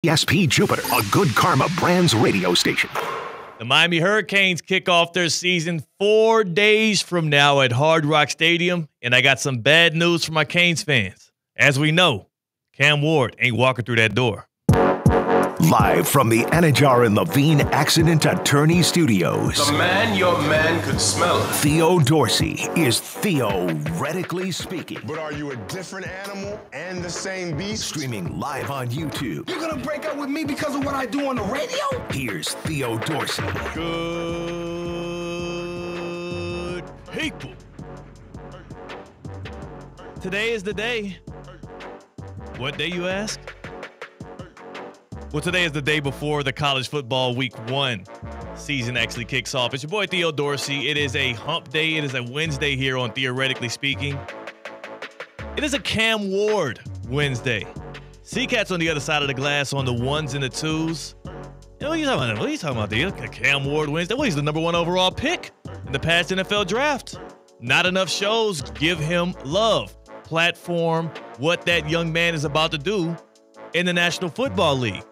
ESP Jupiter, a Good Karma Brands radio station. The Miami Hurricanes kick off their season 4 days from now at Hard Rock Stadium, and I got some bad news for my Canes fans. As we know, Cam Ward ain't walking through that door. Live from the Anajar and Levine Accident Attorney Studios. The man your man could smell. Theo Dorsey is theoretically speaking. But are you a different animal and the same beast? Streaming live on YouTube. You're gonna break up with me because of what I do on the radio? Here's Theo Dorsey. Good people. Today is the day. What day, you ask? Well, today is the day before the college football week 1 season actually kicks off. It's your boy Theo Dorsey. It is a hump day. It is a Wednesday here on Theoretically Speaking. It is a Cam Ward Wednesday. C-Cat's on the other side of the glass on the ones and the twos. What are you talking about? What are you talking about, Theo? Cam Ward Wednesday? Well, he's the number 1 overall pick in the past NFL draft. Not enough shows give him love, platform, what that young man is about to do in the National Football League.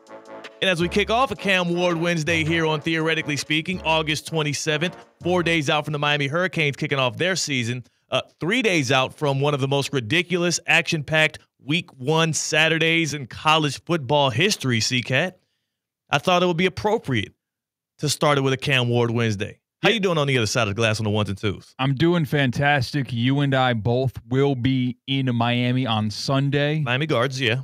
And as we kick off a Cam Ward Wednesday here on Theoretically Speaking, August 27th, 4 days out from the Miami Hurricanes kicking off their season, 3 days out from one of the most ridiculous, action-packed week 1 Saturdays in college football history, C-Cat, I thought it would be appropriate to start it with a Cam Ward Wednesday. How you doing on the other side of the glass on the ones and twos? I'm doing fantastic. You and I both will be in Miami on Sunday. Miami Gardens, yeah.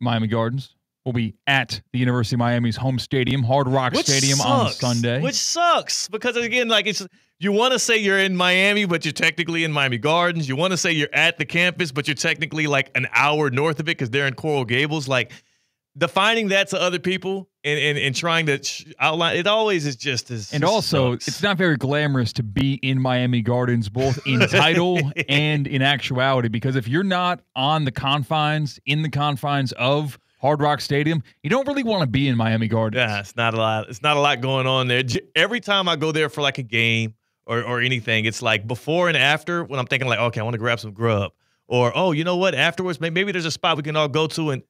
Miami Gardens. We'll be at the University of Miami's home stadium, Hard Rock Stadium, on Sunday. Which sucks because, again, like you want to say you're in Miami, but you're technically in Miami Gardens. You want to say you're at the campus, but you're technically like an hour north of it because they're in Coral Gables. Like, defining that to other people and trying to outline it always is just as. And also, sucks. It's not very glamorous to be in Miami Gardens, both in title and in actuality, because if you're not on the confines, in the confines of Hard Rock Stadium, you don't really want to be in Miami Gardens. Yeah, it's not a lot. It's not a lot going on there. Every time I go there for like a game or anything, it's like before and after when I'm thinking like, okay, I want to grab some grub, or oh, you know what? Afterwards, maybe there's a spot we can all go to and.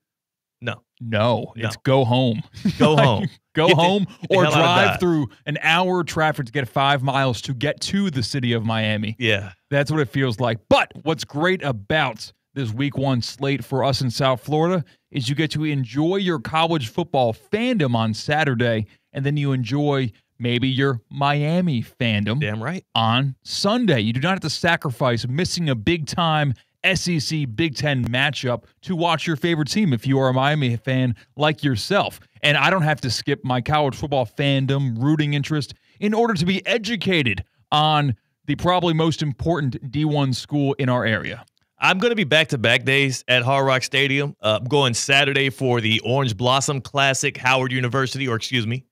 No. It's go home. Go home. Go home or drive through an hour traffic to get 5 miles to get to the city of Miami. Yeah. That's what it feels like. But what's great about this week 1 slate for us in South Florida is you get to enjoy your college football fandom on Saturday, and then you enjoy maybe your Miami fandom. Damn right. On Sunday. You do not have to sacrifice missing a big-time SEC Big Ten matchup to watch your favorite team if you are a Miami fan like yourself. And I don't have to skip my college football fandom, rooting interest in order to be educated on the probably most important D1 school in our area. I'm going to be back-to-back days at Hard Rock Stadium. I'm going Saturday for the Orange Blossom Classic, Howard University University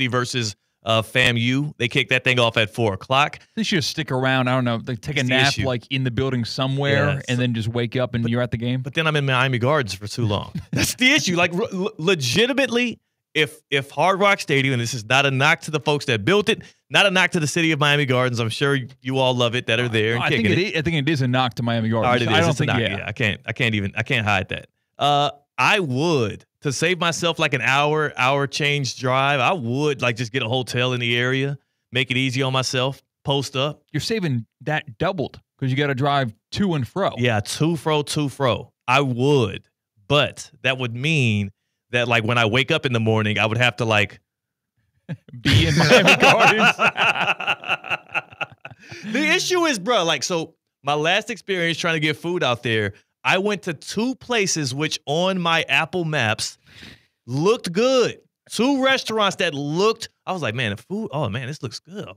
versus FAMU. They kick that thing off at 4 o'clock. They should stick around. I don't know. They take a nap like in the building somewhere and then just wake up and you're at the game. But then I'm in Miami Gardens for too long. That's the issue. Like legitimately, if Hard Rock Stadium, and this is not a knock to the folks that built it, not a knock to the city of Miami Gardens. I'm sure you all love it that are there. And I think it is a knock to Miami Gardens. All right, it is. I don't it's think. a knock. Yeah, I can't hide that. I would. To save myself like an hour change drive, I would like just get a hotel in the area, make it easy on myself, post up. You're saving that doubled because you got to drive to and fro. Yeah, to fro. I would, but that would mean that like when I wake up in the morning, I would have to like be in Miami Gardens. The issue is, bro, like so my last experience trying to get food out there, I went to 2 places which on my Apple Maps looked good. 2 restaurants that looked, I was like, man, the food, oh, man, this looks good.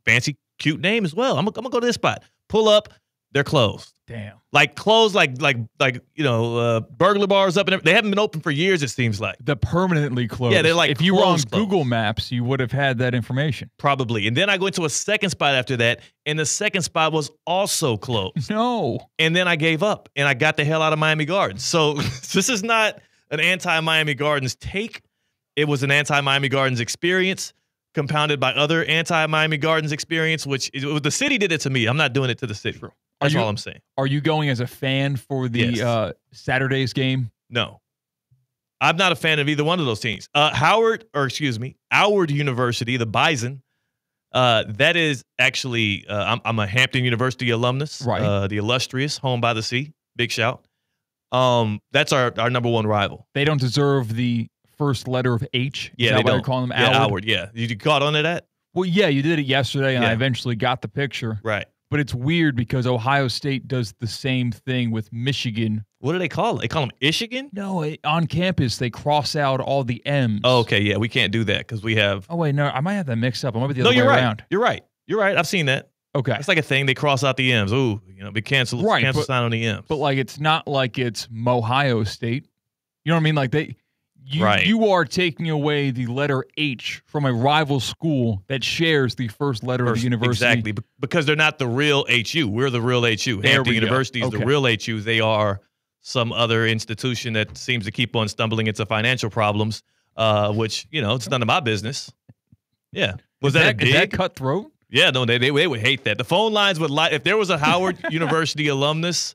Fancy, cute name as well. I'm going to go to this spot. Pull up, they're closed. Damn. Like closed, like burglar bars up and everything. They haven't been open for years, it seems like. The permanently closed. Yeah, they're like if you were on closed. Google Maps, you would have had that information. Probably. And then I went to a second spot after that, and the second spot was also closed. No. And then I gave up, and I got the hell out of Miami Gardens. So this is not an anti-Miami Gardens take. It was an anti-Miami Gardens experience compounded by other anti-Miami Gardens experience, which the city did it to me. I'm not doing it to the city. That's all I'm saying. Are you going as a fan for the Saturday's game? No. I'm not a fan of either one of those teams. Howard University, the Bison. That is actually, I'm a Hampton University alumnus, right? The illustrious home by the sea. Big shout. That's our number one rival. They don't deserve the first letter of H. Yeah, they don't. Calling them Howard. Yeah, you caught on to that? Well, yeah, you did it yesterday, and I eventually got the picture. Right. But it's weird because Ohio State does the same thing with Michigan. What do they call it? They call them Michigan? No, on campus they cross out all the M's. Oh, okay, yeah, we can't do that because we have. Oh wait, no, I might have that mixed up. I might be the other way right. around. You're right. You're right. I've seen that. Okay, it's like a thing. They cross out the M's. Ooh, big cancel sign on the M's. But like, it's not like it's Mohio State. You know what I mean? Like you are taking away the letter H from a rival school that shares the first letter of the university. Exactly, because they're not the real HU. We're the real HU. Hampton University is the real HU. They are some other institution that seems to keep on stumbling into financial problems, which, it's none of my business. Yeah. Is that cutthroat? Yeah, no, they would hate that. The phone lines would light. If there was a Howard University alumnus,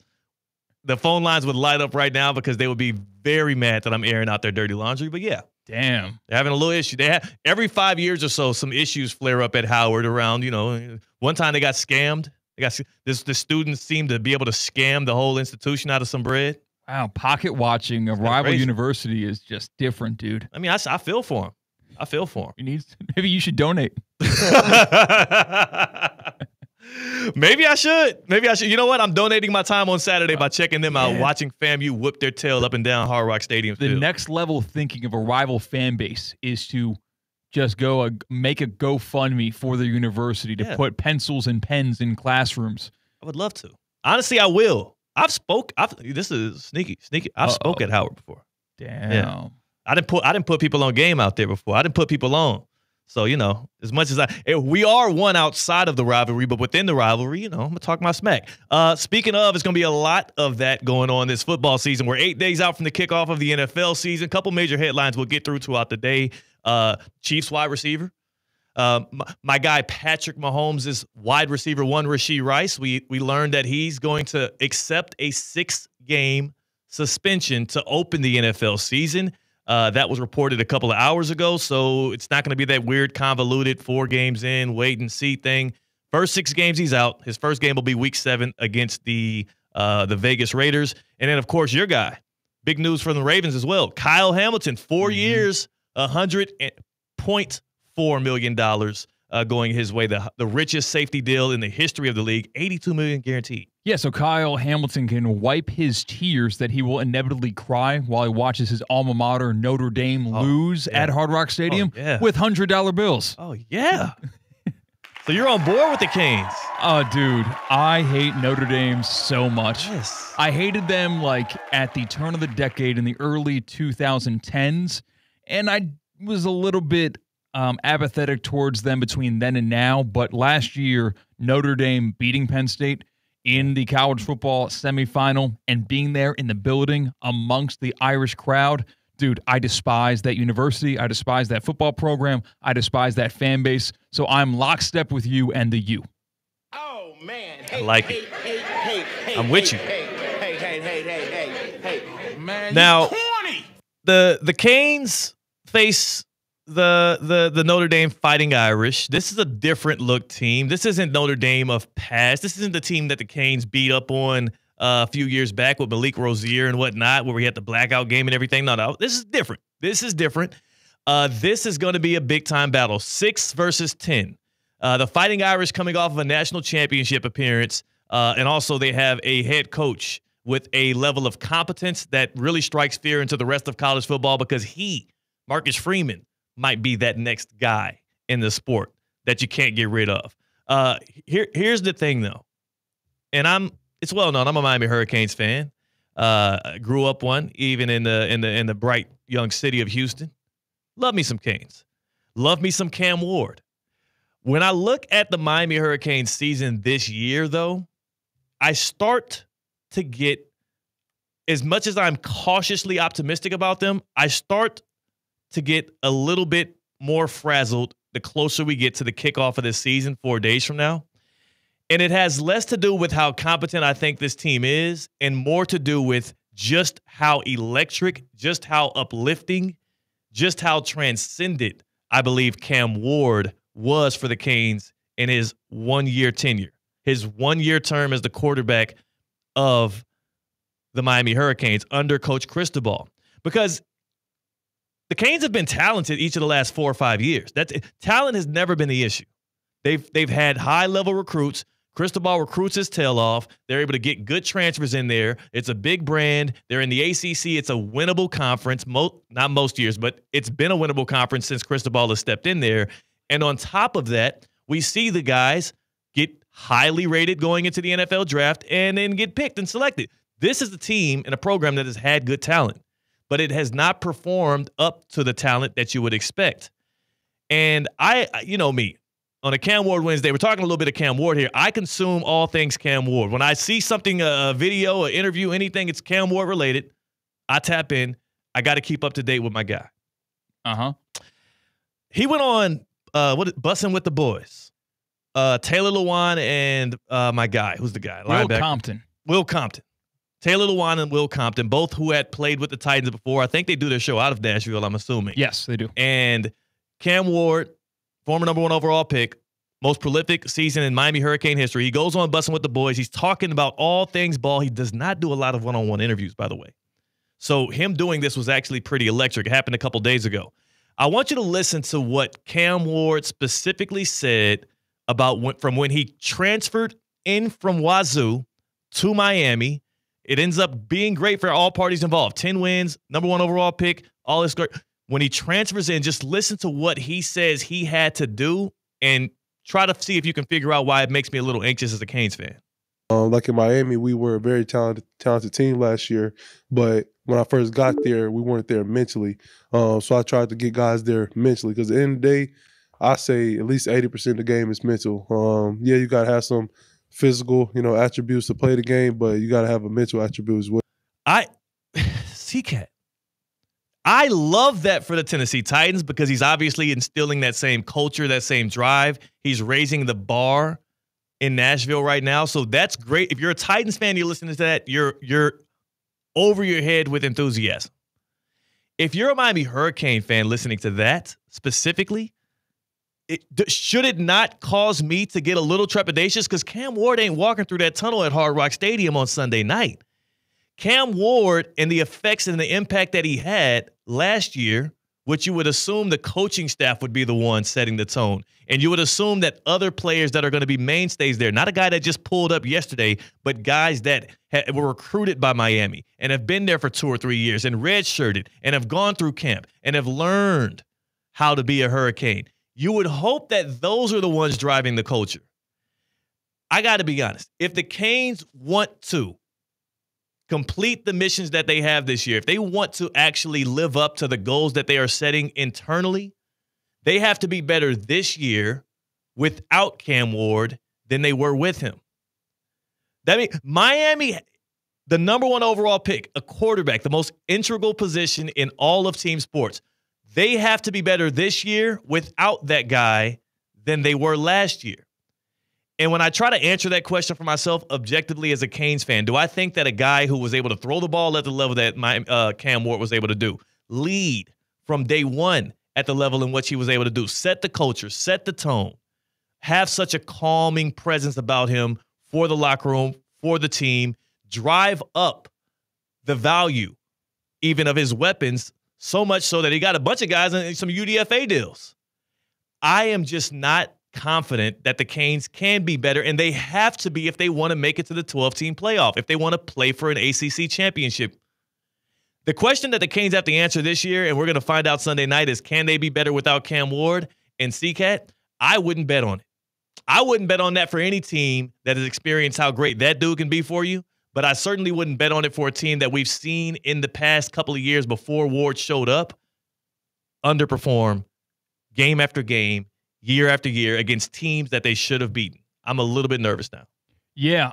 the phone lines would light up right now because they would be very mad that I'm airing out their dirty laundry. But yeah. Damn. They're having a little issue. They have every 5 years or so, some issues flare up at Howard around, one time they got scammed. The students seem to be able to scam the whole institution out of some bread. Wow, pocket watching a rival university is just different, dude. I mean, I feel for him. I feel for him. Maybe you should donate. Maybe I should. You know what? I'm donating my time on Saturday by checking them out, watching FAMU whip their tail up and down Hard Rock Stadium The field. next level of thinking of a rival fan base is to just make a GoFundMe for the university to put pencils and pens in classrooms. I would love to. Honestly, I will. This is sneaky. I've spoke at Howard before. Damn. Yeah. I didn't put people on game out there before. I didn't put people on. So, as much as we are one outside of the rivalry, but within the rivalry, I'm going to talk my smack. Speaking of, it's going to be a lot of that going on this football season. We're 8 days out from the kickoff of the NFL season. A couple major headlines we'll get through throughout the day. Chiefs wide receiver. My guy Patrick Mahomes is wide receiver one, Rashee Rice. We learned that he's going to accept a 6-game suspension to open the NFL season. That was reported a couple of hours ago, so it's not going to be that weird, convoluted 4 games in, wait and see thing. First 6 games, he's out. His first game will be Week 7 against the Vegas Raiders. And then, of course, your guy. Big news from the Ravens as well. Kyle Hamilton, 4 years, $100.4 million going his way. The richest safety deal in the history of the league, $82 million guaranteed. Yeah, so Kyle Hamilton can wipe his tears that he will inevitably cry while he watches his alma mater, Notre Dame, lose at Hard Rock Stadium with $100 bills. Oh, yeah. So you're on board with the Canes. Oh, dude, I hate Notre Dame so much. Yes. I hated them at the turn of the decade in the early 2010s, and I was a little bit apathetic towards them between then and now. But last year, Notre Dame beating Penn State in the college football semifinal and being there in the building amongst the Irish crowd, dude, I despise that university. I despise that football program. I despise that fan base. So I'm lockstep with you and the U. Oh, man. I like it. I'm with you. Hey. Man, now, corny. The Canes face the Notre Dame Fighting Irish. This is a different look team. This isn't Notre Dame of past. This isn't the team that the Canes beat up on a few years back with Malik Rozier and whatnot, where we had the blackout game and everything. No, this is different. This is going to be a big-time battle, 6 versus 10. The Fighting Irish coming off of a national championship appearance, and also they have a head coach with a level of competence that really strikes fear into the rest of college football because Marcus Freeman, might be that next guy in the sport that you can't get rid of. Here's the thing, though, and it's well known. I'm a Miami Hurricanes fan. Grew up one, even in the bright young city of Houston. Love me some Canes. Love me some Cam Ward. When I look at the Miami Hurricanes season this year, though, I start to get, as much as I'm cautiously optimistic about them, I start to get a little bit more frazzled the closer we get to the kickoff of this season 4 days from now. And it has less to do with how competent I think this team is and more to do with just how electric, just how uplifting, just how transcendent I believe Cam Ward was for the Canes in his 1-year tenure, his 1-year term as the quarterback of the Miami Hurricanes under Coach Cristobal. Because the Canes have been talented each of the last 4 or 5 years. Talent has never been the issue. They've had high-level recruits. Cristobal recruits his tail off. They're able to get good transfers in there. It's a big brand. They're in the ACC. It's a winnable conference. Not most years, but it's been a winnable conference since Cristobal has stepped in there. And on top of that, we see the guys get highly rated going into the NFL draft and then get picked and selected. This is a team and a program that has had good talent, but it has not performed up to the talent that you would expect. And you know me, on a Cam Ward Wednesday, we're talking a little bit of Cam Ward here. I consume all things Cam Ward. When I see something, a video, an interview, anything, it's Cam Ward related, I tap in. I got to keep up to date with my guy. He went on Bussing with the Boys. Taylor Lewan and my guy. Who's the guy? Will Compton. Taylor Lewan and Will Compton, both who had played with the Titans before. I think they do their show out of Nashville, I'm assuming. Yes, they do. And Cam Ward, former number 1 overall pick, most prolific season in Miami Hurricane history. He goes on Bussing with the Boys. He's talking about all things ball. He does not do a lot of one-on-one interviews, by the way. So him doing this was actually pretty electric. It happened a couple days ago. I want you to listen to what Cam Ward specifically said about from when he transferred in from Wazoo to Miami. It ends up being great for all parties involved. 10 wins, number 1 overall pick, all this great. When he transfers in, just listen to what he says he had to do and try to see if you can figure out why it makes me a little anxious as a Canes fan. Like in Miami, we were a very talented team last year, but when I first got there, we weren't there mentally. So I tried to get guys there mentally because at the end of the day, I say at least 80% of the game is mental. Yeah, you got to have some physical, attributes to play the game, but you got to have a mental attribute as well. C-Cat. I love that for the Tennessee Titans because he's obviously instilling that same culture, that same drive. He's raising the bar in Nashville right now. So that's great. If you're a Titans fan, you're listening to that, you're over your head with enthusiasm. If you're a Miami Hurricane fan listening to that specifically, should it not cause me to get a little trepidatious? Because Cam Ward ain't walking through that tunnel at Hard Rock Stadium on Sunday night. Cam Ward and the effects and the impact that he had last year, which you would assume the coaching staff would be the one setting the tone. And you would assume that other players that are going to be mainstays there, not a guy that just pulled up yesterday, but guys that were recruited by Miami and have been there for 2 or 3 years and redshirted and have gone through camp and have learned how to be a Hurricane. You would hope that those are the ones driving the culture. I got to be honest. If the Canes want to complete the missions that they have this year, if they want to actually live up to the goals that they are setting internally, they have to be better this year without Cam Ward than they were with him. That means Miami, the number 1 overall pick, a quarterback, the most integral position in all of team sports. They have to be better this year without that guy than they were last year. And when I try to answer that question for myself objectively as a Canes fan, do I think that a guy who was able to throw the ball at the level that Cam Ward was able to do, lead from day one at the level in which he was able to do, set the culture, set the tone, have such a calming presence about him for the locker room, for the team, drive up the value even of his weapons, so much so that he got a bunch of guys in some UDFA deals. I am just not confident that the Canes can be better, and they have to be if they want to make it to the 12-team playoff, if they want to play for an ACC championship. The question that the Canes have to answer this year, and we're going to find out Sunday night, is can they be better without Cam Ward and C-Cat? I wouldn't bet on it. I wouldn't bet on that for any team that has experienced how great that dude can be for you, but I certainly wouldn't bet on it for a team that we've seen in the past couple of years before Ward showed up underperform game after game, year after year against teams that they should have beaten. I'm a little bit nervous now. Yeah,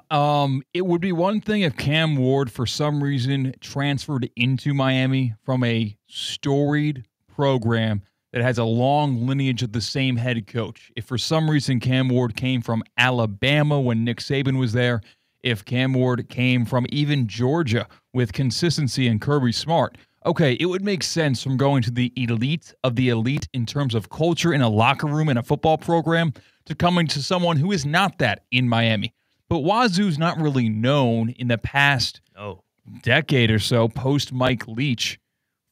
it would be one thing if Cam Ward, for some reason, transferred into Miami from a storied program that has a long lineage of the same head coach. If for some reason Cam Ward came from Alabama when Nick Saban was there, if Cam Ward came from even Georgia with consistency and Kirby Smart. Okay, it would make sense from going to the elite of the elite in terms of culture in a locker room in a football program to coming to someone who is not that in Miami. But Wazoo's not really known in the past decade or so, post Mike Leach,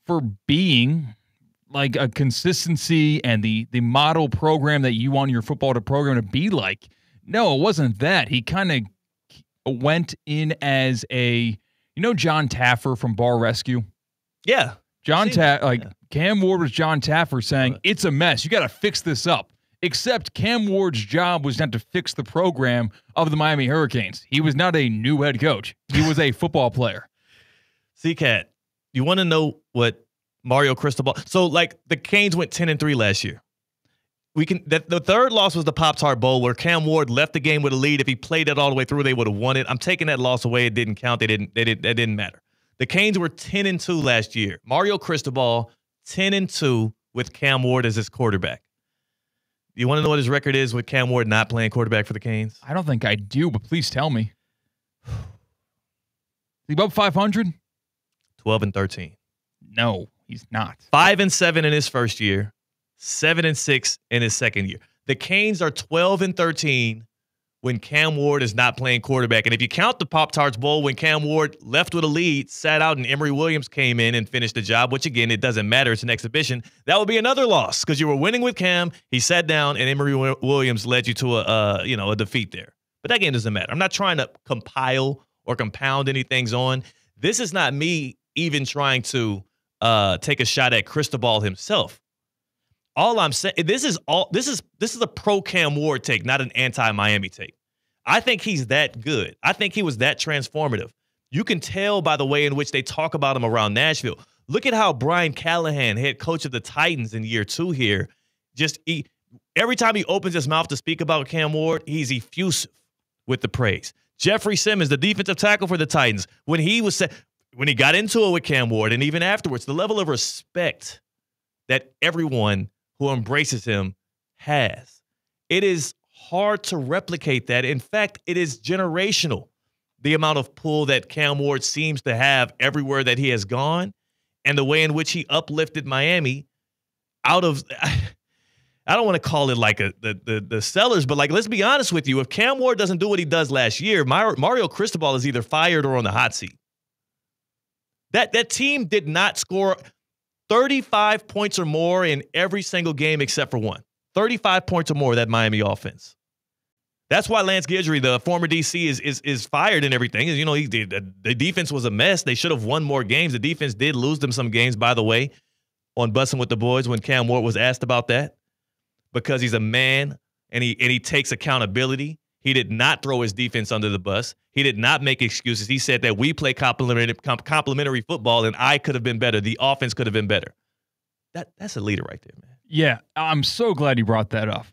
for being like a consistency and the model program that you want your football program to be like. No, it wasn't that. He kind of went in as John Taffer from Bar Rescue? Yeah. Cam Ward was John Taffer saying, it's a mess. You got to fix this up. Except Cam Ward's job was not to fix the program of the Miami Hurricanes. He was not a new head coach. He was a football player. C-Cat, you want to know what Mario Cristobal? So, the Canes went 10-3 last year. The third loss was the Pop-Tart Bowl, where Cam Ward left the game with a lead. If he played it all the way through, they would have won it. I'm taking that loss away. It didn't count. That didn't matter. The Canes were 10-2 last year. Mario Cristobal 10-2 with Cam Ward as his quarterback. You want to know what his record is with Cam Ward not playing quarterback for the Canes? I don't think I do, but please tell me. Is he above 500? 12-13. No, he's not. 5-7 in his first year, 7-6 in his second year. The Canes are 12-13 when Cam Ward is not playing quarterback. And if you count the Pop-Tarts Bowl, when Cam Ward left with a lead, sat out, and Emory Williams came in and finished the job, which, again, it doesn't matter. It's an exhibition. That would be another loss because you were winning with Cam. He sat down, and Emory Williams led you to a defeat there. But that game doesn't matter. I'm not trying to compile or compound anything on. This is not me even trying to take a shot at Cristobal himself. All I'm saying, this is a pro Cam Ward take, not an anti-Miami take. I think he's that good. I think he was that transformative. You can tell by the way in which they talk about him around Nashville. Look at how Brian Callahan, head coach of the Titans in year 2 here, every time he opens his mouth to speak about Cam Ward, he's effusive with the praise. Jeffrey Simmons, the defensive tackle for the Titans, when he got into it with Cam Ward, and even afterwards, the level of respect that everyone who embraces him has. It is hard to replicate that. In fact, it is generational, the amount of pull that Cam Ward seems to have everywhere that he has gone and the way in which he uplifted Miami out of – I don't want to call it like the sellers, but let's be honest with you. If Cam Ward doesn't do what he does last year, Mario Cristobal is either fired or on the hot seat. That team did not score – 35 points or more in every single game except for one. 35 points or more, that Miami offense. That's why Lance Guidry, the former DC, is fired and everything. The defense was a mess. They should have won more games. The defense did lose them some games, by the way, on Bussin' with the Boys when Cam Ward was asked about that, because he's a man and he takes accountability. He did not throw his defense under the bus. He did not make excuses. He said that we play complementary football, and I could have been better. The offense could have been better. That's a leader right there, man. Yeah, I'm so glad you brought that up.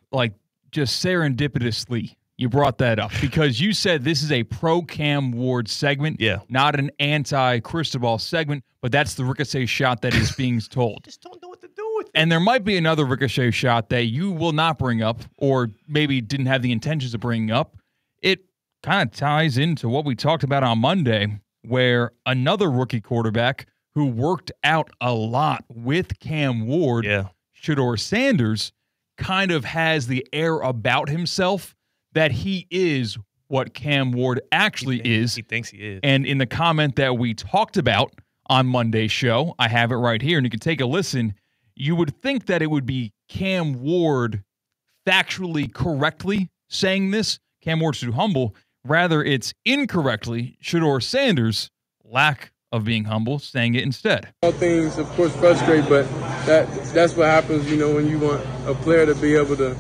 Just serendipitously, you brought that up because you said this is a pro Cam Ward segment, not an anti-Cristobal segment, but that's the ricochet shot that is being told. Just don't know what to do with it. And there might be another ricochet shot that you will not bring up or maybe didn't have the intentions of bringing up. It kind of ties into what we talked about on Monday, where another rookie quarterback who worked out a lot with Cam Ward, Shedeur Sanders, kind of has the air about himself that he is what Cam Ward actually is. He thinks he is. And in the comment that we talked about on Monday's show, I have it right here, and you can take a listen. You would think that it would be Cam Ward factually correctly saying this. Cam Ward's too humble. Rather, it's incorrectly Shedeur Sanders' lack of being humble saying it instead. All things, of course, frustrate, but that's what happens, when you want a player to be able to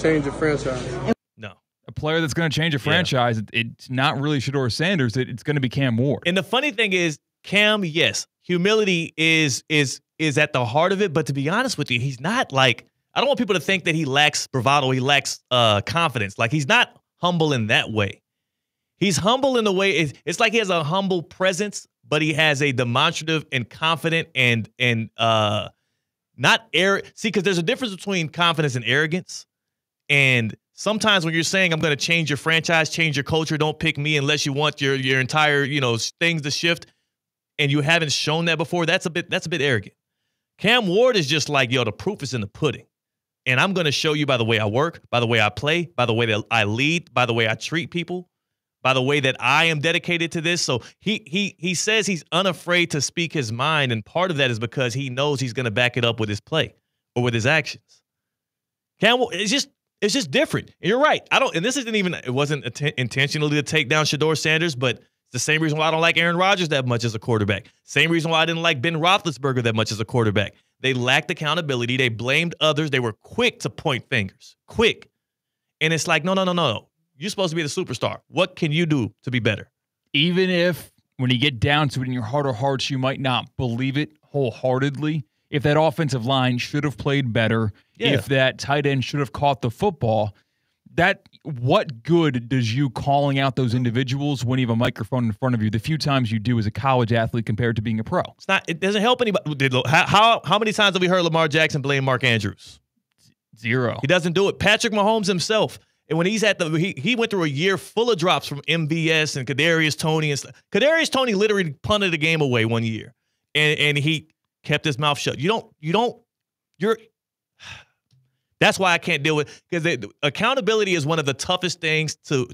change a franchise. No. A player that's going to change a franchise, it's not really Shedeur Sanders. It's going to be Cam Ward. And the funny thing is, Cam, yes, humility is at the heart of it. But to be honest with you, he's not I don't want people to think that he lacks bravado. He lacks confidence. He's not humble in that way. He's humble in the way it's like he has a humble presence, but he has a demonstrative and confident and not arrogant. See, because there's a difference between confidence and arrogance. And Sometimes when you're saying I'm going to change your franchise, change your culture, don't pick me unless you want your entire, things to shift, and you haven't shown that before, that's a bit arrogant. Cam Ward is just like, the proof is in the pudding. And I'm going to show you by the way I work, by the way I play, by the way that I lead, by the way I treat people, by the way that I am dedicated to this. So he says he's unafraid to speak his mind, and part of that is because he knows he's going to back it up with his play or with his actions. Cam Ward, it's just different. And you're right. It wasn't intentionally to take down Shedeur Sanders, but it's the same reason why I don't like Aaron Rodgers that much as a quarterback. Same reason why I didn't like Ben Roethlisberger that much as a quarterback. They lacked accountability. They blamed others. They were quick to point fingers. Quick. And it's like, no. You're supposed to be the superstar. What can you do to be better? Even if when you get down to it in your heart of hearts, you might not believe it wholeheartedly, if that offensive line should have played better, if that tight end should have caught the football, what good does you calling out those individuals when you have a microphone in front of you the few times you do as a college athlete compared to being a pro? It doesn't help anybody. How many times have we heard Lamar Jackson blame Mark Andrews? 0. He doesn't do it. Patrick Mahomes himself, and when he's he went through a year full of drops from MVS and Kadarius Toney and stuff. Kadarius Toney literally punted the game away one year, and he kept his mouth shut. That's why I can't deal with, because accountability is one of the toughest things to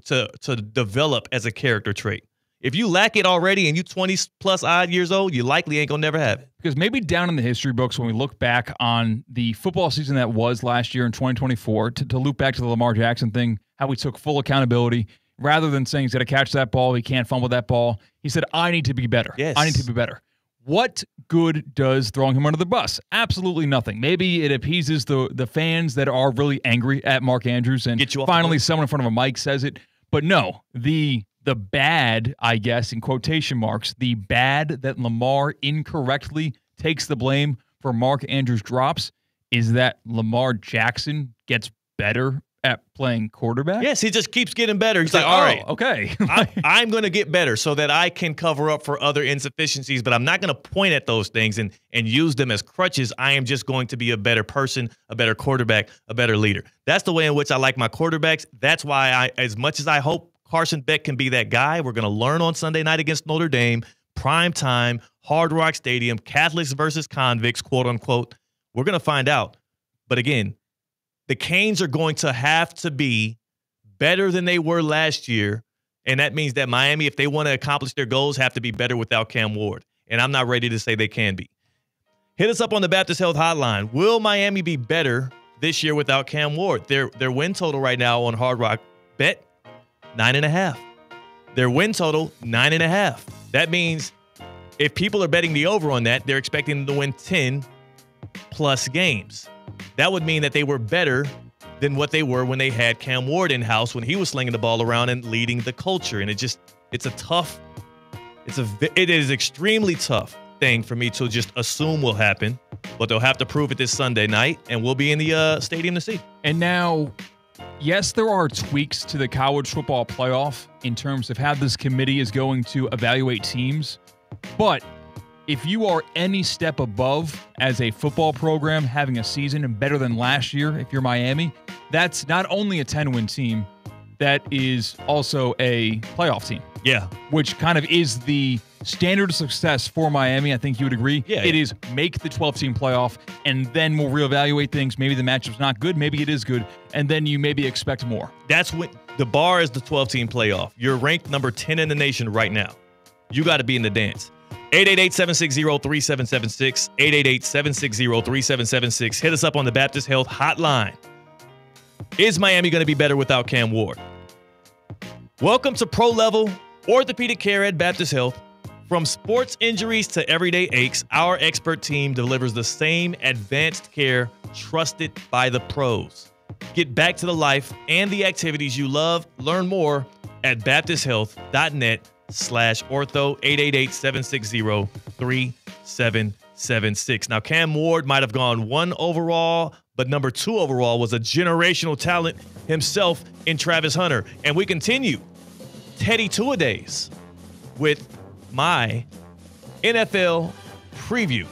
develop as a character trait. If you lack it already and you 20+ odd years old, you likely ain't gonna never have it. Because maybe down in the history books, when we look back on the football season that was last year in 2024, to loop back to the Lamar Jackson thing, how we took full accountability, rather than saying he's got to catch that ball, he can't fumble that ball, he said, I need to be better. Yes. I need to be better. What good does throwing him under the bus? Absolutely nothing. Maybe it appeases the fans that are really angry at Mark Andrews, and finally someone in front of a mic says it. But no, the bad, I guess, in quotation marks, the bad that Lamar incorrectly takes the blame for Mark Andrews' drops is that Lamar Jackson gets better at playing quarterback? Yes, he just keeps getting better. He's like, all right, okay. I'm going to get better so that I can cover up for other insufficiencies, but I'm not going to point at those things and use them as crutches. I am just going to be a better person, a better quarterback, a better leader. That's the way in which I like my quarterbacks. That's why as much as I hope Carson Beck can be that guy, we're going to learn on Sunday night against Notre Dame, prime time, Hard Rock Stadium, Catholics versus convicts, quote unquote. We're going to find out. But again, the Canes are going to have to be better than they were last year, and that means that Miami, if they want to accomplish their goals, have to be better without Cam Ward. And I'm not ready to say they can be. Hit us up on the Baptist Health Hotline. Will Miami be better this year without Cam Ward? Their win total right now on Hard Rock Bet, 9.5. Their win total, 9.5. That means if people are betting the over on that, they're expecting them to win 10+ games. That would mean that they were better than what they were when they had Cam Ward in-house, when he was slinging the ball around and leading the culture. And it is extremely tough thing for me to just assume will happen, but they'll have to prove it this Sunday night, and we'll be in the stadium to see. And now, yes, there are tweaks to the college football playoff in terms of how this committee is going to evaluate teams, but if you are any step above as a football program having a season and better than last year, if you're Miami, that's not only a 10-win team, that is also a playoff team. Yeah. Which kind of is the standard of success for Miami. I think you would agree. Yeah. It is make the 12-team playoff, and then we'll reevaluate things. Maybe the matchup's not good. Maybe it is good. And then you maybe expect more. That's what the bar is, the 12-team playoff. You're ranked number 10 in the nation right now. You got to be in the dance. 888-760-3776, 888-760-3776. Hit us up on the Baptist Health Hotline. Is Miami going to be better without Cam Ward? Welcome to pro-level orthopedic care at Baptist Health. From sports injuries to everyday aches, our expert team delivers the same advanced care trusted by the pros. Get back to the life and the activities you love. Learn more at baptisthealth.net/ortho, 888-760-3776. Now, Cam Ward might have gone 1 overall, but number 2 overall was a generational talent himself in Travis Hunter. And we continue Teddy Two-A-Days with my NFL preview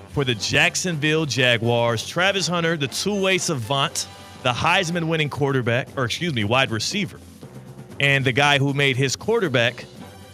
for the Jacksonville Jaguars. Travis Hunter, the two-way savant, the Heisman winning wide receiver, and the guy who made his quarterback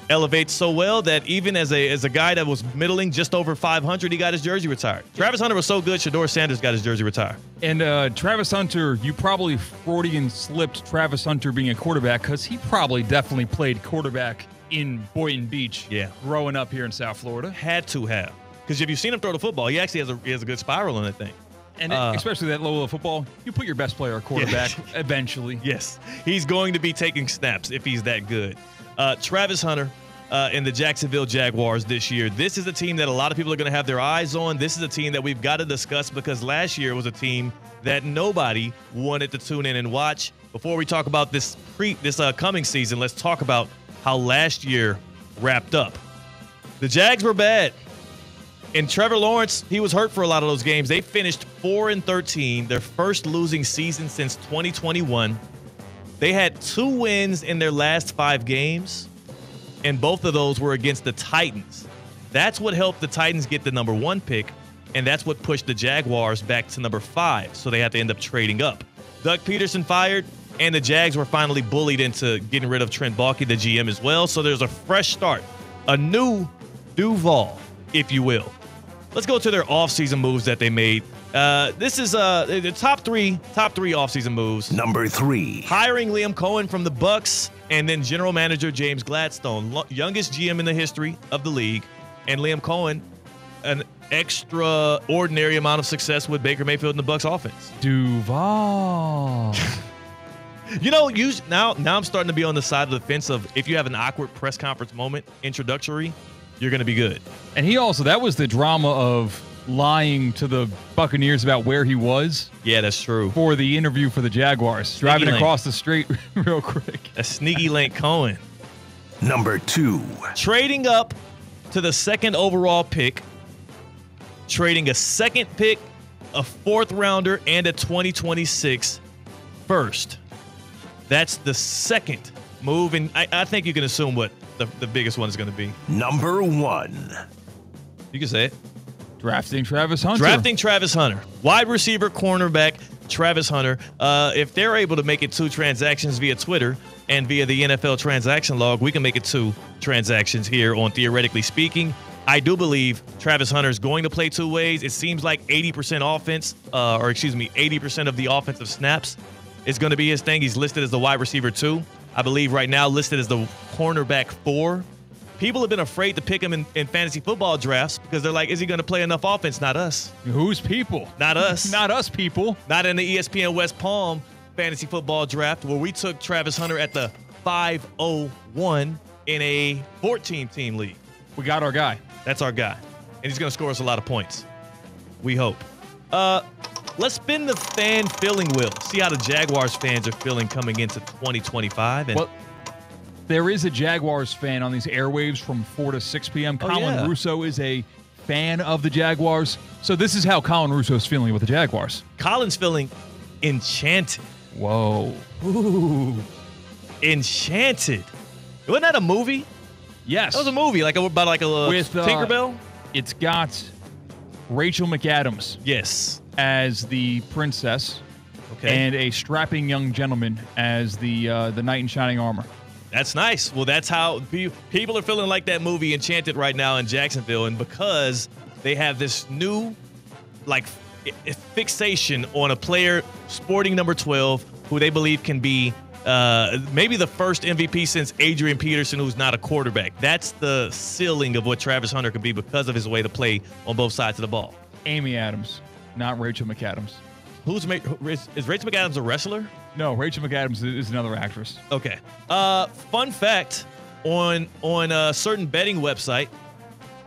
elevate so well that even as a guy that was middling just over 500, he got his jersey retired. Travis Hunter was so good, Shedeur Sanders got his jersey retired. And Travis Hunter, you probably Freudian slipped Travis Hunter being a quarterback because he probably definitely played quarterback in Boynton Beach. Yeah, growing up here in South Florida, had to have, because if you've seen him throw the football, he actually has a good spiral on that thing. And especially that level of football, you put your best player at quarterback eventually. Yes, he's going to be taking snaps if he's that good. Travis Hunter and the Jacksonville Jaguars this year. This is a team that a lot of people are going to have their eyes on. This is a team that we've got to discuss because last year was a team that nobody wanted to tune in and watch. Before we talk about this coming season, let's talk about how last year wrapped up. The Jags were bad. And Trevor Lawrence, he was hurt for a lot of those games. They finished 4-13, their first losing season since 2021. They had 2 wins in their last 5 games, and both of those were against the Titans. That's what helped the Titans get the number 1 pick, and that's what pushed the Jaguars back to number 5, so they had to end up trading up. Doug Peterson fired, and the Jags were finally bullied into getting rid of Trent Baalke, the GM, as well. So there's a fresh start, a new Duval, if you will. Let's go to their offseason moves that they made. This is the top three offseason moves. Number 3. Hiring Liam Cohen from the Bucks, and then general manager James Gladstone, youngest GM in the history of the league, and Liam Cohen, an extraordinary amount of success with Baker Mayfield and the Bucks offense. Duval. Now I'm starting to be on the side of the fence of if you have an awkward press conference moment, introductory, you're going to be good. And that was the drama of lying to the Buccaneers about where he was. Yeah, that's true. For the interview for the Jaguars. Driving across the street real quick. A sneaky link Cohen. Number 2. Trading up to the 2nd overall pick. Trading a 2nd pick, a 4th rounder, and a 2026 first. That's the 2nd move, and I think you can assume what the biggest one is going to be. Number 1. You can say it. Drafting Travis Hunter. Wide receiver, cornerback, Travis Hunter. If they're able to make it 2 transactions via Twitter and via the NFL transaction log, we can make it 2 transactions here on Theoretically Speaking. I do believe Travis Hunter is going to play 2 ways. It seems like 80% of the offensive snaps is going to be his thing. He's listed as the wide receiver 2. I believe right now listed as the cornerback 4. People have been afraid to pick him in fantasy football drafts because they're like, is he going to play enough offense? Not us. Who's people? Not us. Not us, people. Not in the ESPN West Palm fantasy football draft where we took Travis Hunter at the 501 in a 14-team league. We got our guy. That's our guy. And he's going to score us a lot of points. We hope. Let's spin the fan feeling wheel. See how the Jaguars fans are feeling coming into 2025. Well, there is a Jaguars fan on these airwaves from 4 to 6 p.m. Colin Russo is a fan of the Jaguars. So this is how Colin Russo is feeling with the Jaguars. Colin's feeling enchanted. Whoa. Ooh. Enchanted. Wasn't that a movie? Yes. That was a movie about a with Tinkerbell. It's got Rachel McAdams. Yes. As the princess. Okay. And a strapping young gentleman as the knight in shining armor. That's nice. Well, that's how people are feeling like that movie Enchanted right now in Jacksonville. And because they have this new fixation on a player sporting number 12 who they believe can be maybe the first MVP since Adrian Peterson, who's not a quarterback. That's the ceiling of what Travis Hunter could be because of his way to play on both sides of the ball. Amy Adams, not Rachel McAdams. Is Rachel McAdams a wrestler? No, Rachel McAdams is another actress. Okay. Fun fact, on a certain betting website,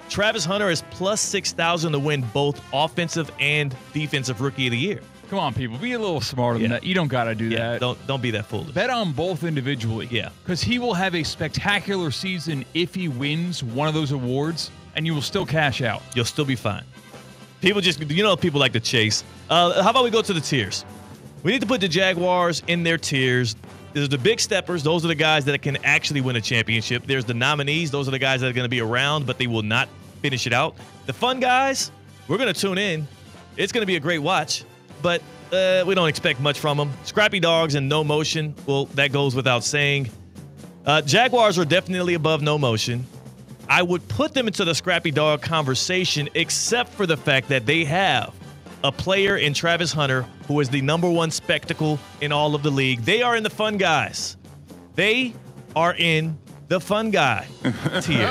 Travis Hunter is plus 6,000 to win both offensive and defensive rookie of the year. Come on, people. Be a little smarter than that. You don't got to do that. Don't be that foolish. Bet on both individually. Yeah. Because he will have a spectacular season if he wins one of those awards, and you will still cash out. You'll still be fine. People people like to chase. How about we go to the tiers? We need to put the Jaguars in their tiers. There's the big steppers. Those are the guys that can actually win a championship. There's the nominees. Those are the guys that are going to be around, but they will not finish it out. The fun guys, we're going to tune in. It's going to be a great watch. but we don't expect much from them. Scrappy dogs and no motion, well, that goes without saying. Jaguars are definitely above no motion. I would put them into the scrappy dog conversation, except for the fact that they have a player in Travis Hunter who is the #1 spectacle in all of the league. They are in the fun guys. They are in the fun guy tier.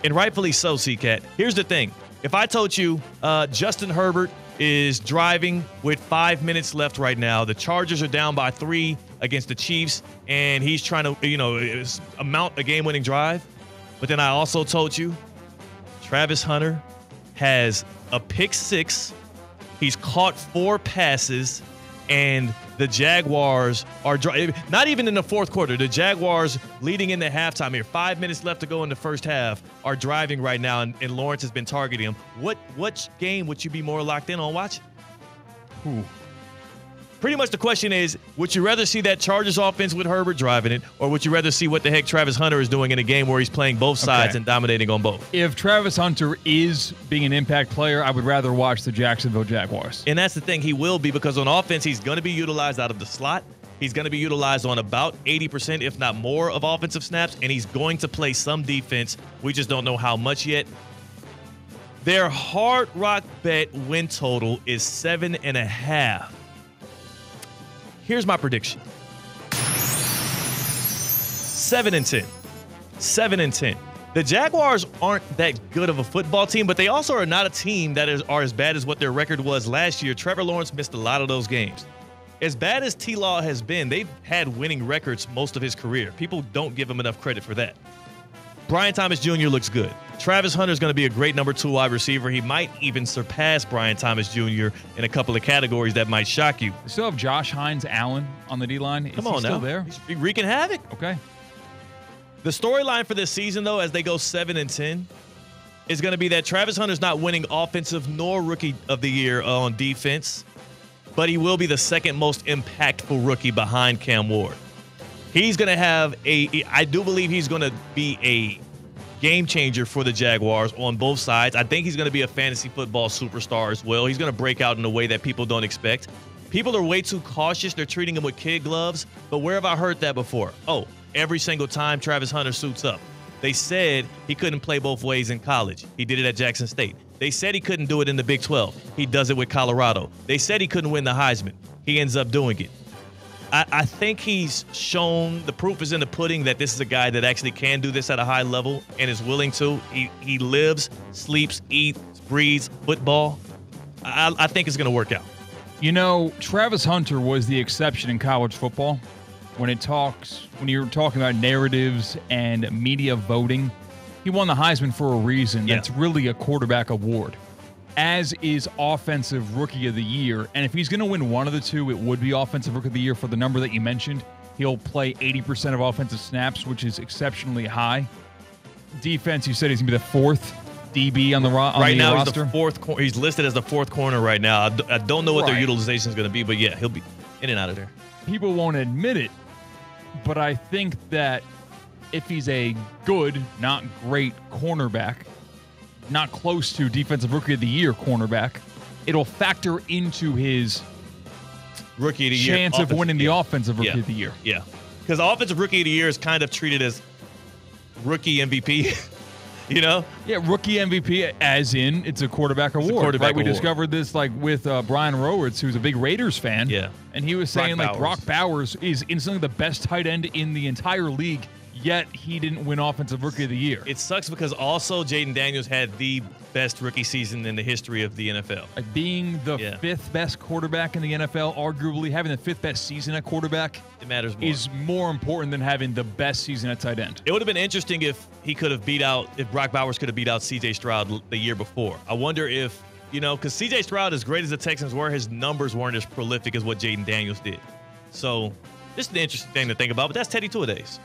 And rightfully so, C-Cat. Here's the thing. If I told you Justin Herbert is driving with 5 minutes left right now, the Chargers are down by 3 against the Chiefs, and he's trying to, mount a game-winning drive. But then I also told you Travis Hunter has a pick 6. He's caught 4 passes, and the Jaguars are not even in the fourth quarter. The Jaguars leading into halftime here, 5 minutes left to go in the first half, are driving right now, and Lawrence has been targeting him. What game would you be more locked in on watching? Ooh. Pretty much the question is, would you rather see that Chargers offense with Herbert driving it, or would you rather see what the heck Travis Hunter is doing in a game where he's playing both sides and dominating on both? If Travis Hunter is being an impact player, I would rather watch the Jacksonville Jaguars. And that's the thing, he will be, because on offense, he's going to be utilized out of the slot. He's going to be utilized on about 80%, if not more, of offensive snaps, and he's going to play some defense. We just don't know how much yet. Their Hard Rock Bet win total is 7.5. Here's my prediction. 7-10. 7-10. The Jaguars aren't that good of a football team, but they also are not a team that are as bad as what their record was last year. Trevor Lawrence missed a lot of those games. As bad as T-Law has been, they've had winning records most of his career. People don't give him enough credit for that. Brian Thomas Jr. looks good. Travis Hunter is going to be a great #2 wide receiver. He might even surpass Brian Thomas Jr. in a couple of categories that might shock you. We still have Josh Hines Allen on the D-line. Come on still now. there? He's wreaking havoc. Okay. The storyline for this season, though, as they go 7-10, is going to be that Travis Hunter's not winning offensive nor rookie of the year on defense, but he will be the second most impactful rookie behind Cam Ward. He's going to have I do believe he's going to be a game changer for the Jaguars on both sides. I think he's going to be a fantasy football superstar as well. He's going to break out in a way that people don't expect. People are way too cautious. They're treating him with kid gloves. But where have I heard that before? Oh, every single time Travis Hunter suits up. They said he couldn't play both ways in college. He did it at Jackson State. They said he couldn't do it in the Big 12. He does it with Colorado. They said he couldn't win the Heisman. He ends up doing it. I think he's shown, the proof is in the pudding, that this is a guy that actually can do this at a high level and is willing to. He lives, sleeps, eats, breathes football. I think it's going to work out. You know, Travis Hunter was the exception in college football. When you're talking about narratives and media voting, he won the Heisman for a reason. Yeah. That's really a quarterback award, as is Offensive Rookie of the Year. And if he's going to win one of the two, it would be Offensive Rookie of the Year for the number that you mentioned. He'll play 80% of offensive snaps, which is exceptionally high. Defense, you said he's going to be the fourth DB on the roster. Right now, he's the fourth. He's listed as the fourth corner right now. I don't know what their Right. utilization is going to be, but yeah, he'll be in and out of there. People won't admit it, but I think that if he's a good, not great cornerback, not close to Defensive Rookie of the Year cornerback, it'll factor into his Rookie of the Year chance of winning the Offensive Rookie of the Year. Yeah, because Offensive Rookie of the Year is kind of treated as Rookie MVP. You know? Yeah, Rookie MVP, as in it's a quarterback award. quarterback right? We award. discovered this with Brian Rowitz, who's a big Raiders fan. Yeah. And he was saying Brock Bowers is instantly the best tight end in the entire league, yet he didn't win Offensive Rookie of the Year. It sucks because also Jaden Daniels had the best rookie season in the history of the NFL. Like being the fifth best quarterback in the NFL, arguably having the fifth best season at quarterback, it matters more. Is more important than having the best season at tight end. It would have been interesting if Brock Bowers could have beat out C.J. Stroud the year before. I wonder if, because C.J. Stroud, as great as the Texans were, his numbers weren't as prolific as what Jaden Daniels did. So, just an interesting thing to think about, but that's Teddy Two-A-Days.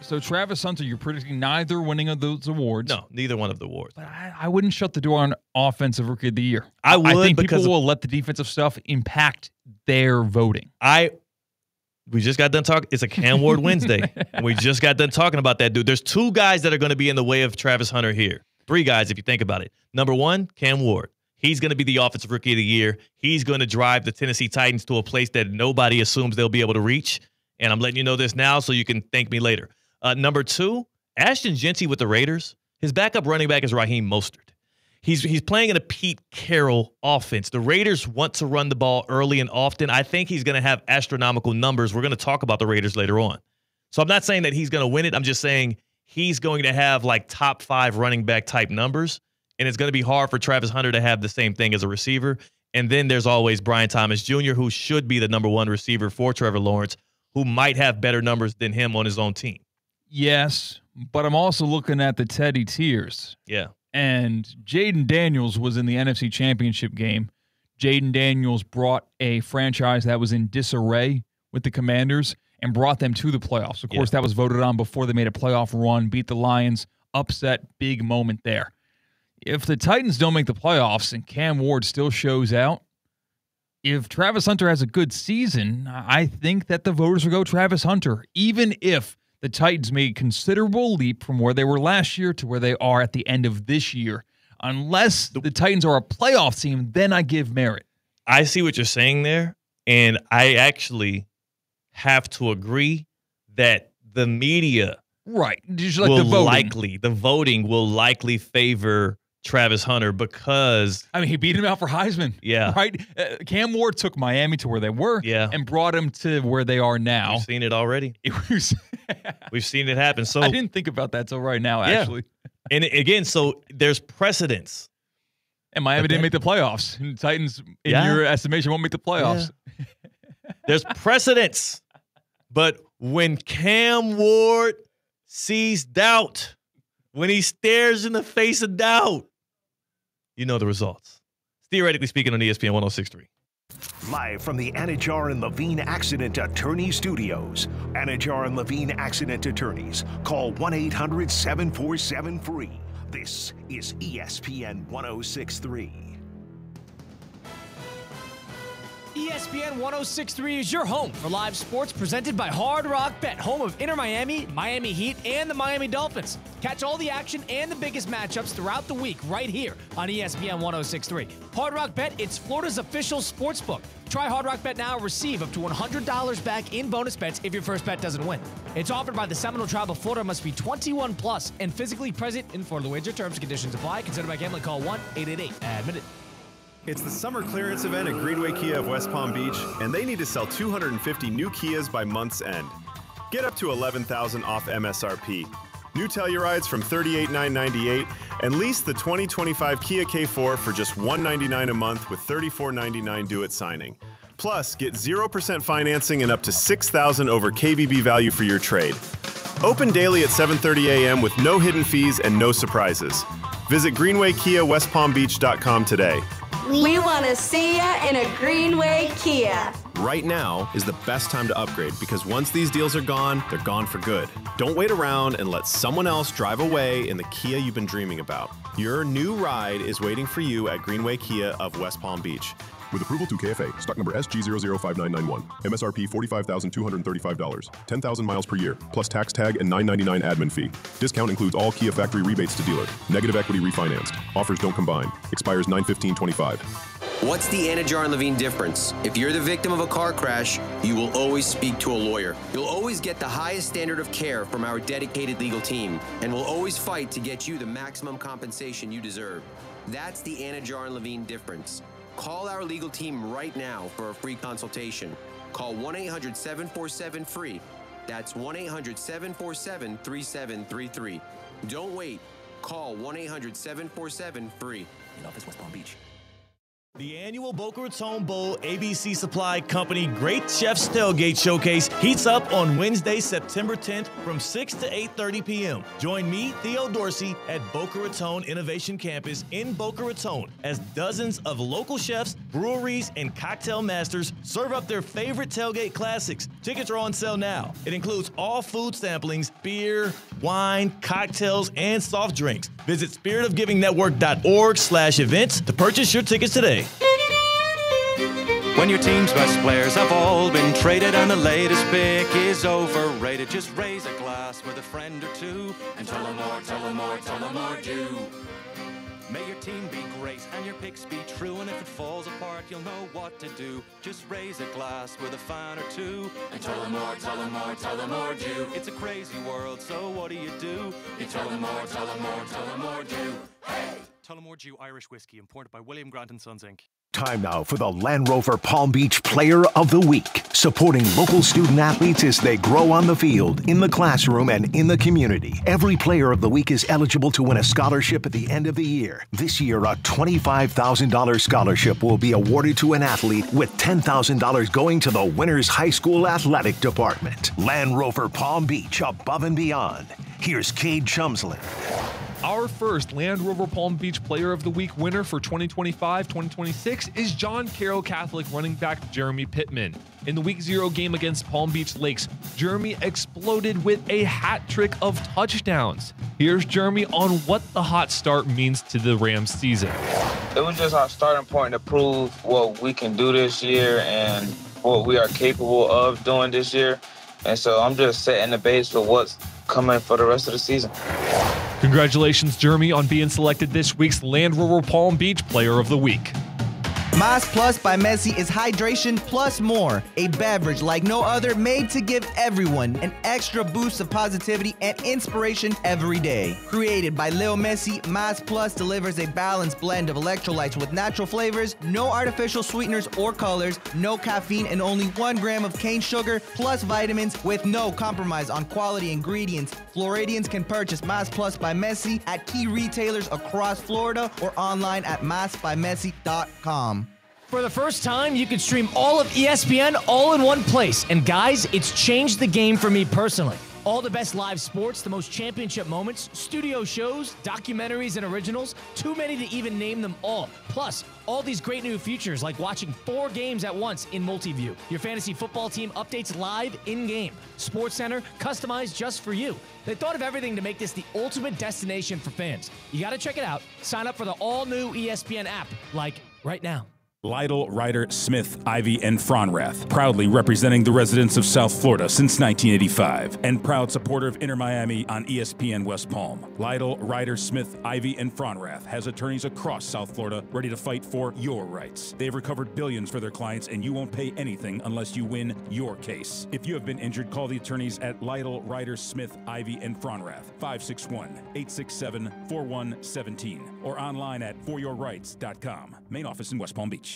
So Travis Hunter, you're predicting neither winning of those awards. No, neither one of the awards. But I wouldn't shut the door on Offensive Rookie of the Year. I would, I think because people will let the defensive stuff impact their voting. We just got done talking. It's a Cam Ward Wednesday. And we just got done talking about that dude. There's two guys that are going to be in the way of Travis Hunter here. Three guys, if you think about it. Number one, Cam Ward. He's going to be the Offensive Rookie of the Year. He's going to drive the Tennessee Titans to a place that nobody assumes they'll be able to reach. And I'm letting you know this now so you can thank me later. Number 2, Ashton Jeanty with the Raiders. His backup running back is Raheem Mostert. He's playing in a Pete Carroll offense. The Raiders want to run the ball early and often. I think he's going to have astronomical numbers. We're going to talk about the Raiders later on. So I'm not saying that he's going to win it. I'm just saying he's going to have like top 5 running back type numbers. And it's going to be hard for Travis Hunter to have the same thing as a receiver. And then there's always Brian Thomas Jr., who should be the number 1 receiver for Trevor Lawrence, who might have better numbers than him on his own team. Yes, but I'm also looking at the Teddy tiers. Yeah. And Jaden Daniels was in the NFC Championship game. Jaden Daniels brought a franchise that was in disarray with the Commanders and brought them to the playoffs. Of course, that was voted on before they made a playoff run, beat the Lions, upset, big moment there. If the Titans don't make the playoffs and Cam Ward still shows out, if Travis Hunter has a good season, I think that the voters will go Travis Hunter, even if the Titans made a considerable leap from where they were last year to where they are at the end of this year. Unless the Titans are a playoff team, then I give merit. I see what you're saying there, and I actually have to agree that the media the voting will likely favor Travis Hunter because he beat him out for Heisman. Yeah. Right? Cam Ward took Miami to where they were and brought him to where they are now. We've seen it already. We've seen it happen. So I didn't think about that till right now, actually. And again, so there's precedence. And Miami didn't make the playoffs. And the Titans, in your estimation, won't make the playoffs. Yeah. There's precedence. But when Cam Ward sees doubt, when he stares in the face of doubt, you know the results. Theoretically speaking on ESPN 106.3. Live from the Anajar and Levine Accident Attorney Studios. Anajar and Levine Accident Attorneys. Call 1-800-747-FREE. This is ESPN 106.3. ESPN 106.3 is your home for live sports presented by Hard Rock Bet, home of Inter Miami, Miami Heat, and the Miami Dolphins. Catch all the action and the biggest matchups throughout the week right here on ESPN 106.3. Hard Rock Bet, it's Florida's official sports book. Try Hard Rock Bet now and receive up to $100 back in bonus bets if your first bet doesn't win. It's offered by the Seminole Tribe of Florida, must be 21 plus and physically present in Florida. Wager terms and conditions apply. Considered by gambling. Call 1-888-ADMITTED. It's the summer clearance event at Greenway Kia of West Palm Beach, and they need to sell 250 new Kias by month's end. Get up to $11,000 off MSRP. New Tellurides from $38,998, and lease the 2025 Kia K4 for just $199 a month with $34.99 due at signing. Plus, get 0% financing and up to $6,000 over KBB value for your trade. Open daily at 7:30 a.m. with no hidden fees and no surprises. Visit GreenwayKiaWestPalmBeach.com today. We want to see ya in a Greenway Kia. Right now is the best time to upgrade because once these deals are gone, they're gone for good. Don't wait around and let someone else drive away in the Kia you've been dreaming about. Your new ride is waiting for you at Greenway Kia of West Palm Beach. With approval to KFA, stock number SG005991. MSRP $45,235. 10,000 miles per year, plus tax tag and $9.99 admin fee. Discount includes all Kia factory rebates to dealer. Negative equity refinanced. Offers don't combine. Expires 9/15/25. What's the Anajar and Levine difference? If you're the victim of a car crash, you will always speak to a lawyer. You'll always get the highest standard of care from our dedicated legal team, and we'll always fight to get you the maximum compensation you deserve. That's the Anajar and Levine difference. Call our legal team right now for a free consultation. Call 1-800-747-FREE. That's 1-800-747-3733. Don't wait. Call 1-800-747-FREE. In office, West Palm Beach. The annual Boca Raton Bowl ABC Supply Company Great Chefs Tailgate Showcase heats up on Wednesday, September 10th from 6 to 8:30 p.m. Join me, Theo Dorsey, at Boca Raton Innovation Campus in Boca Raton as dozens of local chefs, breweries, and cocktail masters serve up their favorite tailgate classics. Tickets are on sale now. It includes all food samplings, beer, wine, cocktails, and soft drinks. Visit spiritofgivingnetwork.org/events to purchase your tickets today. When your team's best players have all been traded and the latest pick is overrated, just raise a glass with a friend or two and tell them more, tell them more, tell them more, do. May your team be great and your picks be true, and if it falls apart, you'll know what to do. Just raise a glass with a fan or two and tell them more, tell them more, tell them more, Jew. It's a crazy world, so what do? You tell them more, tell them more, tell them more, Jew. Hey! Tullamore Dew Irish Whiskey, imported by William Grant & Sons, Inc. Time now for the Land Rover Palm Beach Player of the Week, supporting local student athletes as they grow on the field, in the classroom, and in the community. Every Player of the Week is eligible to win a scholarship at the end of the year. This year, a $25,000 scholarship will be awarded to an athlete, with $10,000 going to the winner's high school athletic department. Land Rover Palm Beach, above and beyond. Here's Cade Chumsland. Our first Land Rover Palm Beach Player of the Week winner for 2025-2026 is John Carroll Catholic running back Jeremy Pittman. In the Week 0 game against Palm Beach Lakes, Jeremy exploded with a hat trick of touchdowns. Here's Jeremy on what the hot start means to the Rams season. It was just our starting point to prove what we can do this year and what we are capable of doing this year. And so I'm just setting the base for what's coming for the rest of the season. Congratulations, Jeremy, on being selected this week's Land Rover Palm Beach Player of the Week. Mas Plus by Messi is hydration plus more. A beverage like no other, made to give everyone an extra boost of positivity and inspiration every day. Created by Lil Messi, Mas Plus delivers a balanced blend of electrolytes with natural flavors, no artificial sweeteners or colors, no caffeine, and only 1 gram of cane sugar, plus vitamins with no compromise on quality ingredients. Floridians can purchase Mas Plus by Messi at key retailers across Florida or online at masbymessi.com. For the first time, you can stream all of ESPN all in one place. And guys, it's changed the game for me personally. All the best live sports, the most championship moments, studio shows, documentaries, and originals. Too many to even name them all. Plus, all these great new features like watching 4 games at once in multi-view. Your fantasy football team updates live in-game. SportsCenter, customized just for you. They thought of everything to make this the ultimate destination for fans. You got to check it out. Sign up for the all-new ESPN app, like right now. Lytle, Ryder, Smith, Ivy, and Fronrath, proudly representing the residents of South Florida since 1985, and proud supporter of Inter Miami on ESPN West Palm. Lytle, Ryder, Smith, Ivy, and Fronrath has attorneys across South Florida ready to fight for your rights. They've recovered billions for their clients, and you won't pay anything unless you win your case. If you have been injured, call the attorneys at Lytle, Ryder, Smith, Ivy, and Fronrath, 561-867-4117, or online at foryourrights.com. Main office in West Palm Beach.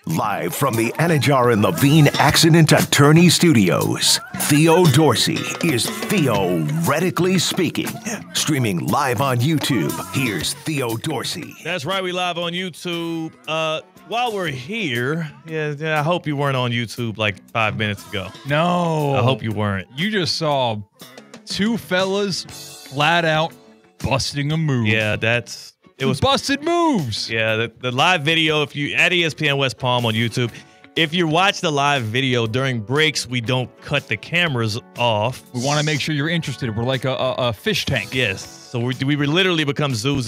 Live from the Anajar and Levine Accident Attorney Studios, Theo Dorsey is Theoretically Speaking. Streaming live on YouTube, here's Theo Dorsey. That's right, we live on YouTube. While we're here, I hope you weren't on YouTube like 5 minutes ago. No. I hope you weren't. You just saw 2 fellas flat out busting a move. Yeah, it was busted moves. Yeah, the live video, if you at ESPN West Palm on YouTube, if you watch the live video during breaks, we don't cut the cameras off. We want to make sure you're interested. We're like a fish tank. Yes. So we literally become zoo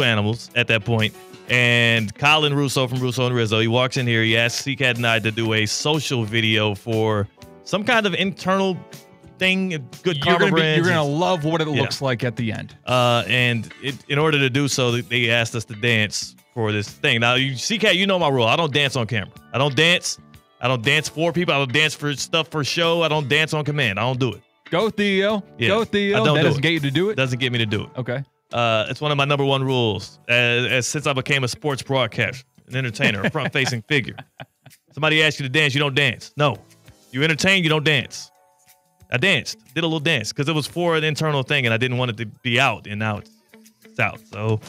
animals at that point. And Colin Russo from Russo and Rizzo, he walks in here. He asks C-Cat and I to do a social video for some kind of internal thing. Good karma brands. You're gonna love what it looks like at the end. And in order to do so, they asked us to dance for this thing. Now, C-Cat, you know my rule. I don't dance on camera. I don't dance for people. I don't dance for stuff for show. I don't dance on command. I don't do it. Go Theo. Yeah, Go Theo. That doesn't get you to do it? Doesn't get me to do it. Okay. It's one of my number 1 rules since I became a sports broadcaster, an entertainer, a front-facing figure. Somebody asks you to dance, you don't dance. No. You entertain, you don't dance. I danced, did a little dance, because it was for an internal thing, and I didn't want it to be out, and now it's out. So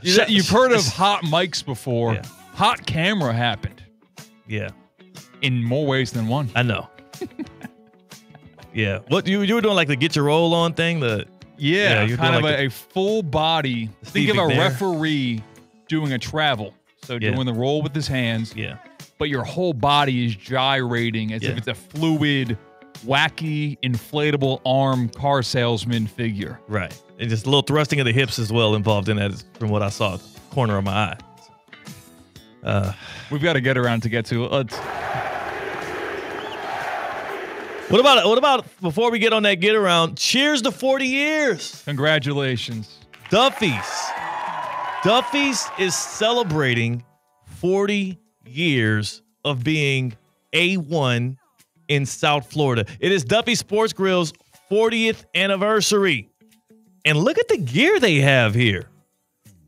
you've heard of hot mics before. Yeah. Hot camera happened. Yeah. In more ways than one. I know. Yeah. What you were doing, like the get your roll on thing? You're kind of like a full body. Think of a referee doing a travel. So doing the roll with his hands. Yeah. But your whole body is gyrating as if it's a fluid, wacky, inflatable arm car salesman figure. Right. And just a little thrusting of the hips as well involved in that, from what I saw, corner of my eye. We've got to get around to get to it. What about before we get on that get around? Cheers to 40 years. Congratulations. Duffy's is celebrating 40 years of being A1 in South Florida. It is Duffy Sports Grill's 40th anniversary. And look at the gear they have here.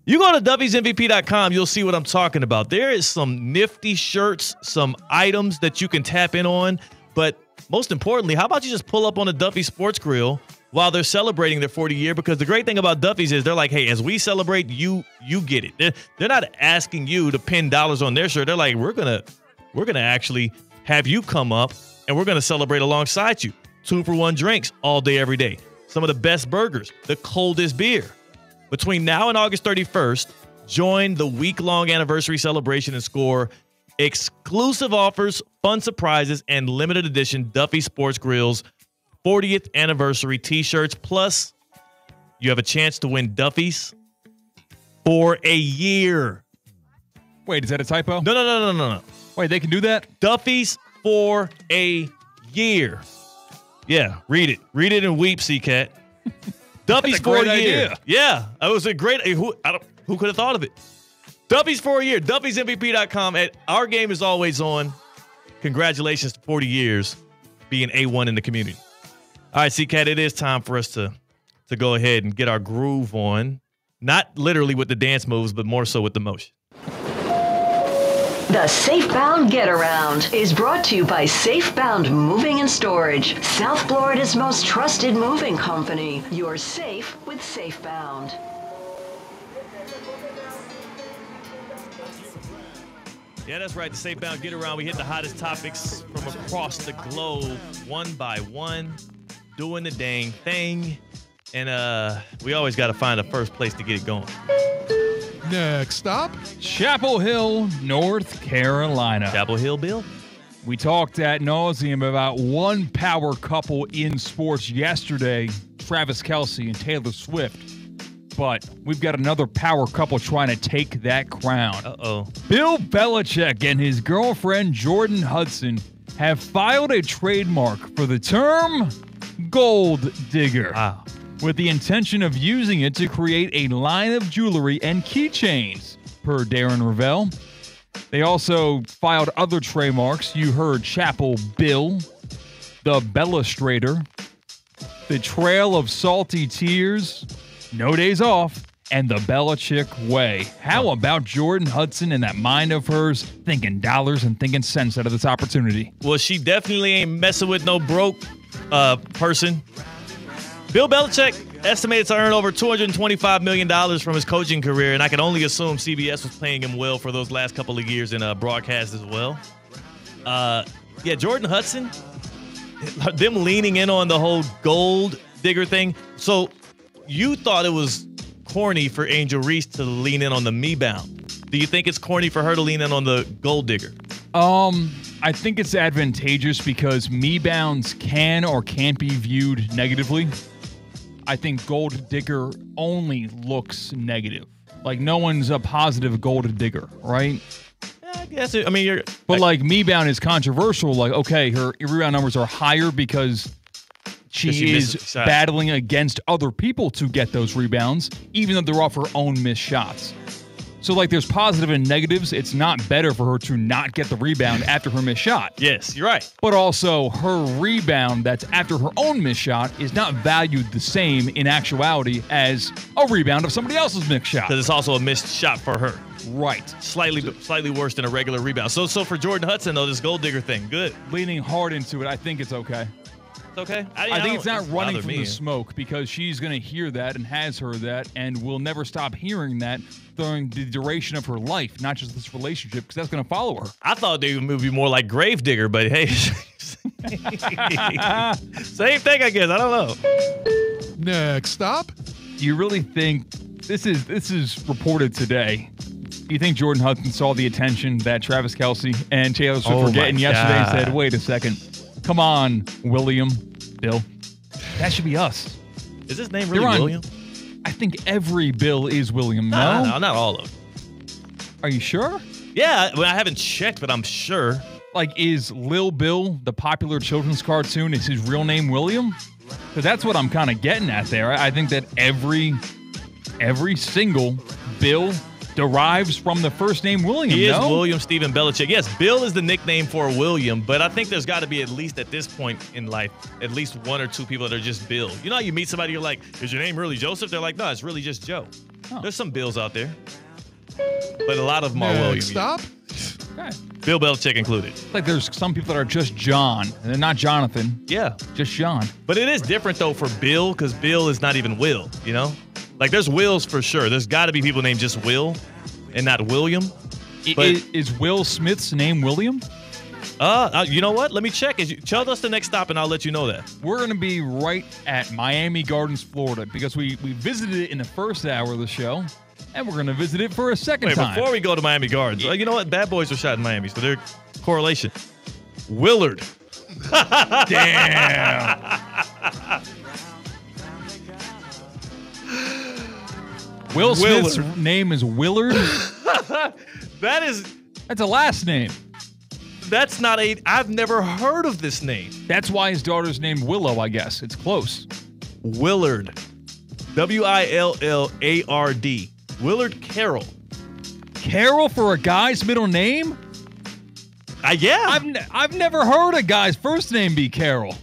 You go to Duffy'sMVP.com, you'll see what I'm talking about. There is some nifty shirts, some items that you can tap in on. But most importantly, how about you just pull up on a Duffy Sports Grill while they're celebrating their 40 year? Because the great thing about Duffy's is they're like, hey, as we celebrate, you get it. They're not asking you to pin dollars on their shirt. They're like, we're gonna actually have you come up and we're gonna celebrate alongside you. 2-for-1 drinks all day, every day. Some of the best burgers, the coldest beer. Between now and August 31st, join the week-long anniversary celebration and score exclusive offers, fun surprises, and limited edition Duffy Sports Grill's 40th anniversary t-shirts. Plus, you have a chance to win Duffy's for a year. Wait, is that a typo? No. Wait, they can do that? Duffy's for a year. Yeah, read it. Read it and weep, C-Cat. Duffy's for a year. Idea. Yeah, it was a great. Who could have thought of it? Duffy's for a year. Duffy'sMVP.com. Our game is always on. Congratulations to 40 years being A1 in the community. All right, C-Cat, it is time for us to go ahead and get our groove on. Not literally with the dance moves, but more so with the motion. The Safebound Get Around is brought to you by Safebound Moving and Storage, South Florida's most trusted moving company. You're safe with Safebound. Yeah, that's right. The Safebound Get Around. We hit the hottest topics from across the globe, one by one, doing the dang thing. And we always got to find a first place to get it going. Next stop, Chapel Hill, North Carolina. Chapel Hill, Bill. We talked ad nauseum about one power couple in sports yesterday, Travis Kelce and Taylor Swift. But we've got another power couple trying to take that crown. Uh-oh. Bill Belichick and his girlfriend Jordan Hudson have filed a trademark for the term gold digger. Wow. With the intention of using it to create a line of jewelry and keychains, per Darren Ravel. They also filed other trademarks. You heard Chapel Bill, the Bellastrator, the Trail of Salty Tears, No Days Off, and the Belichick Way. How about Jordan Hudson and that mind of hers thinking dollars and thinking cents out of this opportunity? Well, she definitely ain't messing with no broke person. Bill Belichick estimated to earn over $225 million from his coaching career, and I can only assume CBS was paying him well for those last couple of years in broadcast as well. Yeah, Jordan Hudson, them leaning in on the whole gold digger thing. So you thought it was corny for Angel Reese to lean in on the me-bound. Do you think it's corny for her to lean in on the gold digger? I think it's advantageous because me-bounds can or can't be viewed negatively. I think gold digger only looks negative. Like, no one's a positive gold digger, right? I guess. I mean, But like me-bound is controversial. Like, okay, her rebound numbers are higher because she is battling against other people to get those rebounds, even though they're off her own missed shots. So, like, there's positive and negatives. It's not better for her to not get the rebound after her missed shot. Yes, you're right. But also, her rebound that's after her own missed shot is not valued the same in actuality as a rebound of somebody else's missed shot. Because it's also a missed shot for her. Right. Slightly worse than a regular rebound. So for Jordan Hudson, though, this gold digger thing, good. Leaning hard into it, I think it's okay. It's okay? I think it's not running from the smoke because she's going to hear that and has heard that and will never stop hearing that during the duration of her life, not just this relationship, because that's going to follow her. I thought they would be more like Gravedigger, but hey, same thing, I guess. I don't know. Next stop. You really think this is reported today? Do you think Jordan Hudson saw the attention that Travis Kelce and Taylor Swift were getting yesterday and said, wait a second, come on, William, Bill, that should be us? Is his name really William? I think every Bill is William. No, not all of them. Are you sure? Yeah, well, I haven't checked, but I'm sure. Like, is Lil Bill, the popular children's cartoon, is his real name William? Because that's what I'm kind of getting at there. I think that every single Bill derives from the first name William. He is William Stephen Belichick. Yes, Bill is the nickname for William, but I think there's got to be, at least at this point in life, at least one or two people that are just Bill. You know how you meet somebody, you're like, is your name really Joseph? They're like, no, it's really just Joe. Oh. There's some Bills out there, but a lot of them are William. Stop. Okay. Bill Belichick included. It's like there's some people that are just John, and they're not Jonathan. Yeah. Just John. But it is different, though, for Bill, because Bill is not even Will, you know? Like, there's Wills for sure. There's got to be people named just Will and not William. Is Will Smith's name William? You know what? Let me check. Tell us the next stop, and I'll let you know that. We're going to be right at Miami Gardens, Florida, because we visited it in the first hour of the show, and we're going to visit it for a second time. Before we go to Miami Gardens, you know what? Bad Boys were shot in Miami, so their correlation. Willard. Damn. Will Smith's name is Willard? That's a last name. That's not I've never heard of this name. That's why his daughter's named Willow, I guess. It's close. Willard. Willard. Willard Carroll. Carroll for a guy's middle name? Yeah. I've never heard a guy's first name be Carroll.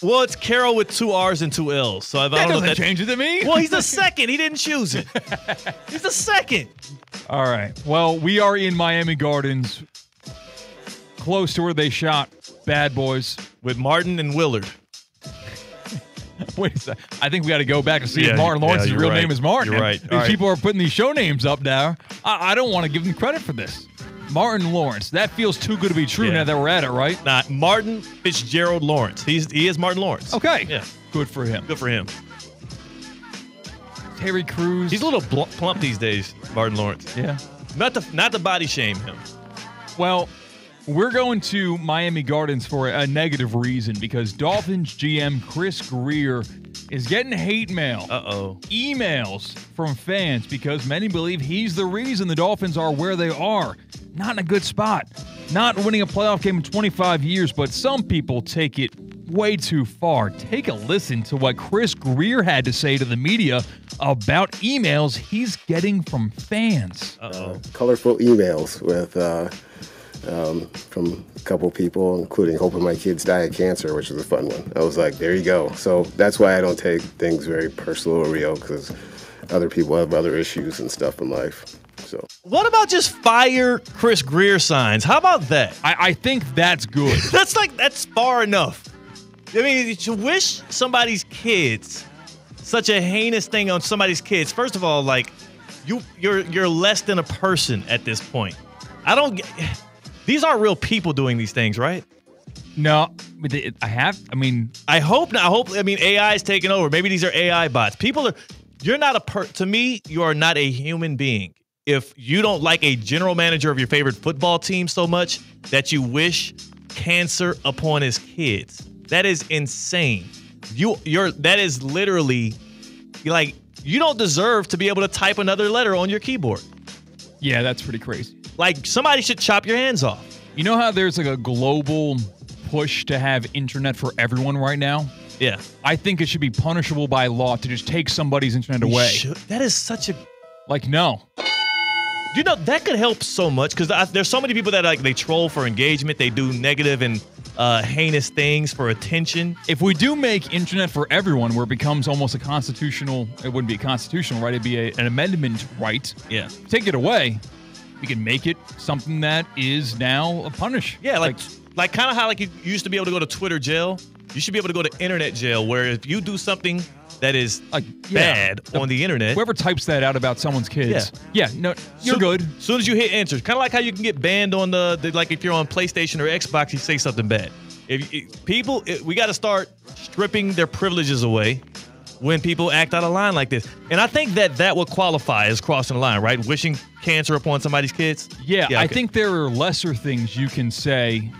Well, it's Carroll with 2 R's and 2 L's. So I don't know if that change it to me. Well, he's the second. He didn't choose it. He's the second. All right. Well, we are in Miami Gardens, close to where they shot Bad Boys. With Martin and Willard. Wait a second. I think we got to go back and see if Martin Lawrence's real name is Martin. You're right. These people are putting these show names up now. I don't want to give them credit for this. Martin Lawrence. That feels too good to be true now that we're at it, right? Nah, Martin Fitzgerald Lawrence. He is Martin Lawrence. Okay. Yeah. Good for him. Good for him. Terry Crews. He's a little plump these days, Martin Lawrence. Yeah. Not to body shame him. Well, we're going to Miami Gardens for a negative reason because Dolphins GM Chris Grier is getting hate mail. Emails from fans because many believe he's the reason the Dolphins are where they are. Not in a good spot. Not winning a playoff game in 25 years, but some people take it way too far. Take a listen to what Chris Grier had to say to the media about emails he's getting from fans. Colorful emails with from a couple people, including hoping my kids die of cancer, which was a fun one. I was like, there you go. So that's why I don't take things very personal or real, because other people have other issues and stuff in life. So what about just fire Chris Grier signs? How about that? I think that's good. That's far enough. I mean, to wish somebody's kids such a heinous thing on somebody's kids. First of all, like you're less than a person at this point. These aren't real people doing these things, right? No, I hope not. AI is taking over. Maybe these are AI bots. To me, you are not a human being if you don't like a general manager of your favorite football team so much that you wish cancer upon his kids. That is insane. That is literally like, you don't deserve to be able to type another letter on your keyboard. Yeah, that's pretty crazy. Like, somebody should chop your hands off. You know how there's like a global push to have internet for everyone right now? Yeah. I think it should be punishable by law to just take somebody's internet away. That is such a... no. You know, that could help so much because there's so many people that they troll for engagement. They do negative and heinous things for attention. If we do make internet for everyone where it becomes almost a constitutional... It wouldn't be a constitutional right. It'd be an amendment right. Yeah. Take it away. We can make it something that is now a punish. Yeah, like kind of how you used to be able to go to Twitter jail. You should be able to go to internet jail, where if you do something that is bad on the internet, whoever types that out about someone's kids, no, you're good. As soon as you hit enter, kind of like how you can get banned on if you're on PlayStation or Xbox, you say something bad. We got to start stripping their privileges away when people act out of line like this. And I think that would qualify as crossing the line, right? Wishing cancer upon somebody's kids. Yeah, okay. I think there are lesser things you can say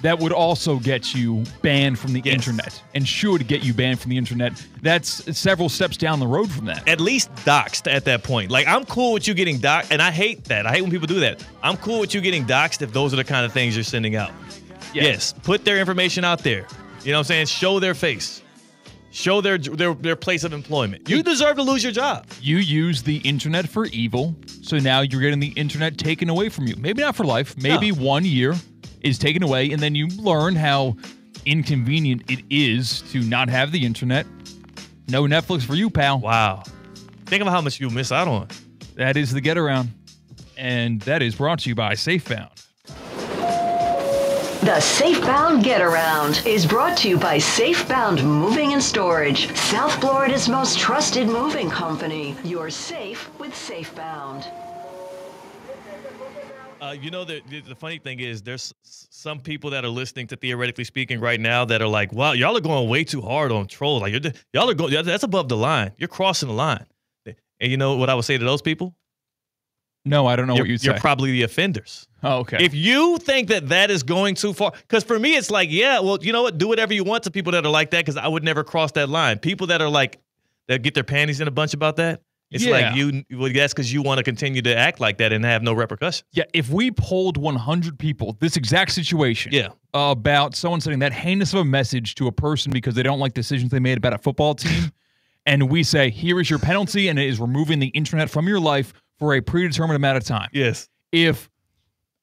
that would also get you banned from the internet and should get you banned from the internet. That's several steps down the road from that. At least doxxed at that point. Like, I'm cool with you getting doxxed, and I hate that. I hate when people do that. I'm cool with you getting doxxed if those are the kind of things you're sending out. Yes, put their information out there. You know what I'm saying? Show their face. Show their place of employment. You deserve to lose your job. You use the internet for evil, so now you're getting the internet taken away from you. Maybe not for life. Maybe 1 year is taken away, and then you learn how inconvenient it is to not have the internet. No Netflix for you, pal. Wow. Think of how much you'll miss out on. That is the Get Around, and that is brought to you by SafeBound. The SafeBound Get Around is brought to you by SafeBound Moving and Storage, South Florida's most trusted moving company. You're safe with SafeBound. You know, the funny thing is there's some people that are listening to Theoretically Speaking right now that are like, wow, y'all are going way too hard on trolls. Like, y'all are going, that's above the line. You're crossing the line. And you know what I would say to those people? No, I don't know what you'd say. You're probably the offenders. Oh, okay. If you think that is going too far, because for me, it's like, yeah, well, you know what? Do whatever you want to people that are like that, because I would never cross that line. People that are like, that get their panties in a bunch about that, it's like that's because you want to continue to act like that and have no repercussions. Yeah, if we polled 100 people, this exact situation, about someone sending that heinous of a message to a person because they don't like decisions they made about a football team, and we say, here is your penalty, and it is removing the internet from your life for a predetermined amount of time. Yes. If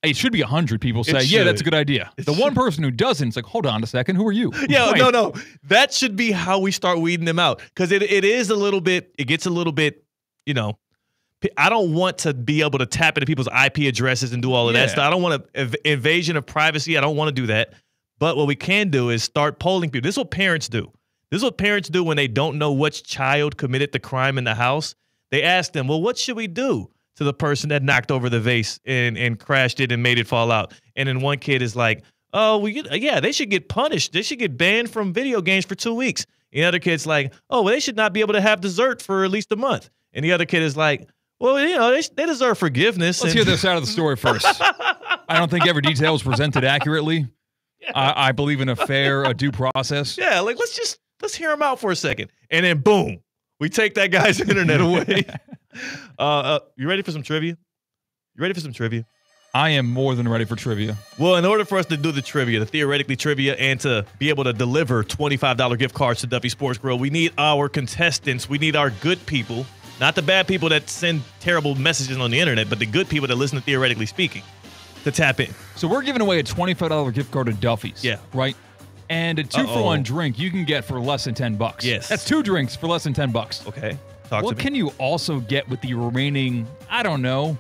it should be 100 people say, yeah, that's a good idea. The one person who doesn't, it's like, hold on a second, who are you? Yeah, no. That should be how we start weeding them out. Because it is a little bit, it gets a little bit, you know, I don't want to be able to tap into people's IP addresses and do all of that stuff. I don't want invasion of privacy. I don't want to do that. But what we can do is start polling people. This is what parents do. This is what parents do when they don't know which child committed the crime in the house. They ask them, well, what should we do to the person that knocked over the vase and crashed it and made it fall out? And then one kid is like, oh, they should get punished. They should get banned from video games for 2 weeks. And the other kid's like, oh, well, they should not be able to have dessert for at least a month. And the other kid is like, well, you know, they deserve forgiveness. Let's hear this side of the story first. I don't think every detail is presented accurately. Yeah. I believe in a fair due process. Yeah, like let's hear him out for a second. And then boom, we take that guy's internet away. You ready for some trivia? You ready for some trivia? I am more than ready for trivia. Well, in order for us to do the trivia, the Theoretically Trivia, and to be able to deliver $25 gift cards to Duffy Sports Grill, we need our contestants. We need our good people, not the bad people that send terrible messages on the internet, but the good people that listen to Theoretically Speaking, to tap in. So we're giving away a $25 gift card to Duffy's. Yeah. Right? And a 2-for-1 drink you can get for less than $10. Yes. That's 2 drinks for less than $10. Okay. What can you also get with the remaining, I don't know,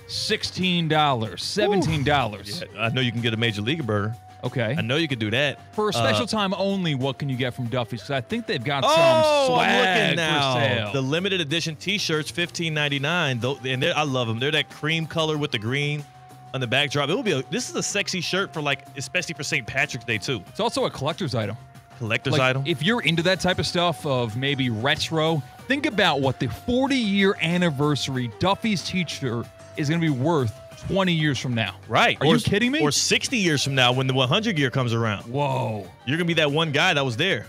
$16, $17? Yeah, I know you can get a Major League burger. Okay. I know you could do that. For a special time only, what can you get from Duffy's? Because I think they've got some swag now. for sale. The limited edition T-shirts, $15.99. And I love them. They're that cream color with the green on the backdrop. This is a sexy shirt for especially for St. Patrick's Day too. It's also a collector's item. Collector's item? If you're into that type of stuff of maybe retro, think about what the 40-year anniversary Duffy's T-shirt is going to be worth 20 years from now. Right. Are you kidding me? Or 60 years from now when the 100 year comes around. Whoa. You're going to be that one guy that was there.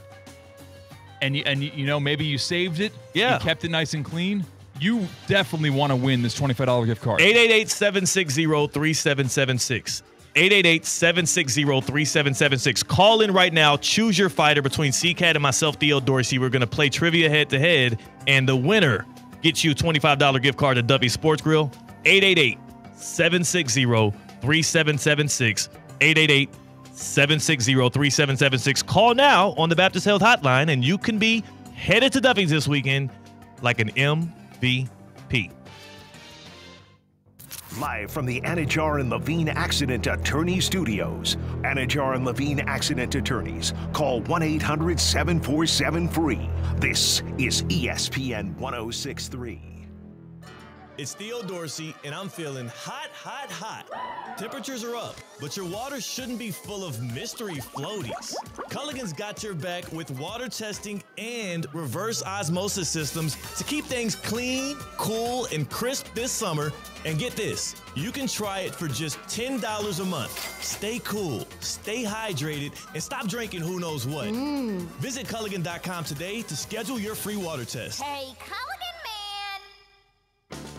And you know, maybe you saved it. Yeah. You kept it nice and clean. You definitely want to win this $25 gift card. 888-760-3776. 888-760-3776. Call in right now. Choose your fighter between C-Cat and myself, Theo Dorsey. We're going to play trivia head-to-head, and the winner gets you a $25 gift card to Duffy Sports Grill. 888-760-3776. 888-760-3776. Call now on the Baptist Health Hotline, and you can be headed to Duffy's this weekend like an MVP. Live from the Anajar and Levine Accident Attorney Studios. Anajar and Levine Accident Attorneys. Call 1-800-747-FREE. This is ESPN 1063. It's Theo Dorsey, and I'm feeling hot, hot, hot. Temperatures are up, but your water shouldn't be full of mystery floaties. Culligan's got your back with water testing and reverse osmosis systems to keep things clean, cool, and crisp this summer. And get this, you can try it for just $10 a month. Stay cool, stay hydrated, and stop drinking who knows what. Visit Culligan.com today to schedule your free water test. Hey, Culligan man!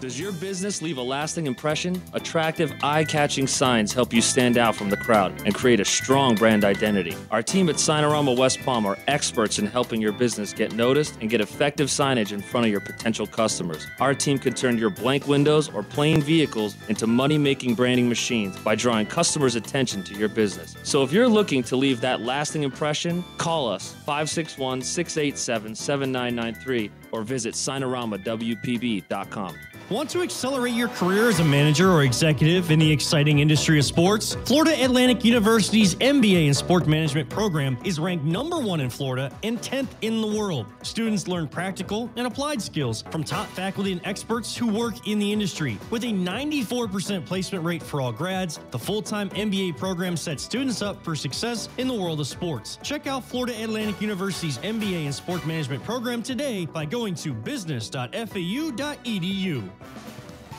Does your business leave a lasting impression? Attractive, eye-catching signs help you stand out from the crowd and create a strong brand identity. Our team at Signorama West Palm are experts in helping your business get noticed and get effective signage in front of your potential customers. Our team can turn your blank windows or plain vehicles into money-making branding machines by drawing customers' attention to your business. So if you're looking to leave that lasting impression, call us 561-687-7993 or visit SignoramawPB.com. Want to accelerate your career as a manager or executive in the exciting industry of sports? Florida Atlantic University's MBA in Sport Management program is ranked #1 in Florida and 10th in the world. Students learn practical and applied skills from top faculty and experts who work in the industry. With a 94% placement rate for all grads, the full-time MBA program sets students up for success in the world of sports. Check out Florida Atlantic University's MBA in Sport Management program today by going to business.fau.edu.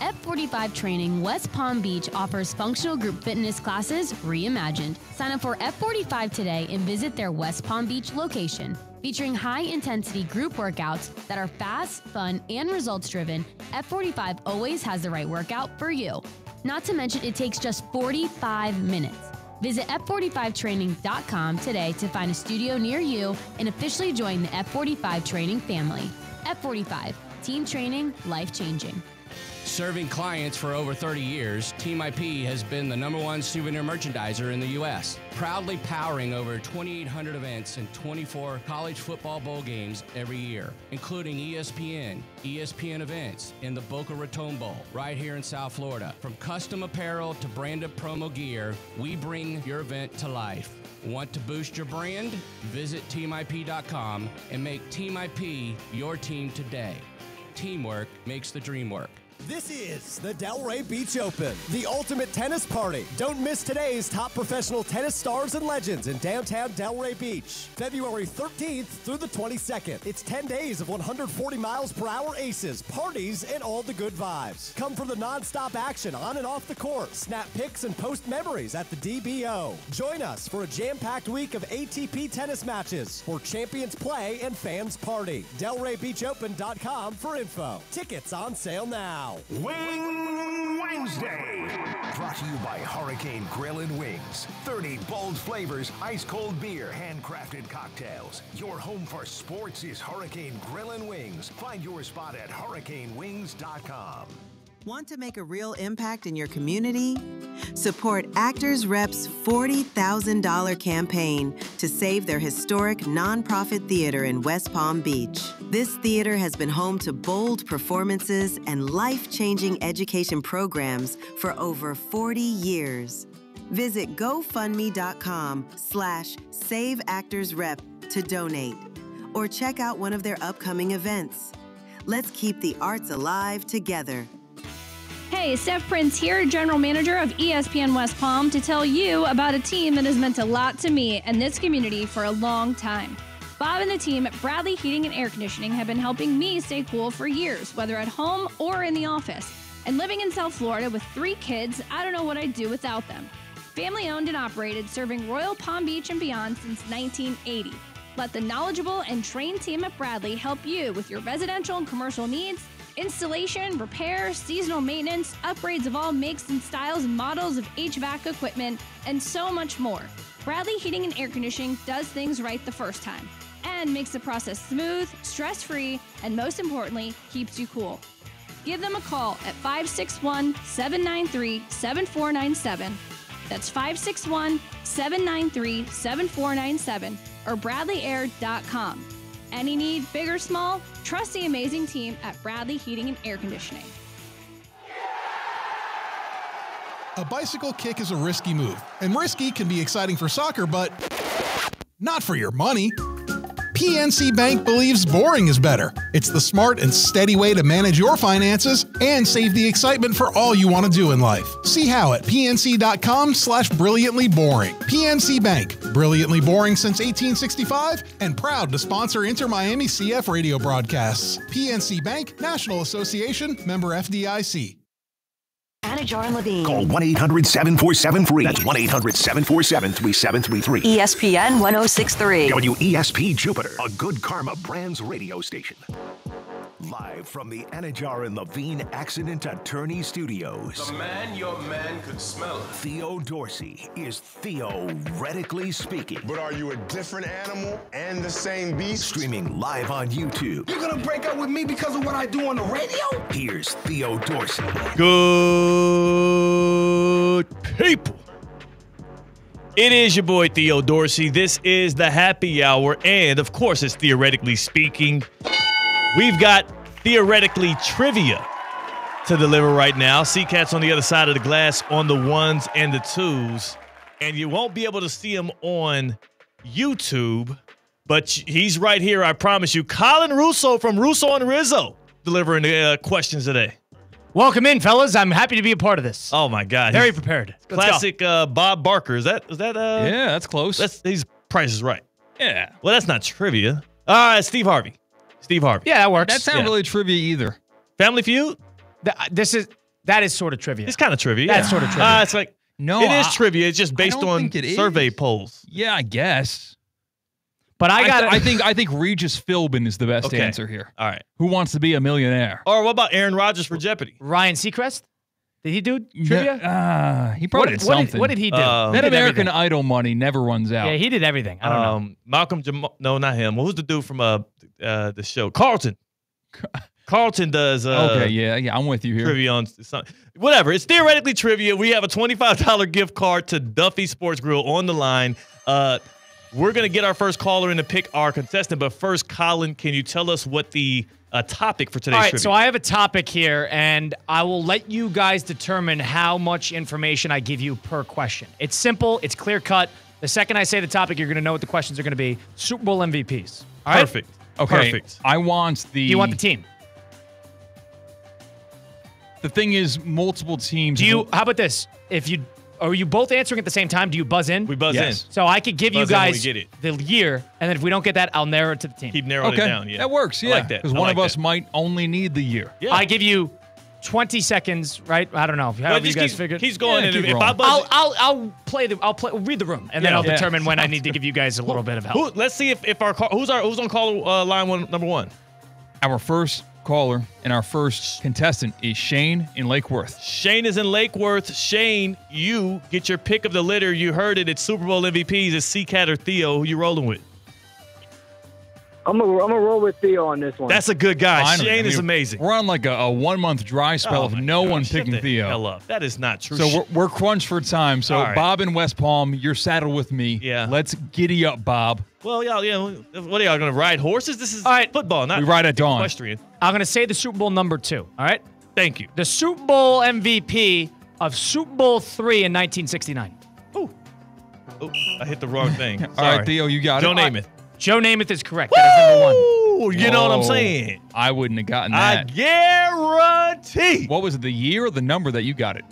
F45 Training West Palm Beach offers functional group fitness classes reimagined. Sign up for F45 today and visit their West Palm Beach location. Featuring high-intensity group workouts that are fast, fun, and results-driven, F45 always has the right workout for you. Not to mention, it takes just 45 minutes. Visit F45training.com today to find a studio near you and officially join the F45 Training family. F45, team training, life-changing. Serving clients for over 30 years, Team IP has been the #1 souvenir merchandiser in the U.S., proudly powering over 2,800 events and 24 college football bowl games every year, including ESPN, ESPN events, and the Boca Raton Bowl, right here in South Florida. From custom apparel to branded promo gear, we bring your event to life. Want to boost your brand? Visit teamip.com and make Team IP your team today. Teamwork makes the dream work. This is the Delray Beach Open, the ultimate tennis party. Don't miss today's top professional tennis stars and legends in downtown Delray Beach. February 13th through the 22nd. It's 10 days of 140 miles per hour aces, parties, and all the good vibes. Come for the non-stop action on and off the court. Snap pics and post memories at the DBO. Join us for a jam-packed week of ATP tennis matches for champions play and fans party. DelrayBeachOpen.com for info. Tickets on sale now. Wing Wednesday. Brought to you by Hurricane Grill and Wings. 30 bold flavors, ice cold beer, handcrafted cocktails. Your home for sports is Hurricane Grill and Wings. Find your spot at hurricanewings.com. Want to make a real impact in your community? Support Actors Rep's $40,000 campaign to save their historic nonprofit theater in West Palm Beach. This theater has been home to bold performances and life-changing education programs for over 40 years. Visit GoFundMe.com/SaveActorsRep to donate, or check out one of their upcoming events. Let's keep the arts alive together. Hey, Steph Prince here, General Manager of ESPN West Palm, to tell you about a team that has meant a lot to me and this community for a long time. Bob and the team at Bradley Heating and Air Conditioning have been helping me stay cool for years, whether at home or in the office. And living in South Florida with 3 kids, I don't know what I'd do without them. Family owned and operated, serving Royal Palm Beach and beyond since 1980. Let the knowledgeable and trained team at Bradley help you with your residential and commercial needs, installation, repair, seasonal maintenance, upgrades of all makes and styles and models of HVAC equipment, and so much more. Bradley Heating and Air Conditioning does things right the first time and makes the process smooth, stress-free, and most importantly, keeps you cool. Give them a call at 561-793-7497. That's 561-793-7497 or bradleyair.com. Any need, big or small, trust the amazing team at Bradley Heating and Air Conditioning. A bicycle kick is a risky move, and risky can be exciting for soccer, but not for your money. PNC Bank believes boring is better. It's the smart and steady way to manage your finances and save the excitement for all you want to do in life. See how at pnc.com/brilliantlyboring. PNC Bank, brilliantly boring since 1865 and proud to sponsor Inter-Miami CF radio broadcasts. PNC Bank, National Association, member FDIC. Anajar and Levine. Call 1-800-747-FREE. That's 1-800-747-3733. ESPN 1063. WESP Jupiter, a Good Karma Brands radio station. Live from the Anajar and Levine Accident Attorney Studios. The man, your man could smell it. Theo Dorsey is theoretically speaking. But are you a different animal and the same beast? Streaming live on YouTube. You're gonna break up with me because of what I do on the radio? Here's Theo Dorsey. Good people. It is your boy Theo Dorsey. This is the happy hour, and of course, it's theoretically speaking. We've got theoretically trivia to deliver right now. C-Cat's on the other side of the glass on the ones and the twos, and you won't be able to see him on YouTube, but he's right here, I promise you. Colin Russo from Russo and Rizzo delivering the questions today. Welcome in, fellas. I'm happy to be a part of this. Oh my God, very prepared. Classic Bob Barker. Is that? Yeah, that's close. These Price is Right. Yeah. Well, that's not trivia. All right, Steve Harvey. Yeah, that works. That's not really trivia either. Family Feud? That is sort of trivia. It's kind of trivia. That's sort of trivia. It's like, no, it is trivia. It's just based on survey is. polls. Yeah, I guess. But I think Regis Philbin is the best answer here. All right. Who wants to be a millionaire? Or what about Aaron Rodgers for Jeopardy? Ryan Seacrest? Did he do trivia? He probably did something. What did he do? That American Idol money never runs out. Yeah, he did everything. I don't know. Malcolm Jamal. No, not him. What was the dude from the show? Carlton. Carlton does. Okay, yeah, I'm with you here. Trivia on something. Whatever. It's theoretically trivia. We have a $25 gift card to Duffy Sports Grill on the line. We're going to get our first caller in to pick our contestant. But first, Colin, can you tell us what the topic for today's trivia? So I have a topic here, and I will let you guys determine how much information I give you per question. It's simple. It's clear-cut. The second I say the topic, you're going to know what the questions are going to be. Super Bowl MVPs. All right? Perfect. Okay. Perfect. I want the... Do you want the team? The thing is, multiple teams... How about this? Are you both answering at the same time? Do you buzz in? We buzz in. So I could give you guys the year, and then if we don't get that, I'll narrow it to the team. Keep narrowing it down. Yeah, that works. Yeah, I like that. Because one of us might only need the year. Yeah. I give you 20 seconds, right? I don't know. However you guys figured. He's going. Yeah, and if I buzz, I'll read the room, and then I'll determine when I need to give you guys a little bit of help. Let's see if who's on caller line number one. Our first caller and our first contestant is Shane in Lake Worth. Shane is in Lake Worth. Shane, you get your pick of the litter. You heard it. It's Super Bowl MVPs. It's C-Cat or Theo. Who you rolling with? I'm gonna roll with Theo on this one. That's a good guy. Finally. Shane is amazing. We're on like a 1 month dry spell of no one picking Theo. Hell up. That is not true. So we're crunched for time. So All right. Bob in West Palm, you're saddled with me. Yeah. Let's giddy up, Bob. Well, what are y'all going to ride horses? This is football, not we ride at dawn. equestrian. I'm going to say the Super Bowl number 2. All right? Thank you. The Super Bowl MVP of Super Bowl 3 in 1969. Oh, I hit the wrong thing. All right, Theo, you got Joe it. Namath. Joe Namath is correct. That is number 1. You know what I'm saying? I wouldn't have gotten that. I guarantee. What was it, the year or the number that you got it?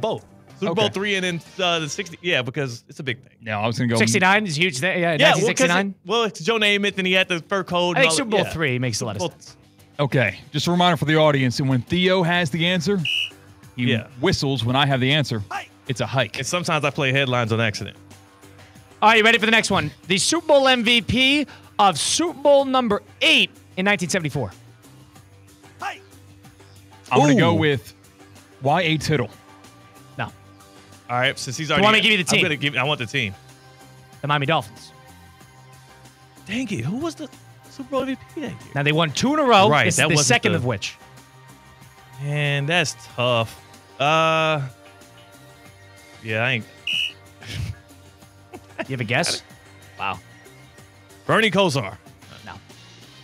Both. Super Bowl 3 and then the 60. Yeah, because it's a big thing. No, I was going to go. 69 is a huge thing. Yeah, 1969. Well, it's Joe Namath and he had the fur coat. I think and Super Bowl 3 makes a lot of sense. Okay, just a reminder for the audience. And when Theo has the answer, he whistles. When I have the answer, it's a hike. And sometimes I play headlines on accident. All right, you ready for the next one? The Super Bowl MVP of Super Bowl number 8 in 1974. I'm going to go with Y.A. Tittle. No. All right, since he's Do already... you want me to give you the team? I want the team. The Miami Dolphins. Dang it, who was the Super Bowl MVP that year? Now, they won 2 in a row. Right, This that is the wasn't second of which. Man, that's tough. Yeah, I ain't... You have a guess? Wow. Bernie Kosar. No.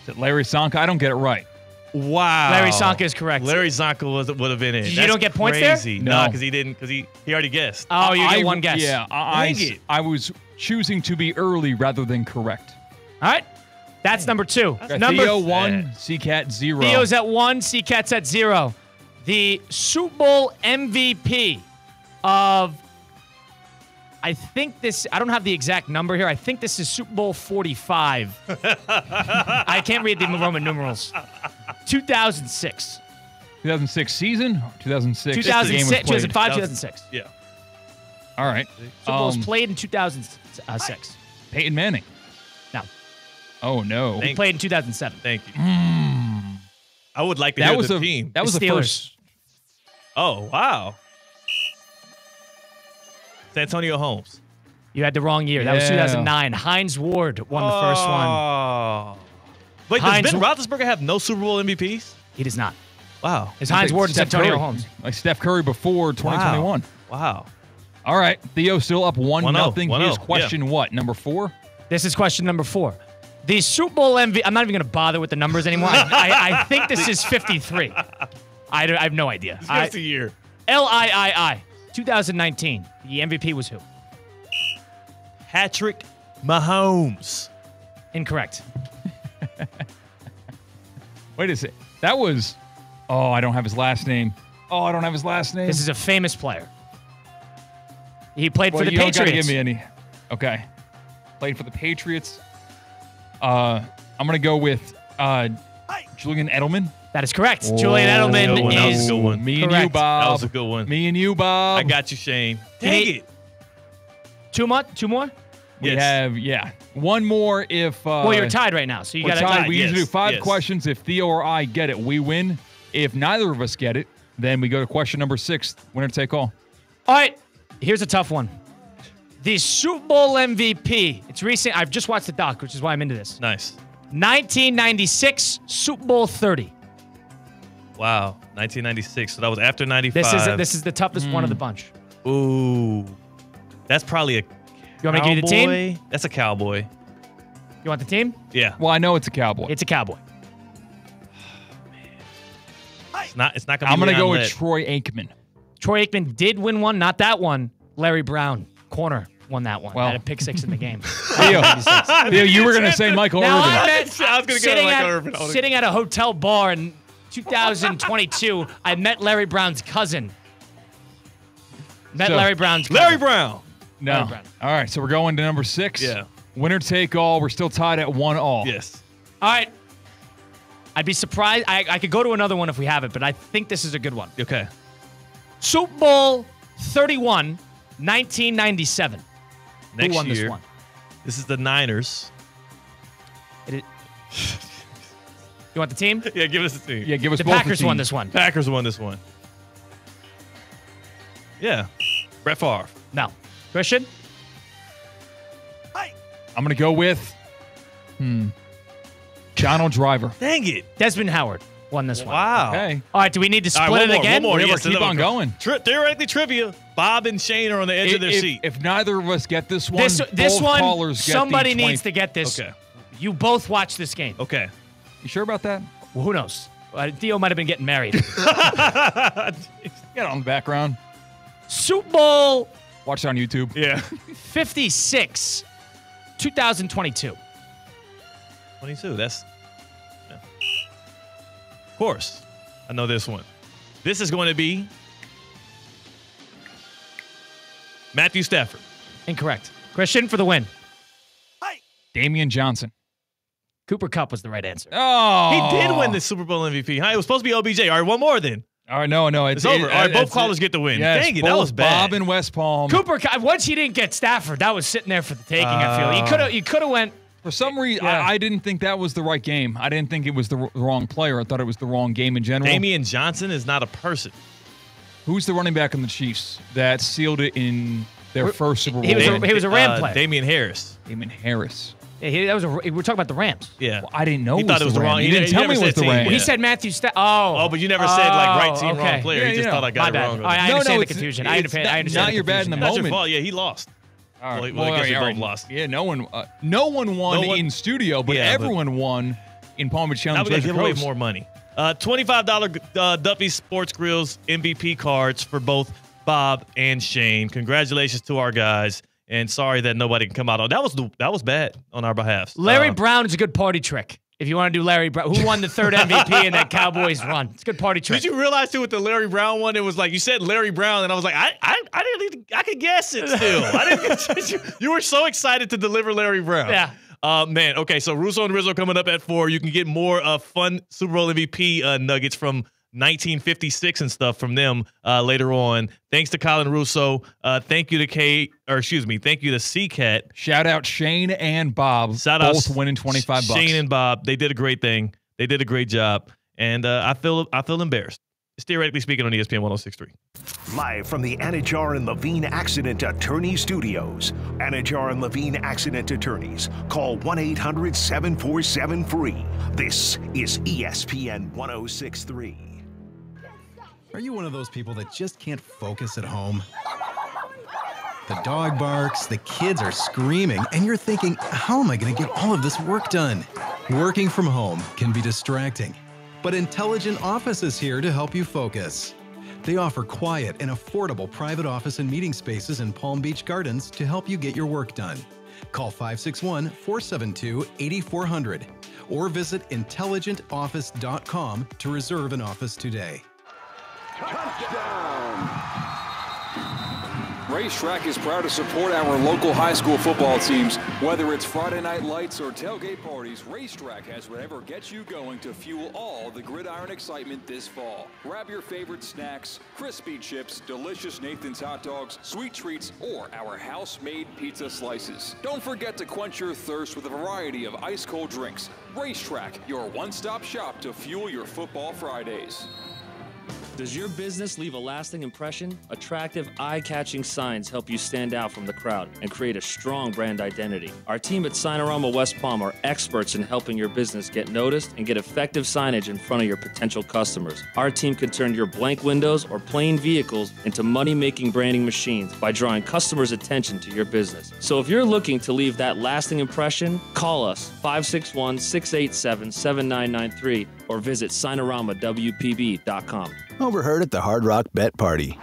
Is it Larry Csonka? I don't get it right. Wow. Larry Csonka is correct. Larry Csonka would have been in. You don't get points there? No, because he didn't. Because he already guessed. Oh, you get one guess. Yeah, I was choosing to be early rather than correct. All right. That's number 2. Got Number Theo 1, C-Cat 0. Theo's at 1, C-Cat's at 0. The Super Bowl MVP of, I don't have the exact number here. I think this is Super Bowl 45. I can't read the Roman numerals. 2006. 2006 season? 2006? 2006, 2005, 2006. Yeah. All right. Super Bowls played in 2006. Peyton Manning. No. Oh, no. He played in 2007. Thank you. I would like to hear the team. That was the first. Oh, wow. Santonio Holmes. You had the wrong year. That was 2009. Hines Ward won the first one. Wait, does Ben Roethlisberger have no Super Bowl MVPs? He does not. Wow. It's Hines Ward and Santonio Holmes. Like Steph Curry before 2021. Wow. All right. Theo still up 1-0. Here's 1-0. question what? Number 4? This is question number 4. The Super Bowl MVP, I'm not even going to bother with the numbers anymore. I think this is 53. I have no idea. Just give us a year. LIII, 2019. The MVP was who? Patrick Mahomes. Incorrect. Wait a second. That was... Oh, I don't have his last name. This is a famous player. He played for the you Patriots. Don't gotta give me any. Okay. Played for the Patriots. I'm going to go with Julian Edelman. That is correct. Julian Edelman That was is a good one. Me and you, Bob. That was a good one. Me and you, Bob. I got you, Shane. Dang it. 2 more? We have, one more if... well, you're tied right now, so you got to tie. We usually do 5 questions. If Theo or I get it, we win. If neither of us get it, then we go to question number 6. Winner take all. All right. Here's a tough one. The Super Bowl MVP. It's recent. I've just watched the doc, which is why I'm into this. Nice. 1996 Super Bowl 30. Wow. 1996. So that was after 95. This is the toughest one of the bunch. Ooh. That's probably a You want me to give you the team? That's a Cowboy. You want the team? Yeah. Well, I know it's a Cowboy. It's a Cowboy. It's not gonna be I'm going to go with Leon Troy Aikman. Troy Aikman did win one, not that one. Larry Brown, corner, won that one. Well. Had a pick 6 in the game. Theo, you were going to say Michael Now, Irvin. I was going to go Michael Irvin. Sitting at a hotel bar in 2022, I met Larry Brown's cousin. Larry Brown's cousin. Larry Brown. No. Larry Brown. All right, so we're going to number 6. Yeah. Winner take all. We're still tied at 1-all. Yes. All right. I'd be surprised. I could go to another one if we have it, but I think this is a good one. Okay. Super Bowl 31, 1997. Next Who won year, this one? This is the Niners. You want the team? Yeah, give us the team. Yeah, give us The both Packers the won teams. this one. Packers won this one. Yeah. Brett Favre. No. Christian? I'm going to go with Donald Driver. Dang it. Desmond Howard won this one. Wow. Okay. All right, do we need to All split right, it again? One more. Yeah, Yes, keep on going. Theoretically, trivia. Bob and Shane are on the edge of their seat. If neither of us get this one, This both one, callers get somebody the 20. needs to get this. Okay. You both watch this game. Okay. You sure about that? Well, who knows? Theo might have been getting married. Get it on the background. Super Bowl Watch it on YouTube. Yeah. 56, 2022. 22. That's. Yeah. Of course. I know this one. This is going to be Matthew Stafford. Incorrect. Christian for the win. Damian Johnson. Cooper Kupp was the right answer. Oh. He did win the Super Bowl MVP. Huh? It was supposed to be OBJ. All right, one more then. All right, no. It's over. All right, both callers get the win. Yes, Dang it, that was bad. Bob and West Palm. Cooper Kupp, once he didn't get Stafford, that was sitting there for the taking, I feel. You could have went. For some reason, I didn't think that was the right game. I didn't think it was the wrong player. I thought it was the wrong game in general. Damian Johnson is not a person. Who's the running back on the Chiefs that sealed it in their first Super Bowl? He was a Ram player. Damian Harris. Damian Harris. Yeah, we're talking about the Rams. Yeah. Well, I didn't know He thought it was the wrong. He didn't tell me it was the Rams. He said Matthew Stafford. Oh, but you never said like right team, okay. wrong player. You just thought I got it wrong. I understand the confusion. I understand not your bad in the Not moment. your fault. Yeah, he lost. All right. Well, I guess we both lost. Yeah, no one won in studio, but everyone won in Palm Beach Challenge. Now we got to give away more money. $25 Duffy Sports Grills MVP cards for both Bob and Shane. Congratulations to our guys. And sorry that nobody can come out. That was bad on our behalf. Larry Brown is a good party trick. If you want to do Larry Brown, who won the third MVP in that Cowboys run? It's a good party trick. Did you realize too with the Larry Brown one? It was like you said Larry Brown, and I was like, I didn't even, I could guess it still. I didn't. You were so excited to deliver Larry Brown. Yeah. Man. Okay, so Russo and Rizzo coming up at 4. You can get more fun Super Bowl MVP nuggets from 1956 and stuff from them later on. Thanks to Colin Russo. Thank you to thank you to C-Cat. Shout out Shane and Bob. Shout out both winning $25. Shane and Bob. They did a great thing. They did a great job. And I feel embarrassed. It's Theoretically Speaking on ESPN 106.3. Live from the Anajar and Levine Accident Attorney Studios. Anajar and Levine Accident Attorneys. Call 1-800-747-FREE. This is ESPN 106.3. Are you one of those people that just can't focus at home? The dog barks, the kids are screaming, and you're thinking, how am I going to get all of this work done? Working from home can be distracting, but Intelligent Office is here to help you focus. They offer quiet and affordable private office and meeting spaces in Palm Beach Gardens to help you get your work done. Call 561-472-8400 or visit intelligentoffice.com to reserve an office today. Touchdown! Racetrack is proud to support our local high school football teams. Whether it's Friday night lights or tailgate parties, Racetrack has whatever gets you going to fuel all the gridiron excitement this fall. Grab your favorite snacks, crispy chips, delicious Nathan's hot dogs, sweet treats, or our house-made pizza slices. Don't forget to quench your thirst with a variety of ice-cold drinks. Racetrack, your one-stop shop to fuel your football Fridays. Does your business leave a lasting impression? Attractive, eye-catching signs help you stand out from the crowd and create a strong brand identity. Our team at Signorama West Palm are experts in helping your business get noticed and get effective signage in front of your potential customers. Our team can turn your blank windows or plain vehicles into money-making branding machines by drawing customers' attention to your business. So if you're looking to leave that lasting impression, call us 561-687-7993 or visit signoramawpb.com. Overheard at the Hard Rock Bet Party.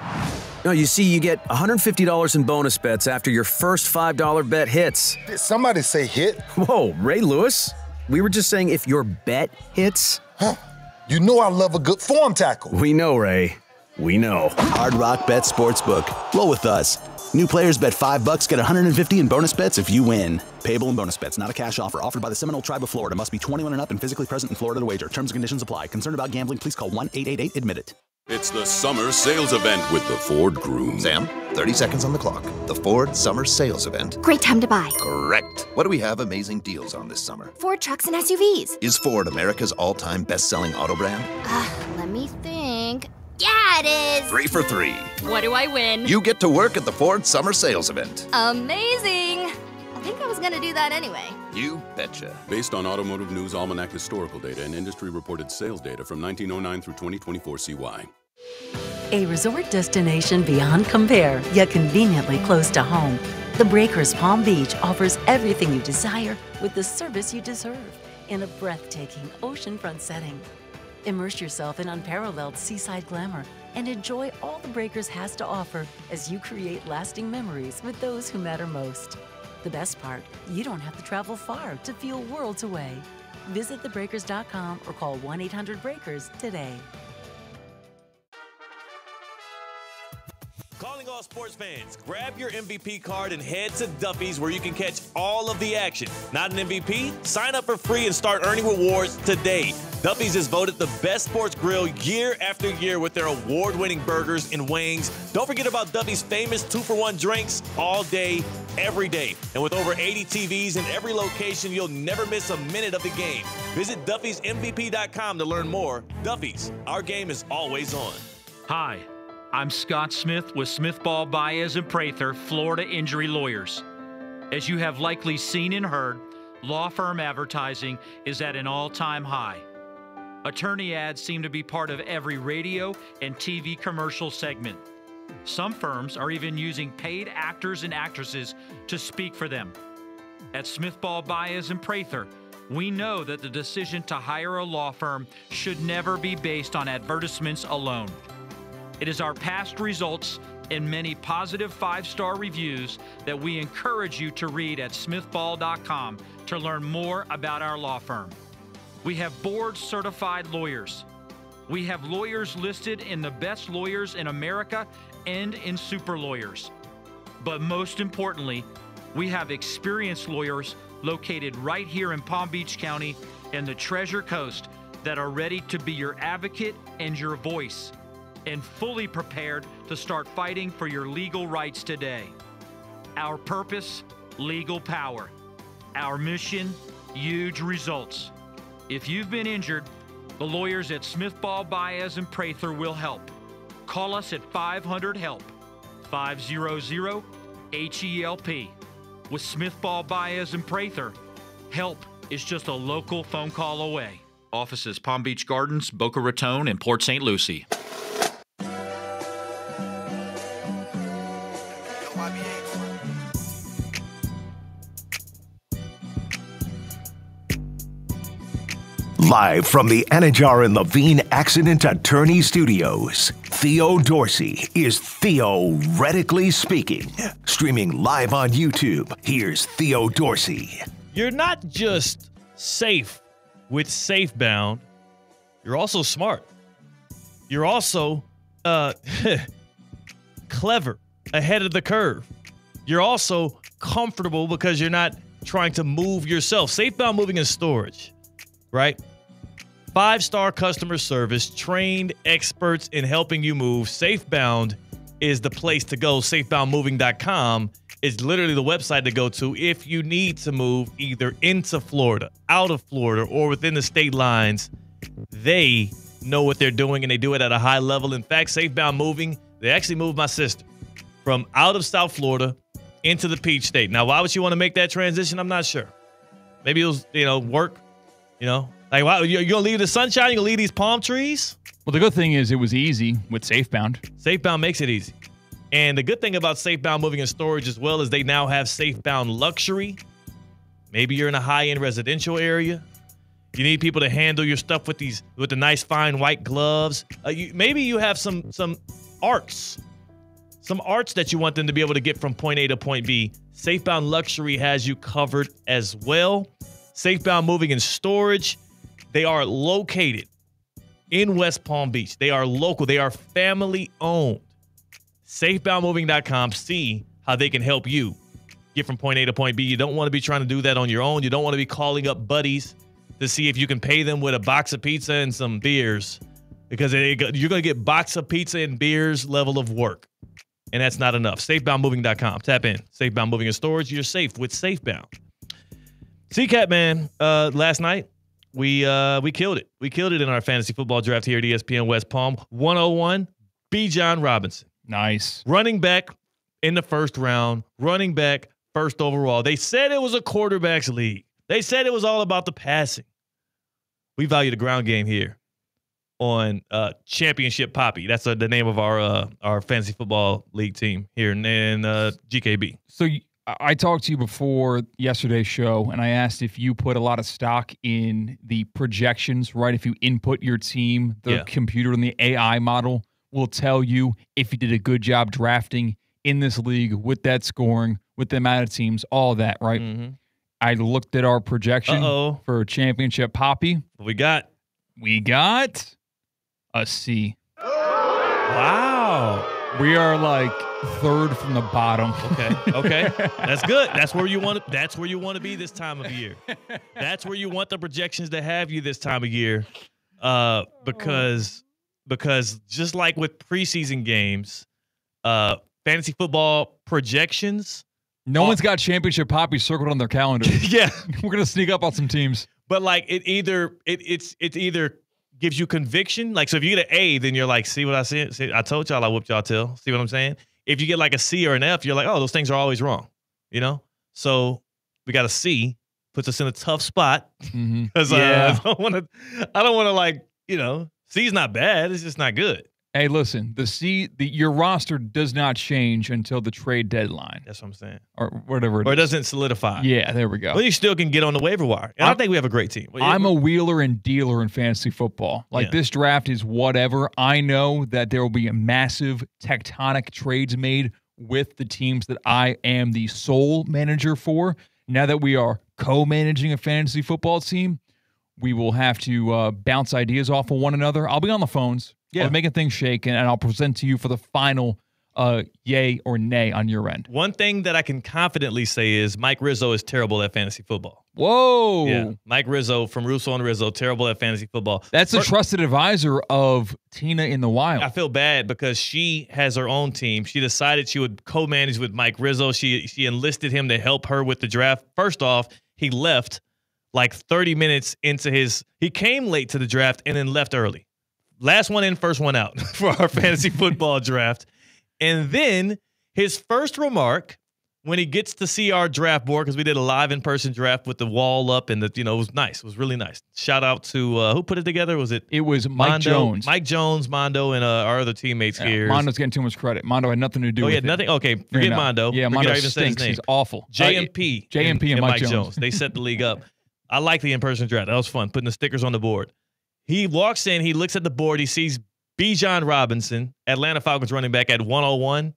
No, you see, you get $150 in bonus bets after your first $5 bet hits. Did somebody say hit? Whoa, Ray Lewis? We were just saying if your bet hits. Huh. You know I love a good form tackle. We know, Ray. We know. Hard Rock Bet Sportsbook. Roll with us. New players bet $5, get $150 in bonus bets if you win. Payable in bonus bets, not a cash offer. Offered by the Seminole Tribe of Florida. Must be 21 and up and physically present in Florida to wager. Terms and conditions apply. Concerned about gambling? Please call 1-888-ADMIT-IT. It's the summer sales event with the Ford Groom. Sam, 30 seconds on the clock. The Ford Summer Sales Event. Great time to buy. Correct. What do we have amazing deals on this summer? Ford trucks and SUVs. Is Ford America's all-time best-selling auto brand? Let me think. Yeah, it is. 3 for 3. What do I win? You get to work at the Ford Summer Sales Event. Amazing. I think I was going to do that anyway. You betcha. Based on Automotive News Almanac historical data and industry-reported sales data from 1909 through 2024 CY. A resort destination beyond compare, yet conveniently close to home. The Breakers Palm Beach offers everything you desire with the service you deserve in a breathtaking oceanfront setting. Immerse yourself in unparalleled seaside glamour and enjoy all the Breakers has to offer as you create lasting memories with those who matter most. The best part, you don't have to travel far to feel worlds away. Visit thebreakers.com or call 1-800-BREAKERS today. Calling all sports fans, grab your MVP card and head to Duffy's where you can catch all of the action. Not an MVP? Sign up for free and start earning rewards today. Duffy's is voted the best sports grill year after year with their award-winning burgers and wings. Don't forget about Duffy's famous 2-for-1 drinks all day, every day. And with over 80 TVs in every location, you'll never miss a minute of the game. Visit Duffy'sMVP.com to learn more. Duffy's, our game is always on. Hi. I'm Scott Smith with Smith Ball Baez and Prather, Florida Injury Lawyers. As you have likely seen and heard, law firm advertising is at an all-time high. Attorney ads seem to be part of every radio and TV commercial segment. Some firms are even using paid actors and actresses to speak for them. At Smith Ball Baez and Prather, we know that the decision to hire a law firm should never be based on advertisements alone. It is our past results and many positive 5-star reviews that we encourage you to read at smithball.com to learn more about our law firm. We have board-certified lawyers. We have lawyers listed in the best lawyers in America and in super lawyers. But most importantly, we have experienced lawyers located right here in Palm Beach County and the Treasure Coast that are ready to be your advocate and your voice, and fully prepared to start fighting for your legal rights today. Our purpose, legal power. Our mission, huge results. If you've been injured, the lawyers at Smithball, Baez, and Prather will help. Call us at 500-HELP, 500-HELP. With Smithball, Baez, and Prather, help is just a local phone call away. Offices Palm Beach Gardens, Boca Raton, and Port St. Lucie. Live from the Anajar and Levine Accident Attorney Studios, Theo Dorsey is theoretically speaking. Streaming live on YouTube, here's Theo Dorsey. You're not just safe with SafeBound, you're also smart. You're also clever, ahead of the curve. You're also comfortable because you're not trying to move yourself. SafeBound Moving and Storage, right? 5-star customer service, trained experts in helping you move. SafeBound is the place to go. SafeBoundMoving.com is literally the website to go to if you need to move either into Florida, out of Florida, or within the state lines. They know what they're doing, and they do it at a high level. In fact, SafeBound Moving, they actually moved my sister from out of South Florida into the Peach State. Now, why would you want to make that transition? I'm not sure. Maybe it was, work, Like, wow, you're going to leave the sunshine? You're going to leave these palm trees? Well, the good thing is it was easy with SafeBound. SafeBound makes it easy. And the good thing about SafeBound Moving and Storage as well is they now have SafeBound Luxury. Maybe you're in a high-end residential area. You need people to handle your stuff with the nice fine white gloves. Maybe you have some arts that you want them to be able to get from point A to point B. SafeBound Luxury has you covered as well. SafeBound Moving and Storage, they are located in West Palm Beach. They are local. They are family-owned. SafeBoundMoving.com. See how they can help you get from point A to point B. You don't want to be trying to do that on your own. You don't want to be calling up buddies to see if you can pay them with a box of pizza and some beers, because you're going to get box of pizza and beers level of work, and that's not enough. SafeBoundMoving.com. Tap in. SafeBound Moving and Storage. You're safe with SafeBound. CCAT, man, last night, we killed it. We killed it in our fantasy football draft here at ESPN West Palm. 101, Bijan Robinson. Nice. Running back in the first round, running back first overall. They said it was a quarterback's league. They said it was all about the passing. We value the ground game here on Championship Poppy. That's the name of our fantasy football league team here in GKB. So I talked to you before yesterday's show, and I asked if you put a lot of stock in the projections, right? If you input your team, the computer and the AI model will tell you if you did a good job drafting in this league with that scoring, with the amount of teams, all of that, right? Mm-hmm. I looked at our projection for Championship Poppy. What we got a C. Wow. We are like third from the bottom. Okay. That's good. That's where you want to be this time of year. That's where you want the projections to have you this time of year. Because just like with preseason games, fantasy football projections, no one's got Championship Poppy circled on their calendar. Yeah. We're going to sneak up on some teams. But like it either gives you conviction. Like, so if you get an A, then you're like, see what I said? See, I told y'all I whooped y'all tail. See what I'm saying? If you get like a C or an F, you're like, oh, those things are always wrong. So we got a C, puts us in a tough spot. Because I don't want to like, C's not bad. It's just not good. Hey, listen, your roster does not change until the trade deadline. That's what I'm saying. Or whatever Or it doesn't solidify. Yeah, there we go. But you still can get on the waiver wire. And I think we have a great team. I'm a wheeler and dealer in fantasy football. This draft is whatever. I know that there will be a massive tectonic trades made with the teams that I am the sole manager for. Now that we are co-managing a fantasy football team, we will have to bounce ideas off of one another. I'll be on the phones. Yeah. I'll be making things shake, and I'll present to you for the final yay or nay on your end. One thing that I can confidently say is Mike Rizzo is terrible at fantasy football. Whoa. Yeah. Mike Rizzo from Russo and Rizzo, terrible at fantasy football. That's a trusted advisor of Tina in the Wild. I feel bad because she has her own team. She decided she would co-manage with Mike Rizzo. She enlisted him to help her with the draft. First off, he left like 30 minutes into he came late to the draft and then left early. Last one in, first one out for our fantasy football draft. And then his first remark when he gets to see our draft board, because we did a live in-person draft with the wall up and it was nice. It was really nice. Shout out to who put it together? It was Mike Mondo, Jones. Mike Jones, Mondo, and our other teammates here. Mondo's getting too much credit. Mondo had nothing to do with it. Nothing? Okay, forget Mondo. Yeah, Mondo stinks. He's awful. JMP and Mike Jones. They set the league up. I like the in-person draft. That was fun, putting the stickers on the board. He walks in, he looks at the board, he sees Bijan Robinson, Atlanta Falcons running back at 101,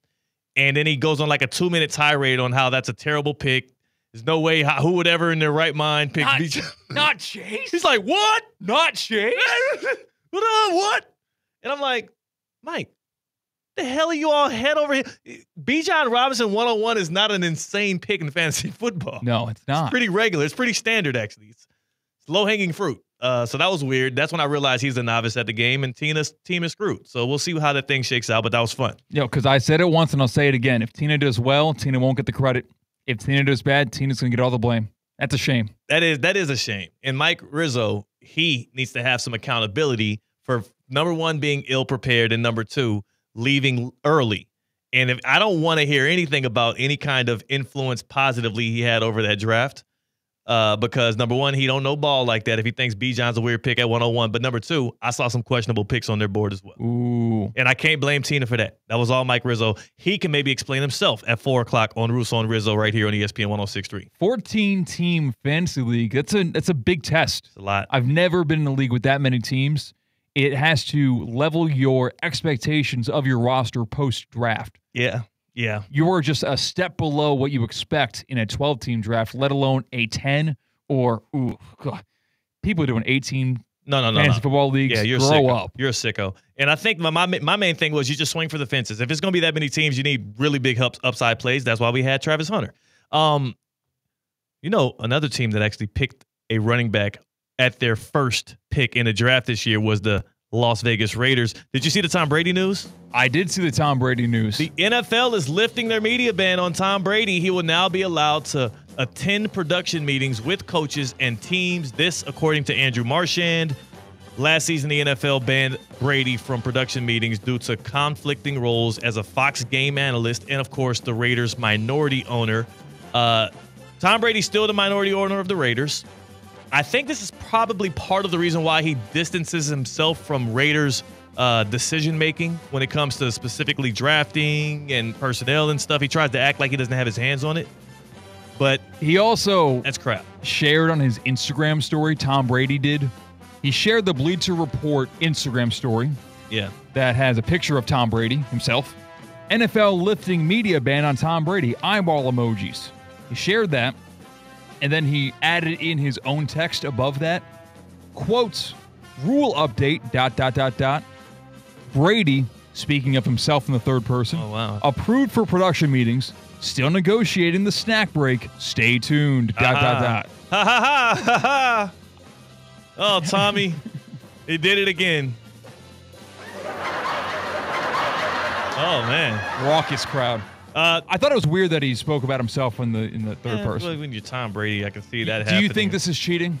and then he goes on like a 2-minute tirade on how that's a terrible pick. There's no way who would ever in their right mind pick Bijan. Not Chase. He's like, what? Not Chase? What? And I'm like, Mike, the hell are you all head over here? Bijan Robinson 101 is not an insane pick in fantasy football. No, it's not. It's pretty regular. It's pretty standard, actually. It's low-hanging fruit. So that was weird. That's when I realized he's a novice at the game, and Tina's team is screwed. So we'll see how that thing shakes out, but that was fun. Because I said it once and I'll say it again. If Tina does well, Tina won't get the credit. If Tina does bad, Tina's going to get all the blame. That's a shame. That is a shame. And Mike Rizzo, he needs to have some accountability for, number one, being ill-prepared, and number two, leaving early. And if I don't want to hear anything about any kind of influence positively he had over that draft, because number one, he don't know ball like that if he thinks Bijan's a weird pick at 101. But number two, I saw some questionable picks on their board as well. Ooh. And I can't blame Tina for that. That was all Mike Rizzo. He can maybe explain himself at 4 o'clock on Russo and Rizzo right here on ESPN 106.3. 14-team fantasy league. That's a big test. It's a lot. I've never been in a league with that many teams. It has to level your expectations of your roster post-draft. Yeah. Yeah. You're just a step below what you expect in a 12-team draft, let alone a 10 or, God, people doing 18 fantasy football leagues. Yeah, you're grow sicko. up. You're a sicko. And I think my main thing was you just swing for the fences. If it's going to be that many teams, you need really big upside plays. That's why we had Travis Hunter. Another team that actually picked a running back at their first pick in the draft this year was the Las Vegas Raiders. Did you see the Tom Brady news? I did see the Tom Brady news. The NFL is lifting their media ban on Tom Brady. He will now be allowed to attend production meetings with coaches and teams. This, according to Andrew Marchand. Last season, the NFL banned Brady from production meetings due to conflicting roles as a Fox game analyst and, of course, the Raiders' minority owner. Tom Brady's still the minority owner of the Raiders. I think this is probably part of the reason why he distances himself from Raiders' decision-making when it comes to specifically drafting and personnel and stuff. He tries to act like he doesn't have his hands on it. But he also that's crap. Shared on his Instagram story, Tom Brady did. He shared the Bleacher Report Instagram story. Yeah. That has a picture of Tom Brady himself. NFL lifting media ban on Tom Brady. Eyeball emojis. He shared that. And then he added in his own text above that. Quotes, rule update, ... Brady, speaking of himself in the third person, approved for production meetings, still negotiating the snack break. Stay tuned, ... Ha ha ha. Oh, Tommy, he did it again. Oh, man. Raucous crowd. I thought it was weird that he spoke about himself in the third person. When you're Tom Brady, I can see that Do happening. you think this is cheating?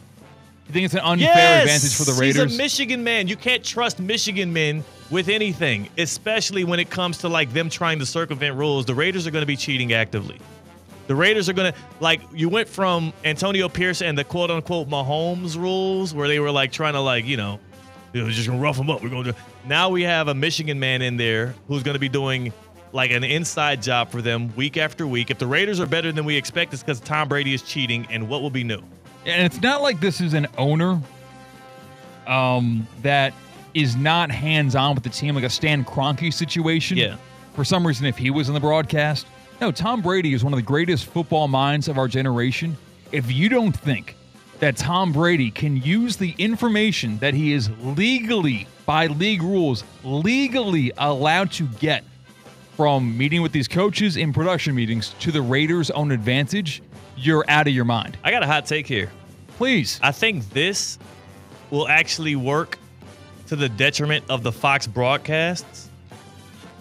You think it's an unfair advantage for the Raiders? He's a Michigan man. You can't trust Michigan men with anything, especially when it comes to like them trying to circumvent rules. The Raiders are going to be cheating actively. The Raiders are going to, you went from Antonio Pierce and the quote-unquote Mahomes rules where they were trying to We're just going to rough them up. We're going to. Now we have a Michigan man in there who's going to be doing like an inside job for them week after week. If the Raiders are better than we expect, it's because Tom Brady is cheating, and what will be new? And it's not like this is an owner that is not hands-on with the team, like a Stan Kroenke situation. Yeah. For some reason, if he was in the broadcast. No, Tom Brady is one of the greatest football minds of our generation. If you don't think that Tom Brady can use the information that he is legally, by league rules, legally allowed to get from meeting with these coaches in production meetings to the Raiders' own advantage, you're out of your mind. I got a hot take here. Please. I think this will actually work to the detriment of the Fox broadcasts.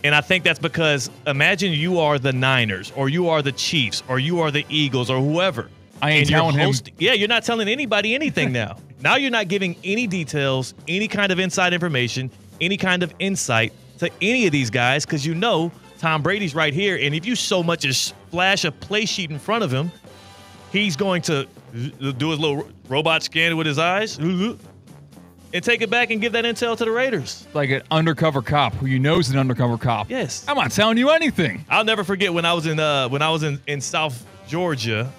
And I think that's because imagine you are the Niners or you are the Chiefs or you are the Eagles or whoever. I ain't telling him. Yeah, you're not telling anybody anything now. Now you're not giving any details, any kind of inside information, any kind of insight to any of these guys because you know Tom Brady's right here. And if you so much as flash a play sheet in front of him, he's going to do his little robot scan with his eyes and take it back and give that intel to the Raiders. Like an undercover cop who you know is an undercover cop. Yes. I'm not telling you anything. I'll never forget when I was in South Georgia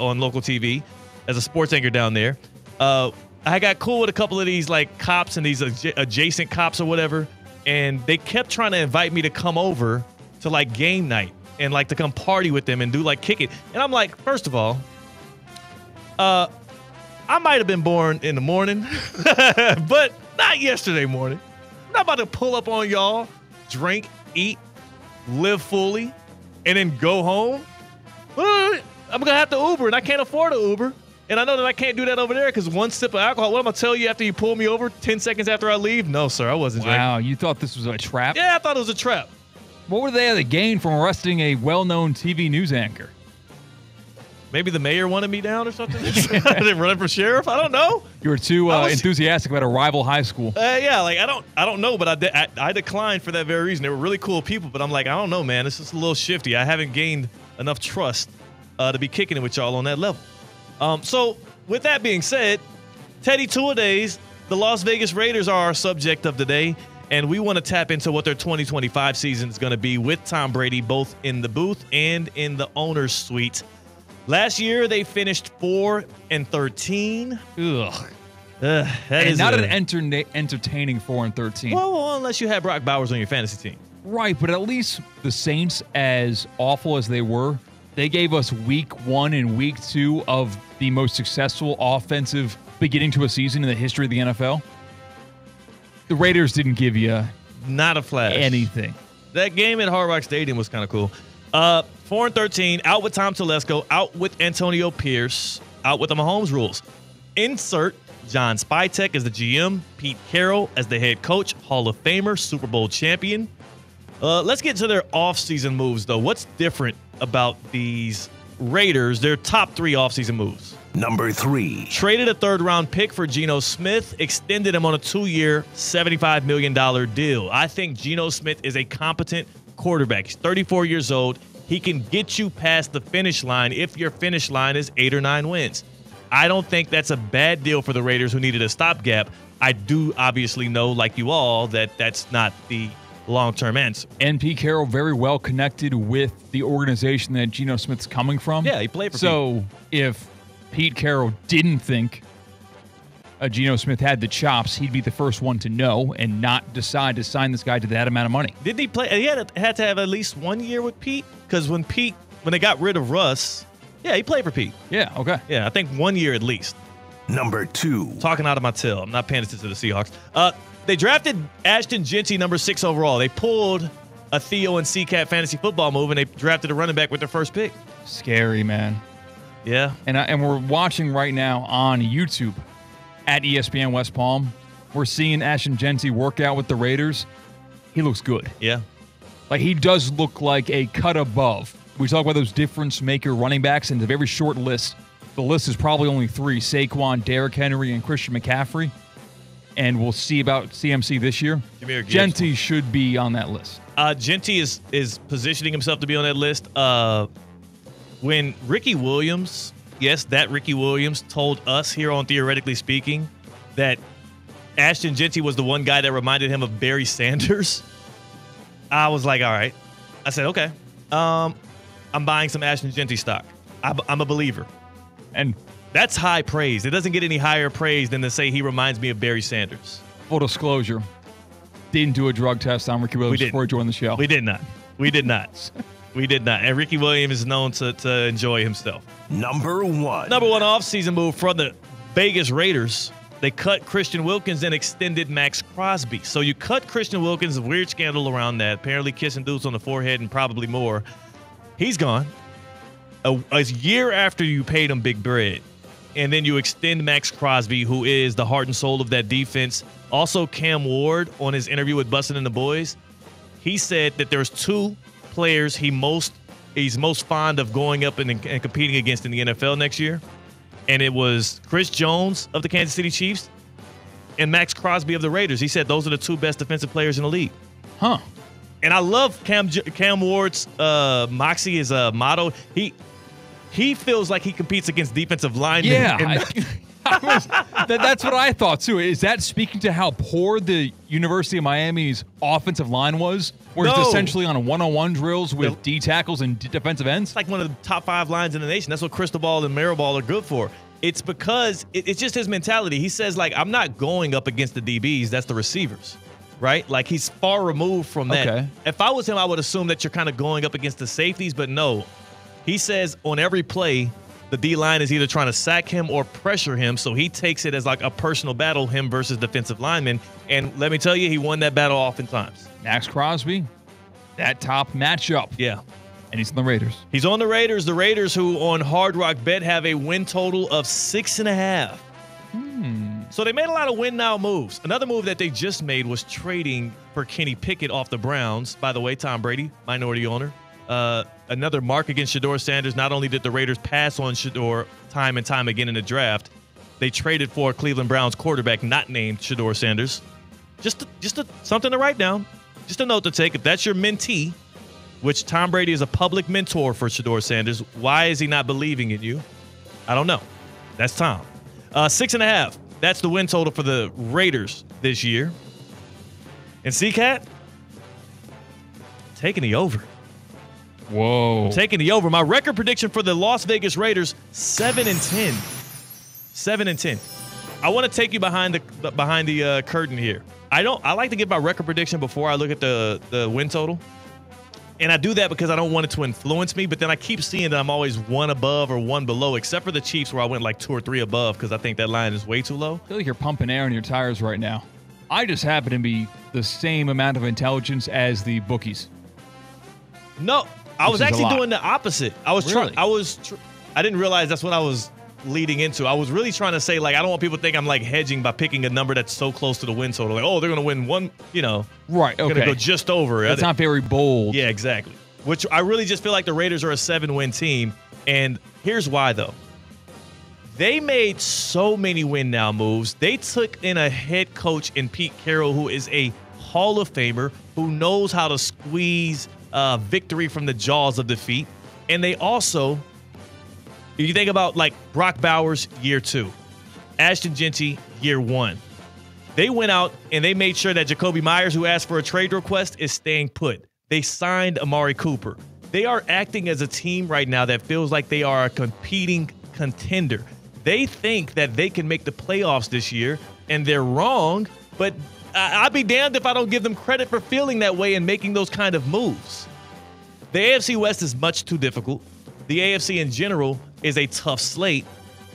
on local TV as a sports anchor down there. I got cool with a couple of these like cops and these adjacent cops or whatever, and they kept trying to invite me to come over to like game night and like to come party with them and do like kick it. And I'm like, first of all, I might have been born in the morning, but not yesterday morning. I'm not about to pull up on y'all, drink, eat, live fully, and then go home. I'm going to have to Uber, and I can't afford an Uber. And I know that I can't do that over there because one sip of alcohol, what am I going to tell you after you pull me over 10 seconds after I leave? No, sir, I wasn't drinking. Wow, you thought this was a trap? Yeah, I thought it was a trap. What would they have to gain from arresting a well-known TV news anchor? Maybe the mayor wanted me down or something? Running for sheriff? I don't know. You were too enthusiastic about a rival high school. Yeah, like I don't know, but I declined for that very reason. They were really cool people, but I'm like, I don't know, man. This is a little shifty. I haven't gained enough trust to be kicking it with y'all on that level. So with that being said, Teddy Two-A-Days, the Las Vegas Raiders are our subject of the day, and we want to tap into what their 2025 season is going to be with Tom Brady, both in the booth and in the owner's suite. Last year, they finished 4-13. Ugh. That is not an entertaining 4-13. Well, unless you had Brock Bowers on your fantasy team. Right, but at least the Saints, as awful as they were, they gave us week 1 and week 2 of the most successful offensive beginning to a season in the history of the NFL. The Raiders didn't give you not a flash anything. That game at Hard Rock Stadium was kind of cool. 4-13, out with Tom Telesco, out with Antonio Pierce, out with the Mahomes rules. Insert John Spytek as the GM, Pete Carroll as the head coach, Hall of Famer, Super Bowl champion. Let's get to their offseason moves, though. What's different about these Raiders, their top 3 offseason moves? Number 3. Traded a third-round pick for Geno Smith, extended him on a 2-year, $75 million deal. I think Geno Smith is a competent quarterback. He's 34 years old. He can get you past the finish line if your finish line is 8 or 9 wins. I don't think that's a bad deal for the Raiders who needed a stopgap. I do obviously know, like you all, that that's not the long-term answer. And Pete Carroll very well connected with the organization that Geno Smith's coming from. Yeah, he played for So if Pete Carroll didn't think Geno Smith had the chops, he'd be the first one to know and not decide to sign this guy to that amount of money. Didn't he play? He had to have at least 1 year with Pete? Because when they got rid of Russ, yeah, he played for Pete. Yeah, okay. Yeah, I think 1 year at least. Number 2. Talking out of my tail. I'm not paying attention to the Seahawks. They drafted Ashton Jeanty, number 6 overall. They pulled a Theo and C-Cat fantasy football move, and they drafted a running back with their first pick. Scary, man. Yeah. And we're watching right now on YouTube at ESPN West Palm. We're seeing Ashton Jeanty work out with the Raiders. He looks good. Yeah. Like, he does look like a cut above. We talk about those difference maker running backs, and it's a very short list. The list is probably only 3, Saquon, Derrick Henry, and Christian McCaffrey. And we'll see about CMC this year. Jeanty should be on that list. Jeanty is positioning himself to be on that list. When Ricky Williams, yes, that Ricky Williams, told us here on Theoretically Speaking that Ashton Genty was the one guy that reminded him of Barry Sanders, I was like, all right. I said, okay. I'm buying some Ashton Genty stock. I'm a believer. And that's high praise. It doesn't get any higher praise than to say he reminds me of Barry Sanders. Full disclosure, didn't do a drug test on Ricky Williams before he joined the show. We did not. We did not. We did not. And Ricky Williams is known to enjoy himself. Number one offseason move from the Vegas Raiders. They cut Christian Wilkins and extended Max Crosby. So you cut Christian Wilkins, a weird scandal around that, apparently kissing dudes on the forehead and probably more. He's gone. A year after you paid him big bread. And then you extend Max Crosby, who is the heart and soul of that defense. Also, Cam Ward, on his interview with Bussin' and the Boys, he said that there's two players he's most fond of going up and competing against in the NFL next year. And it was Chris Jones of the Kansas City Chiefs and Max Crosby of the Raiders. He said those are the two best defensive players in the league. Huh. And I love Cam Ward's moxie, his motto. He feels like he competes against defensive linemen. Yeah. That's what I thought, too. Is that speaking to how poor the University of Miami's offensive line was? Where it's essentially on a one-on-one drills with D tackles and defensive ends? It's like one of the top 5 lines in the nation. That's what Cristobal and Maribal are good for. It's because it's just his mentality. He says, like, I'm not going up against the DBs. That's the receivers, right? Like, he's far removed from that. Okay. If I was him, I would assume that you're kind of going up against the safeties, but no. He says on every play, the D-line is either trying to sack him or pressure him, so he takes it as like a personal battle, him versus defensive linemen. And let me tell you, he won that battle oftentimes. Max Crosby, that top matchup. Yeah. And he's on the Raiders. He's on the Raiders. The Raiders, who on Hard Rock Bet have a win total of 6.5. So they made a lot of win now moves. Another move that they just made was trading for Kenny Pickett off the Browns. By the way, Tom Brady, minority owner. Another mark against Shedeur Sanders. Not only did the Raiders pass on Shedeur time and time again in the draft, they traded for Cleveland Browns quarterback not named Shedeur Sanders. Just something to write down. Just a note to take. If that's your mentee, which Tom Brady is a public mentor for Shedeur Sanders, why is he not believing in you? I don't know. That's Tom. 6.5. That's the win total for the Raiders this year. And C-Cat, taking the over. Whoa. Taking the over. My record prediction for the Las Vegas Raiders, 7-10. 7-10. I want to take you behind the curtain here. I like to give my record prediction before I look at the win total. And I do that because I don't want it to influence me, but then I keep seeing that I'm always one above or one below, except for the Chiefs where I went like 2 or 3 above because I think that line is way too low. I feel like you're pumping air in your tires right now. I just happen to be the same amount of intelligence as the bookies. No, I was actually doing the opposite. I was really? I didn't realize that's what I was leading into. I was really trying to say, like, I don't want people to think I'm like hedging by picking a number that's so close to the win total. Like, oh, they're going to win one, Right, okay. Going to go just over. That's not very bold. Yeah, exactly. Which I really just feel like the Raiders are a 7-win team. And here's why, though. They made so many win now moves. They took in a head coach in Pete Carroll, who is a Hall of Famer, who knows how to squeeze victory from the jaws of defeat. And they also, if you think about like Brock Bowers, year 2, Ashton Genty, year 1, they went out and they made sure that Jacoby Myers, who asked for a trade request, is staying put. They signed Amari Cooper. They are acting as a team right now that feels like they are a competing contender. They think that they can make the playoffs this year, and they're wrong, but I'd be damned if I don't give them credit for feeling that way and making those kind of moves. The AFC West is much too difficult. The AFC in general is a tough slate,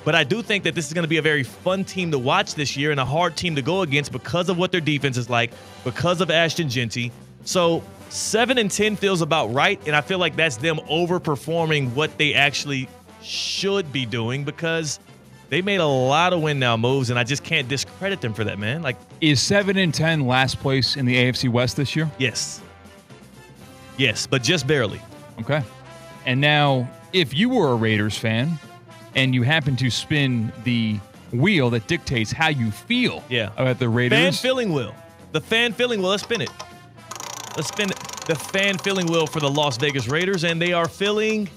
but I do think that this is going to be a very fun team to watch this year and a hard team to go against because of what their defense is like, because of Ashton Genty. So 7-10 feels about right, and I feel like that's them overperforming what they actually should be doing because they made a lot of win now moves, and I just can't discredit them for that, man. Like, is 7-10 last place in the AFC West this year? Yes. Yes, but just barely. Okay. And now, if you were a Raiders fan and you happen to spin the wheel that dictates how you feel about the Raiders. Fan filling wheel. The fan filling wheel. Let's spin it. Let's spin the fan filling wheel for the Las Vegas Raiders, and they are feeling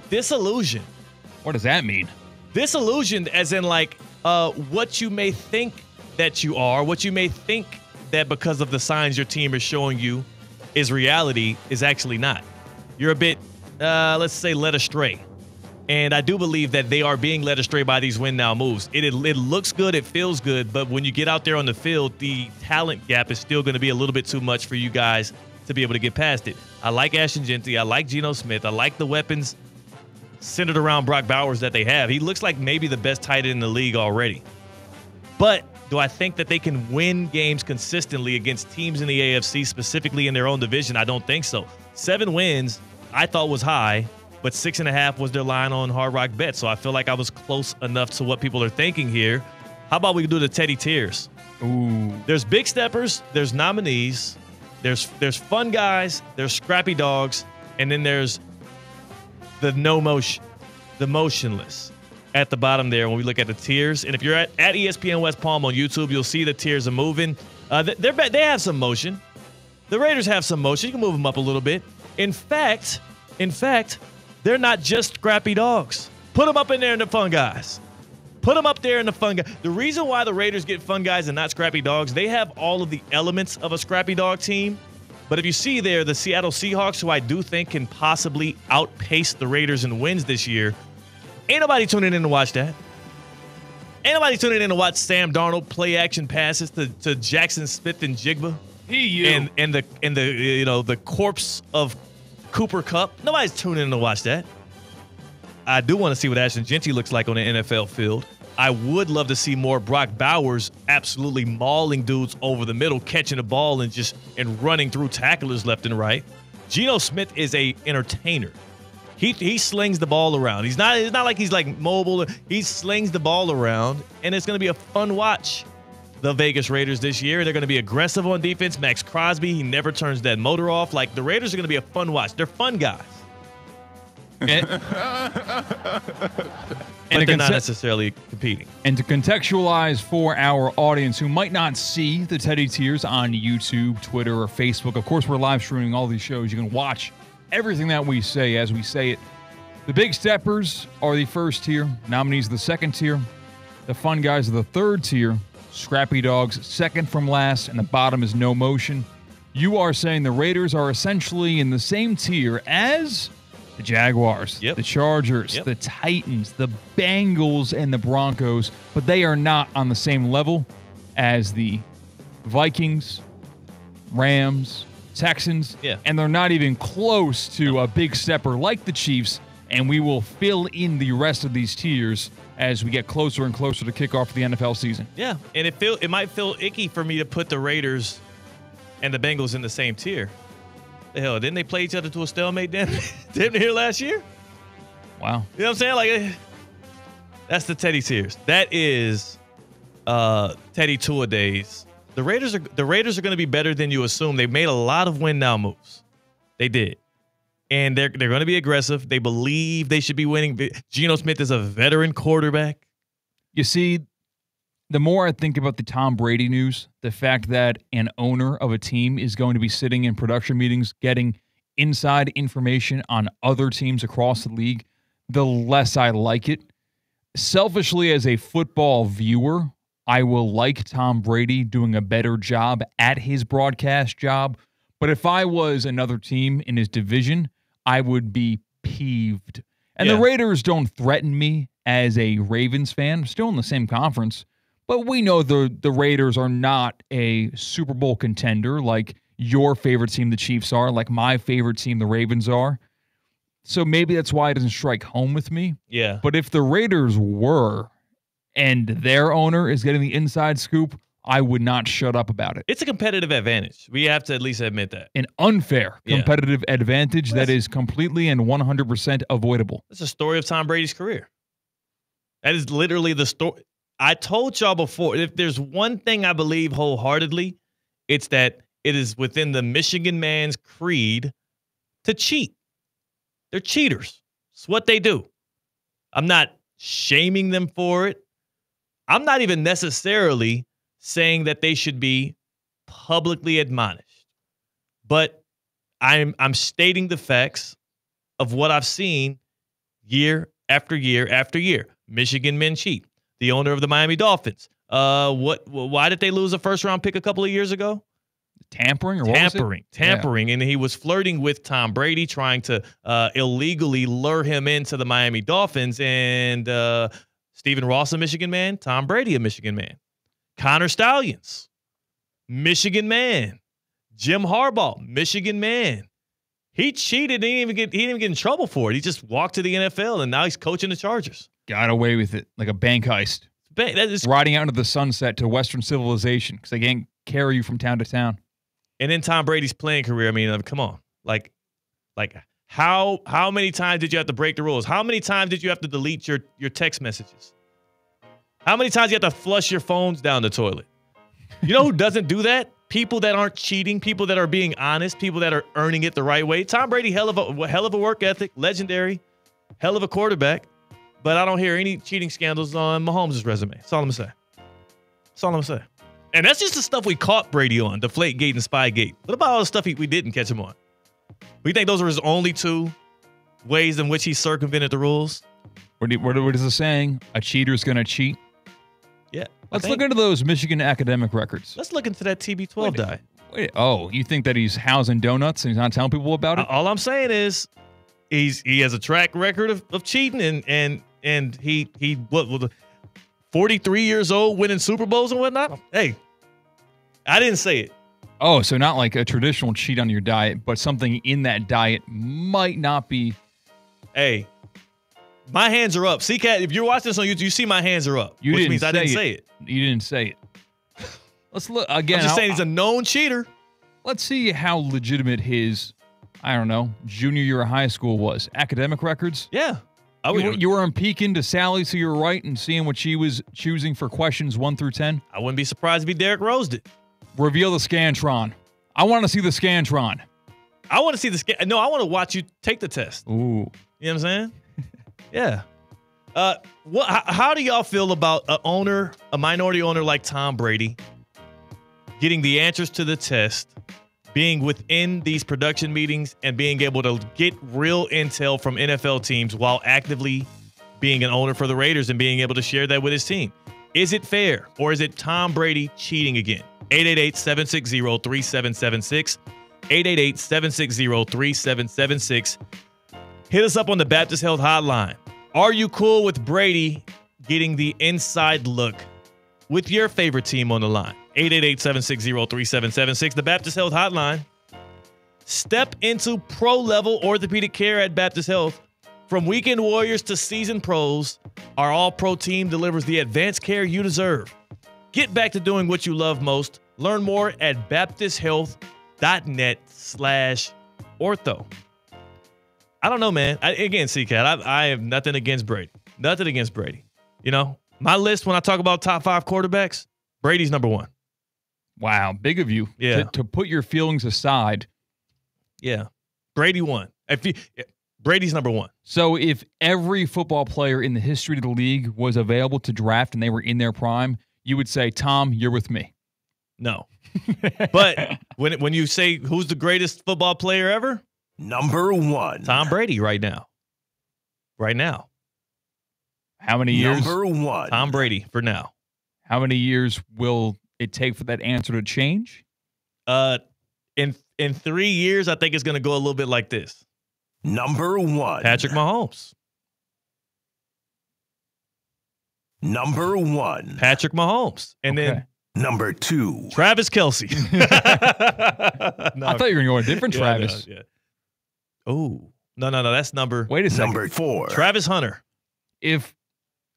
disillusioned. What does that mean? Disillusioned as in like what you may think that you are, what you may think that because of the signs your team is showing you is reality, is actually not. You're a bit, let's say, led astray. And I do believe that they are being led astray by these win now moves. It looks good, it feels good, but when you get out there on the field, the talent gap is still going to be a little bit too much for you guys to be able to get past it. I like Ashton Jeanty. I like Geno Smith. I like the weapons centered around Brock Bowers that they have. He looks like maybe the best tight end in the league already. But do I think that they can win games consistently against teams in the AFC, specifically in their own division? I don't think so. 7 wins I thought was high, but 6.5 was their line on Hard Rock Bet. So I feel like I was close enough to what people are thinking here. How about we do the Teddy tiers? Ooh. There's big steppers, there's nominees, there's fun guys, there's scrappy dogs, and then there's the motionless at the bottom there when we look at the tiers. And if you're at ESPN West Palm on YouTube, you'll see the tiers are moving. They have some motion. The Raiders have some motion. You can move them up a little bit. In fact, they're not just scrappy dogs. Put them up in there in the fun guys. Put them up there in the fun guys. The reason why the Raiders get fun guys and not scrappy dogs, they have all of the elements of a scrappy dog team. But if you see there, the Seattle Seahawks, who I do think can possibly outpace the Raiders in wins this year, ain't nobody tuning in to watch that. Ain't nobody tuning in to watch Sam Darnold play action passes to Jackson Smith and Jigba. And the corpse of Cooper Kupp. Nobody's tuning in to watch that. I do want to see what Ashton Jeanty looks like on the NFL field. I would love to see more Brock Bowers absolutely mauling dudes over the middle, catching the ball and running through tacklers left and right. Geno Smith is a entertainer. He slings the ball around. It's not like he's like mobile. He slings the ball around, and it's going to be a fun watch. The Vegas Raiders this year. They're going to be aggressive on defense. Max Crosby, he never turns that motor off. Like, the Raiders are going to be a fun watch. They're fun guys. But they're not necessarily competing. And to contextualize for our audience who might not see the Teddy tiers on YouTube, Twitter, or Facebook, of course, we're live streaming all these shows. You can watch everything that we say as we say it. The big steppers are the first tier. Nominees are the second tier. The fun guys are the third tier. Scrappy dogs second from last, and the bottom is no motion. You are saying the Raiders are essentially in the same tier as the Jaguars, the Chargers, the Titans, the Bengals, and the Broncos, but they are not on the same level as the Vikings, Rams, Texans, and they're not even close to a big stepper like the Chiefs, and we will fill in the rest of these tiers as we get closer and closer to kickoff of the NFL season. Yeah, and it might feel icky for me to put the Raiders and the Bengals in the same tier. The hell, didn't they play each other to a stalemate damn near last year? Wow. You know what I'm saying? Like, that's the Teddy tiers. That is Teddy Tua days. The Raiders are going to be better than you assume. They've made a lot of win now moves. They did. And they're going to be aggressive. They believe they should be winning. Geno Smith is a veteran quarterback. You see, the more I think about the Tom Brady news, the fact that an owner of a team is going to be sitting in production meetings getting inside information on other teams across the league, the less I like it. Selfishly, as a football viewer, I will like Tom Brady doing a better job at his broadcast job. But if I was another team in his division, I would be peeved. And the Raiders don't threaten me as a Ravens fan. Still in the same conference. But we know the Raiders are not a Super Bowl contender like your favorite team, the Chiefs, are, like my favorite team, the Ravens, are. So maybe that's why it doesn't strike home with me. Yeah. But if the Raiders were, and their owner is getting the inside scoop, I would not shut up about it. It's a competitive advantage. We have to at least admit that. An unfair competitive advantage that is completely and 100% avoidable. It's a story of Tom Brady's career. That is literally the story. I told y'all before, if there's one thing I believe wholeheartedly, it's that it is within the Michigan man's creed to cheat. They're cheaters. It's what they do. I'm not shaming them for it. I'm not even necessarily saying that they should be publicly admonished. But I'm stating the facts of what I've seen year after year after year. Michigan men cheat. The owner of the Miami Dolphins Why did they lose a first-round pick a couple of years ago? Tampering or what was it? Tampering, and he was flirting with Tom Brady, trying to illegally lure him into the Miami Dolphins. And Stephen Ross, a Michigan man, Tom Brady, a Michigan man, Connor Stallions, Michigan man, Jim Harbaugh, Michigan man. He cheated. He didn't even get in trouble for it. He just walked to the NFL, and now he's coaching the Chargers. Got away with it like a bank heist. That is riding out into the sunset to Western civilization because they can't carry you from town to town. And in Tom Brady's playing career, I mean, come on. Like how many times did you have to break the rules? How many times did you have to delete your text messages? How many times do you have to flush your phones down the toilet? You know who doesn't do that? People that aren't cheating, people that are being honest, people that are earning it the right way. Tom Brady, hell of a work ethic, legendary, hell of a quarterback. But I don't hear any cheating scandals on Mahomes' resume. That's all I'm going to say. And that's just the stuff we caught Brady on, Deflategate and Spygate. What about all the stuff we didn't catch him on? We think those are his only two ways in which he circumvented the rules? What is the saying? A cheater's going to cheat? Yeah. Let's look into those Michigan academic records. Let's look into that TB12 diet. Oh, you think that he's housing donuts and he's not telling people about it? All I'm saying is he has a track record of cheating and he 43 years old winning Super Bowls and whatnot. Hey, I didn't say it. Oh, so not like a traditional cheat on your diet, but something in that diet might not be. Hey, my hands are up. See, Cat, if you're watching this on YouTube, you see my hands are up, which means I didn't say it. You didn't say it. Let's look again. I'm just saying he's a known cheater. Let's see how legitimate his, I don't know, junior year of high school was. Academic records? Yeah. You weren't peeking to Sally to your right and seeing what she was choosing for questions 1 through 10? I wouldn't be surprised if he Derrick Rosed it. Reveal the Scantron. I want to see the Scantron. I want to see the scan. No, I want to watch you take the test. Ooh. You know what I'm saying? Yeah. How do y'all feel about a minority owner like Tom Brady getting the answers to the test, being within these production meetings and being able to get real intel from NFL teams while actively being an owner for the Raiders and being able to share that with his team? Is it fair, or is it Tom Brady cheating again? 888-760-3776. 888-760-3776. Hit us up on the Baptist Health Hotline. Are you cool with Brady getting the inside look with your favorite team on the line? 888-760-3776. The Baptist Health Hotline. Step into pro-level orthopedic care at Baptist Health. From weekend warriors to seasoned pros, our all-pro team delivers the advanced care you deserve. Get back to doing what you love most. Learn more at baptisthealth.net/ortho. I don't know, man. Again, C-Cat, I have nothing against Brady. Nothing against Brady. You know, my list when I talk about top 5 quarterbacks, Brady's number 1. Wow, big of you. Yeah. To put your feelings aside. Yeah. Brady won. Brady's number 1. So if every football player in the history of the league was available to draft and they were in their prime, you would say, Tom, you're with me. No. But when you say who's the greatest football player ever? Number 1. Tom Brady right now. Right now. How many years? Number 1. Tom Brady for now. How many years will it take for that answer to change? In 3 years, I think it's going to go a little bit like this. Number 1. Patrick Mahomes. Number 1. Patrick Mahomes. And then number 2. Travis Kelce. No, I thought you were going to go a different Travis. No, yeah. Oh, no. That's number. Wait a second. Number 4. Travis Hunter.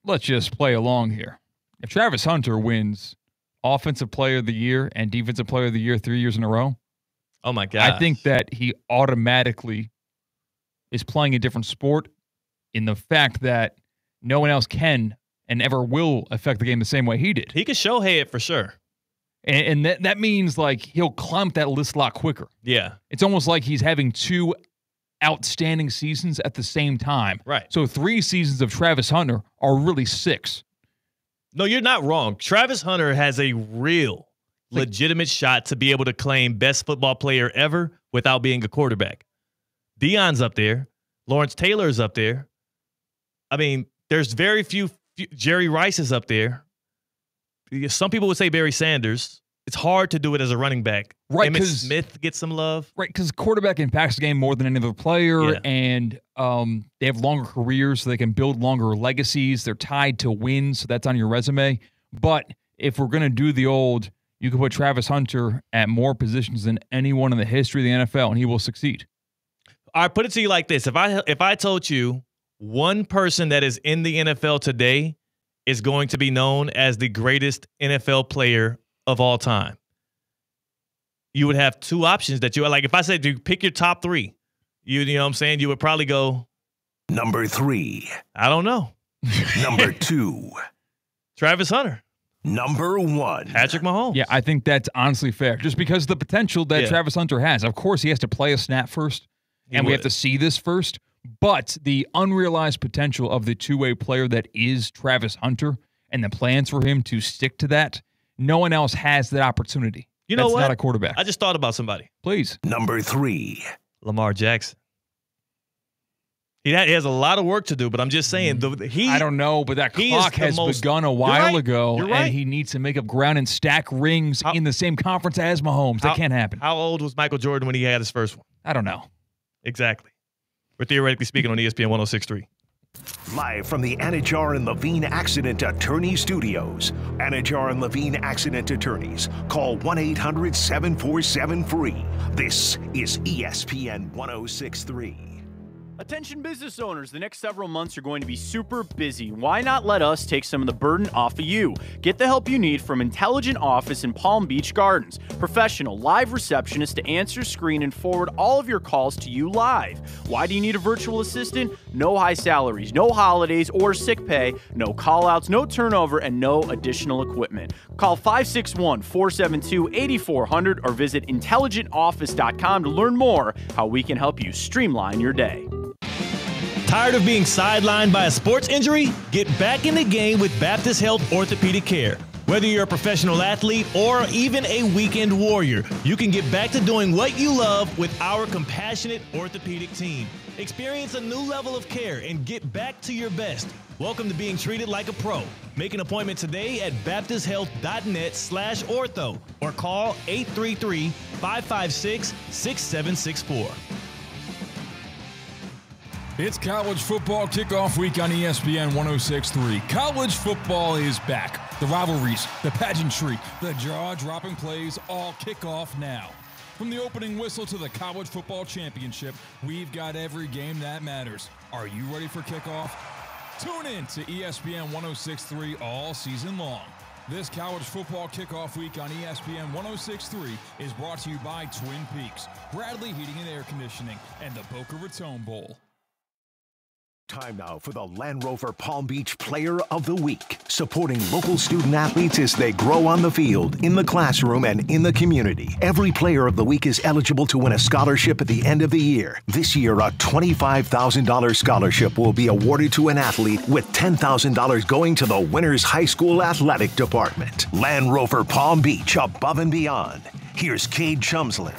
Let's just play along here. If Travis Hunter wins Offensive Player of the Year and Defensive Player of the Year 3 years in a row, oh my God, I think that he automatically is playing a different sport in the fact that no one else can and ever will affect the game the same way he did. He could Shohei it for sure. And that means like he'll climb that list a lot quicker. Yeah. It's almost like he's having 2 outstanding seasons at the same time. Right. So 3 seasons of Travis Hunter are really 6. No, you're not wrong. Travis Hunter has a real legitimate shot to be able to claim best football player ever without being a quarterback. Deion's up there. Lawrence Taylor's up there. I mean, there's very few. Jerry Rice is up there. some people would say Barry Sanders. It's hard to do it as a running back. Right, Emmitt Smith gets some love. Right, because quarterback impacts the game more than any other player, and they have longer careers, so they can build longer legacies. They're tied to wins, so that's on your resume. But if we're going to do the old, you can put Travis Hunter at more positions than anyone in the history of the NFL, and he will succeed. I put it to you like this. If I told you one person that is in the NFL today is going to be known as the greatest NFL player of all time, you would have two options that you like. If I said you pick your top three, you know what I'm saying, you would probably go number 3. I don't know. Number 2. Travis Hunter. Number 1. Patrick Mahomes. Yeah, I think that's honestly fair, just because of the potential that Travis Hunter has. Of course, he has to play a snap first, and we have to see this first. But the unrealized potential of the two-way player that is Travis Hunter and the plans for him to stick to that, no one else has that opportunity. You know That's what? not a quarterback. I just thought about somebody. Please. Number 3. Lamar Jackson. He has a lot of work to do, but I'm just saying. I don't know, but that clock has begun a while ago, and he needs to make up ground and stack rings in the same conference as Mahomes. That can't happen. How old was Michael Jordan when he had his first one? I don't know. Exactly. We're theoretically speaking on ESPN 106.3. Live from the Anajar and Levine Accident Attorney Studios. Anajar and Levine Accident Attorneys. Call 1-800-747-FREE. This is ESPN 106.3. Attention business owners, the next several months are going to be super busy. Why not let us take some of the burden off of you? Get the help you need from Intelligent Office in Palm Beach Gardens. Professional live receptionists to answer, screen, and forward all of your calls to you live. Why do you need a virtual assistant? No high salaries, no holidays or sick pay, no call-outs, no turnover, and no additional equipment. Call 561-472-8400 or visit intelligentoffice.com to learn more how we can help you streamline your day. Tired of being sidelined by a sports injury? Get back in the game with Baptist Health Orthopedic Care. Whether you're a professional athlete or even a weekend warrior, you can get back to doing what you love with our compassionate orthopedic team. Experience a new level of care and get back to your best. Welcome to being treated like a pro. Make an appointment today at baptisthealth.net/ortho or call 833-556-6764. It's college football kickoff week on ESPN 106.3. College football is back. The rivalries, the pageantry, the jaw-dropping plays all kick off now. From the opening whistle to the college football championship, we've got every game that matters. Are you ready for kickoff? Tune in to ESPN 106.3 all season long. This college football kickoff week on ESPN 106.3 is brought to you by Twin Peaks, Bradley Heating and Air Conditioning, and the Boca Raton Bowl. Time now for the Land Rover Palm Beach Player of the Week, supporting local student athletes as they grow on the field, in the classroom, and in the community. Every Player of the Week is eligible to win a scholarship at the end of the year. This year, a $25,000 scholarship will be awarded to an athlete, with $10,000 going to the winner's high school athletic department. Land Rover Palm Beach, above and beyond. Here's Cade Chumsland.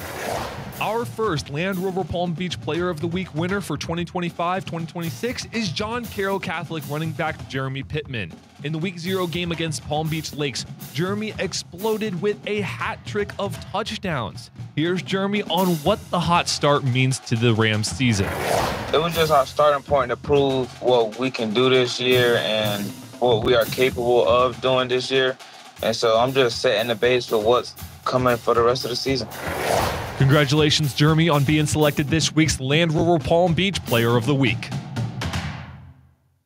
Our first Land Rover Palm Beach Player of the Week winner for 2025-2026 is John Carroll Catholic running back Jeremy Pittman. In the Week 0 game against Palm Beach Lakes, Jeremy exploded with a hat trick of touchdowns. Here's Jeremy on what the hot start means to the Rams season. It was just our starting point to prove what we can do this year and what we are capable of doing this year. And so I'm just setting the base for what's coming for the rest of the season. Congratulations, Jeremy, on being selected this week's Land Rover Palm Beach Player of the Week.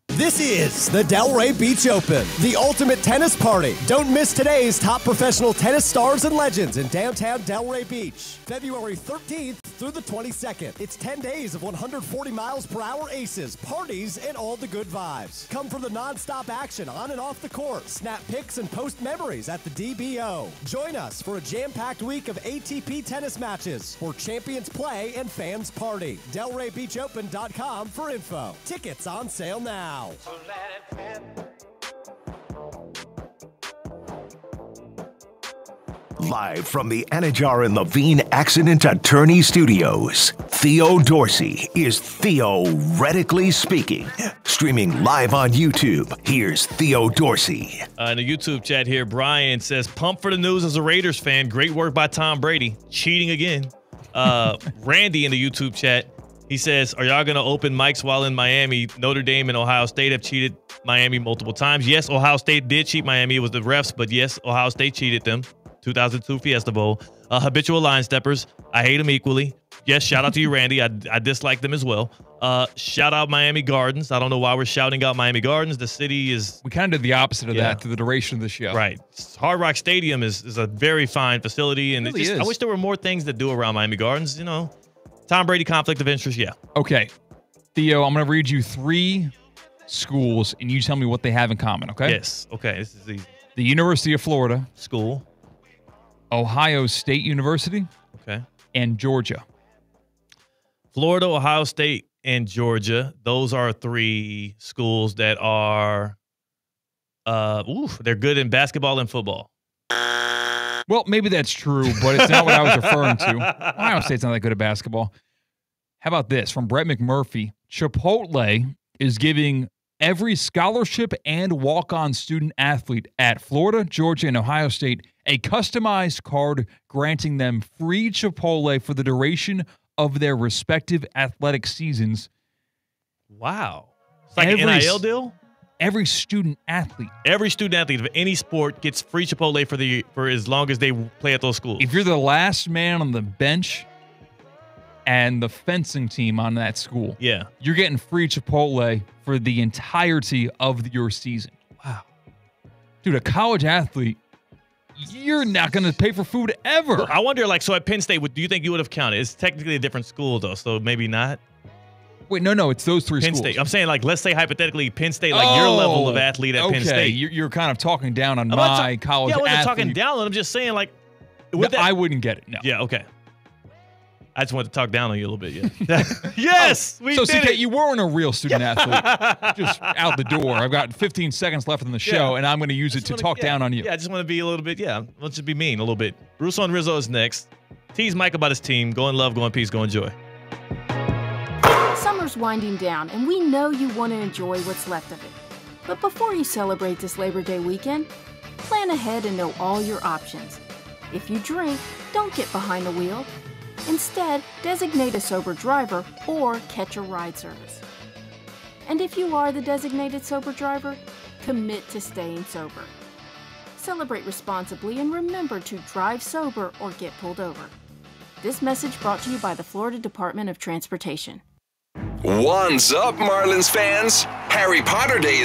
This is the Delray Beach Open, the ultimate tennis party. Don't miss today's top professional tennis stars and legends in downtown Delray Beach. February 13th through the 22nd. It's 10 days of 140 miles per hour aces, parties, and all the good vibes. Come for the non-stop action on and off the court. Snap pics and post memories at the DBO. Join us for a jam-packed week of ATP tennis matches for champions play and fans party. DelrayBeachOpen.com for info. Tickets on sale now. Live from the Anajar and Levine Accident Attorney Studios, Theo Dorsey is theoretically speaking. Streaming live on YouTube, here's Theo Dorsey. In the YouTube chat here, Brian says, "Pumped for the news as a Raiders fan. Great work by Tom Brady. Cheating again." Randy in the YouTube chat, he says, "Are y'all going to open mics while in Miami? Notre Dame and Ohio State have cheated Miami multiple times." Yes, Ohio State did cheat Miami. It was the refs, but yes, Ohio State cheated them. 2002 Fiesta Bowl. Habitual line steppers. I hate them equally. Yes, shout out to you, Randy. I dislike them as well. Shout out Miami Gardens. I don't know why we're shouting out Miami Gardens. The city is... We kind of did the opposite of that through the duration of the show. Right. Hard Rock Stadium is a very fine facility, and It really is. I wish there were more things to do around Miami Gardens. You know, Tom Brady conflict of interest, yeah. Okay. Theo, I'm going to read you 3 schools, and you tell me what they have in common, okay? Yes. Okay, this is easy. The University of Florida. School. Ohio State University. Okay. And Georgia. Florida, Ohio State, and Georgia. Those are 3 schools that are they're good in basketball and football. Well, maybe that's true, but it's not what I was referring to. Ohio State's not that good at basketball. How about this? From Brett McMurphy, Chipotle is giving every scholarship and walk-on student athlete at Florida, Georgia, and Ohio State a customized card granting them free Chipotle for the duration of their respective athletic seasons. Wow. It's like an NIL deal? Every student athlete. Every student athlete of any sport gets free Chipotle for as long as they play at those schools. If you're the last man on the bench and the fencing team on that school, you're getting free Chipotle for the entirety of your season. Wow. Dude, a college athlete, you're not going to pay for food ever. I wonder, so at Penn State, do you think you would have counted? It's technically a different school, though, so maybe not. Wait, no, it's those 3 Penn schools. State. I'm saying, let's say hypothetically, Penn State, your level of athlete at Penn State. You're kind of talking down on college athlete. Yeah, I wasn't talking down on. I'm just saying, I wouldn't get it. No. Yeah, okay. I just wanted to talk down on you a little bit. Yeah. Yes, we did CK, it. you weren't a real student athlete. Just out the door. I've got 15 seconds left in the show, and I'm going to use it to talk down on you. Yeah, I just want to be a little bit. Let's just be mean a little bit. Bruce on Rizzo is next. Tease Mike about his team. Go in love, go in peace, go in joy. Summer's winding down, and we know you want to enjoy what's left of it. But before you celebrate this Labor Day weekend, plan ahead and know all your options. If you drink, don't get behind the wheel. Instead, designate a sober driver or catch a ride service. And if you are the designated sober driver, commit to staying sober. Celebrate responsibly and remember to drive sober or get pulled over. This message brought to you by the Florida Department of Transportation. What's up, Marlins fans? Harry Potter Day is